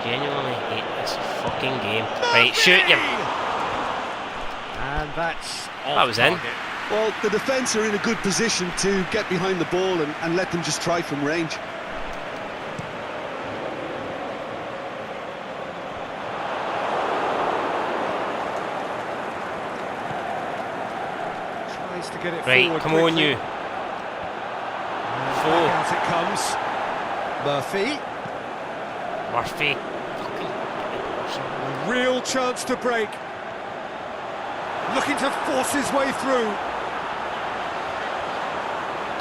Genuinely hate this fucking game. Right, shoot you. And that's That was in. target. Well, the defence are in a good position to get behind the ball and let them just try from range. Tries to get it Right, forward come on quickly. you. And Four. back out it comes. Murphy. Murphy. A real chance to break. Looking to force his way through.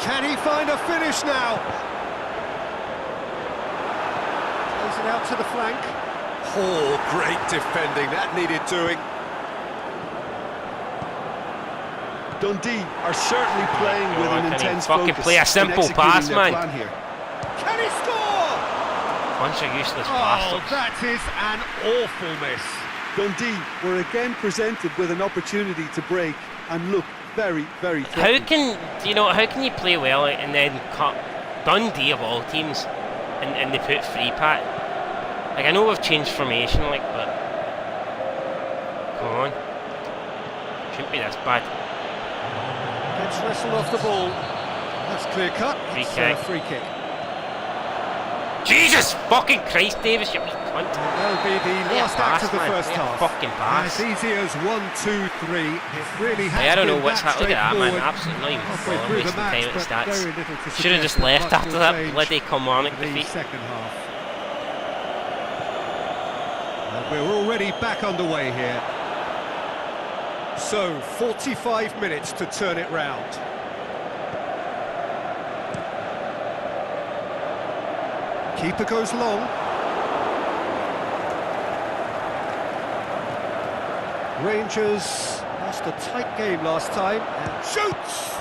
Can he find a finish now? Plays it out to the flank. Oh, great defending. That needed doing. Dundee are certainly playing with an intense fucking focus play a simple in pass, executing their man. plan here. Can he score? Bunch of useless Oh, bastards. that is an awful miss. Dundee were again presented with an opportunity to break and look very, very How threatening. can you play well and then cut Dundee of all teams and they put free pat? Like, I know we've changed formation, like, but come on, shouldn't be this bad. Gets wrestled off the ball. That's clear cut. Free It's kick. a free kick. Jesus fucking Christ, Davis, you wee cunt! That'll be the Yeah, last act of the man. first Yeah, half. fucking pass. As easy as 1, 2, 3. It really has Hey, I don't know been what's that happening. Look at that, man. straightforward. Absolutely not even Halfway bothering through the wasting match, time at but stats. very little to Should have suggest just that left much after will that change bloody Kilmarnock in the defeat. second half. And we're already back underway here. So, 45 minutes to turn it round. Keeper goes long. Rangers lost a tight game last time and shoots!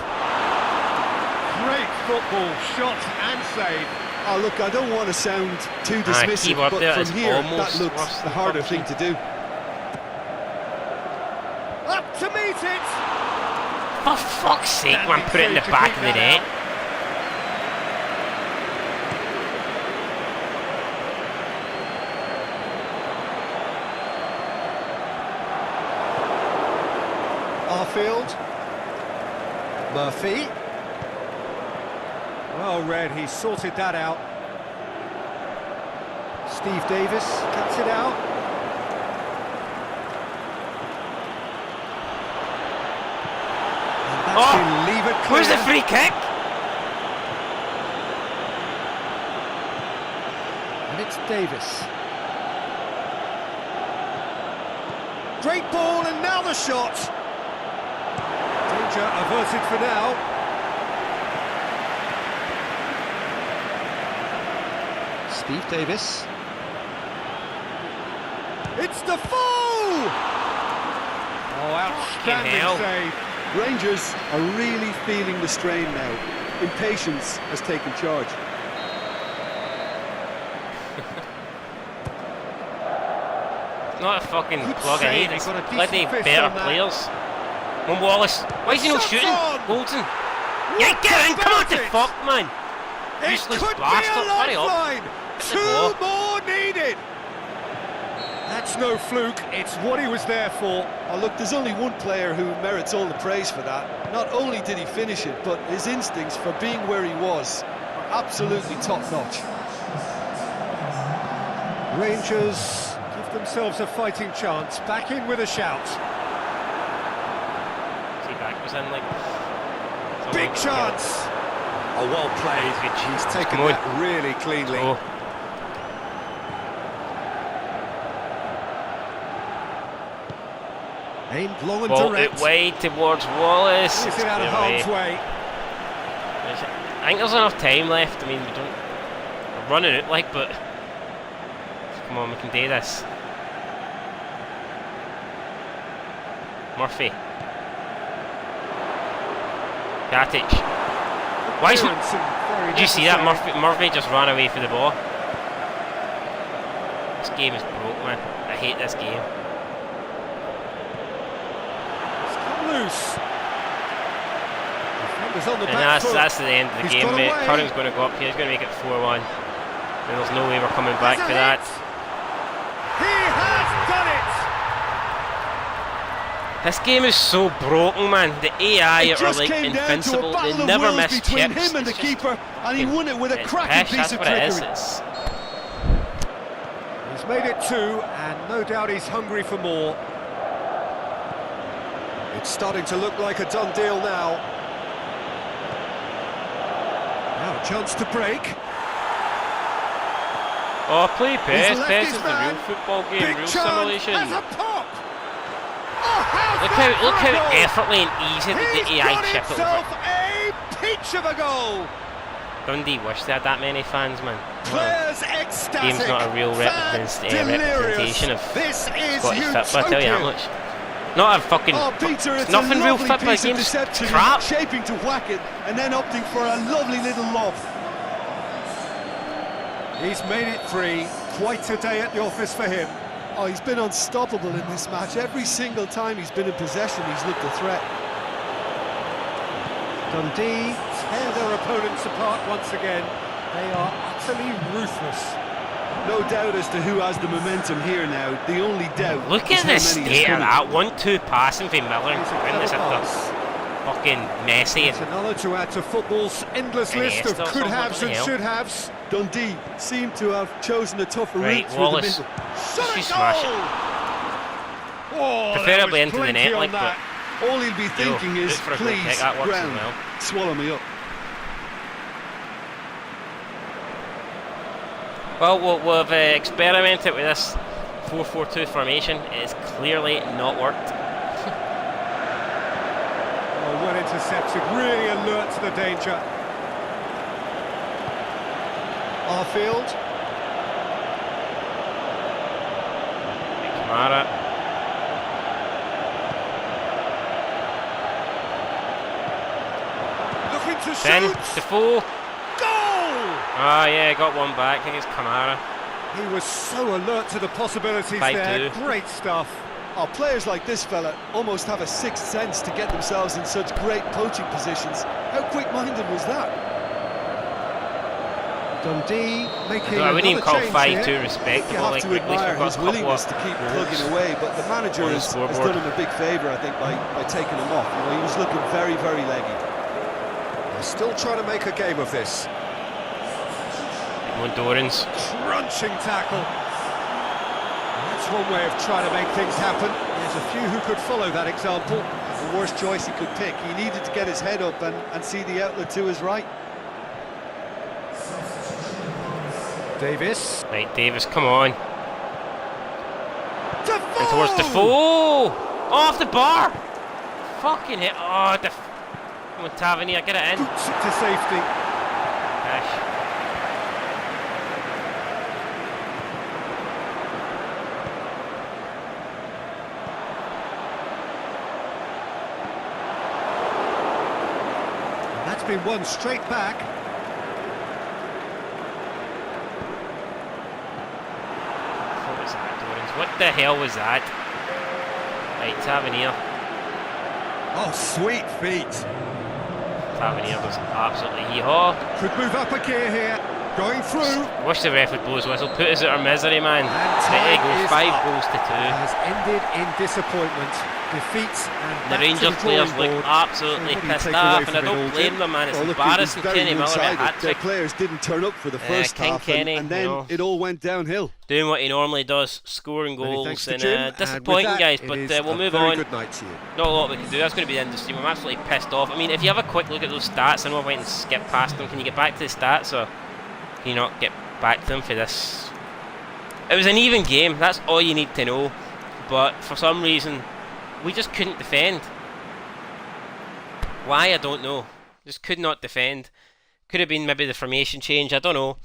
Great football, shot and save. Oh, look, I don't want to sound too dismissive, keep up but there, from it's here, almost that looks worse the than harder PUBG. thing to do. Up to meet it! For fuck's sake, man, put it in the back of the net. Arfield. Murphy. Well read, he sorted that out. Steve Davis cuts it out. And that's been levered clear. Where's the free kick? And it's Davis. Great ball, and now the shot. Danger averted for now. Steve Davis. It's Defoe! Oh, outstanding hell. save. Rangers are really feeling the strain now. Impatience has taken charge. Not a fucking Good plug save, in he either. got a decent Bloody fist better on that. players. One Wallace. Why is he not Shot's shooting? on! Goldson. Yeah, get in! Come on, the about it? fuck, man! It Useless could bastard. be a Hurry up. lifeline. the Two ball. more needed. That's no fluke. It's what he was there for. Oh, look, there's only one player who merits all the praise for that. Not only did he finish it, but his instincts for being where he was are absolutely top-notch. Rangers give themselves a fighting chance. Back in with a shout. See, back was in, like... Big chance. Oh, well played. He's taken Come on. that really cleanly. Oh. Aimed long and Ball direct. out wide towards Wallace. It's out of harm's way. I think there's enough time left. I mean, we're running out like, but come on, we can do this. Murphy. Katic. Why is did you see that? Murphy just ran away for the ball. This game is broke, man. I hate this game. It's come loose. On the and that's the end of the game, mate. Curran's going to go up here. He's going to make it 4-1. And there's no way we're coming back for that. He has done it! This game is so broken, man. The AI are like invincible. They never miss between chips. him and the keeper, and he won it with a cracking piece of trickery. He's made it 2, and no doubt he's hungry for more. It's starting to look like a done deal now. Now a chance to break. Oh, play PES. PES is the real football game, real simulation. Look how effortlessly and easy the AI chip it over. A peach of a goal. Dundee wish they had that many fans, man. Players ecstatic. Game's not a real representation of Scottish football, I tell you that much. Not a fucking nothing real football game's crap. Shaping to whack it and then opting for a lovely little lob. He's made it 3. Quite a day at the office for him. Oh, he's been unstoppable in this match. Every single time he's been in possession, he's looked a threat. Dundee tear their opponents apart once again. They are utterly ruthless. No doubt as to who has the momentum here now. The only doubt. Look at the state of that 1-2 passing from Miller. Goodness, fucking messy. It's another to add to football's endless list of could-haves and should-haves. Dundee seem to have chosen a tougher route through Wallace. the middle. She smash it. Oh, preferably into the net, like that. All he'll be thinking is, please, ground, well. swallow me up. Well, we've experimented with this 4-4-2 formation. It has clearly not worked. Well intercepted, really alert to the danger. Arfield. Kamara. Looking to Then shoot. Defoe. Goal! Ah, yeah, got one back. I think it's Kamara. He was so alert to the possibilities 5-2. there. Great stuff. Oh, players like this fella almost have a sixth sense to get themselves in such great poaching positions. How quick-minded was that? Dundee making I wouldn't even call 5-2 You respectable. have Like, to admire his willingness to keep plugging away, but the manager has done him a big favour, I think, by taking him off. You know, he was looking very, very leggy. They're still trying to make a game of this. Dorans. Crunching tackle. That's one way of trying to make things happen. There's a few who could follow that example. The worst choice he could pick. He needed to get his head up and see the outlet to his right. Davis. Right, Davis, come on. Defoe! And towards Defoe! Off the bar! Fucking hit. Oh, come on, Tavernier, get it in. Boots it to safety. Gosh. That's been won straight back. What was that, Dorans? What the hell was that? Right, Tavernier. Oh, sweet feet. Tavernier was absolutely hee-haw. Could move up a gear here. Going through. Wish the ref would blow his whistle. Put us out of misery, man. And There you go, 5 up. goals to 2. Has ended in disappointment. Defeats and The Rangers players look absolutely pissed off, and I don't blame them, man. It's embarrassing. Kenny Miller got a Their hat-trick. players didn't turn up for the first King half, Kenny, and then you know, it all went downhill. doing what he normally does, scoring Many goals, thanks to and Jim, disappointing, and with that, guys. it But is we'll a move very on. good night to you. Not a lot we can do. That's going to be the end of the stream. I'm absolutely pissed off. I mean, if you have a quick look at those stats, I know I went and skipped past them. Can you get back to the stats, or can you not get back to them for this? It was an even game. That's all you need to know. But for some reason, we just couldn't defend. Why, I don't know. Just could not defend. Could have been maybe the formation change, I don't know.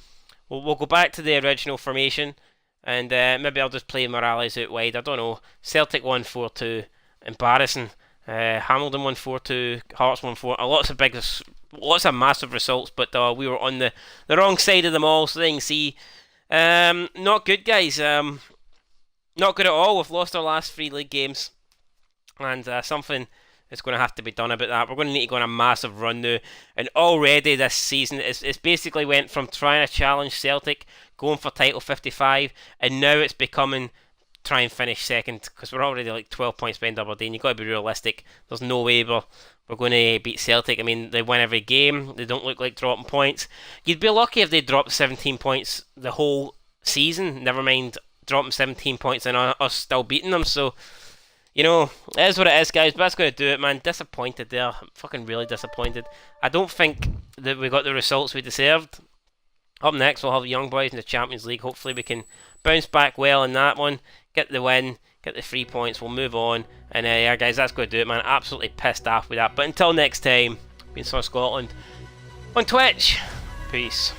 We'll go back to the original formation, and maybe I'll just play Morales out wide, I don't know. Celtic won 4-2, embarrassing. Hamilton won 4-2, Hearts won 4. Lots of massive results, but we were on the wrong side of them all, so they can see. Not good, guys. Not good at all. We've lost our last 3 league games, and something is going to have to be done about that. We're going to need to go on a massive run now, and already this season it's basically went from trying to challenge Celtic, going for title 55, and now it's becoming try and finish second, because we're already like 12 points behind Aberdeen. You've got to be realistic. There's no way we're going to beat Celtic. I mean, they win every game. They don't look like dropping points. You'd be lucky if they dropped 17 points the whole season, never mind dropping 17 points and us still beating them. So, you know, it is what it is, guys, but that's going to do it, man. Disappointed there. I'm fucking really disappointed. I don't think that we got the results we deserved. Up next, we'll have the Young Boys in the Champions League. Hopefully we can bounce back well in that one, get the win, get the 3 points, we'll move on. And yeah, guys, that's going to do it, man. Absolutely pissed off with that. But until next time, been Scotland on Twitch. Peace.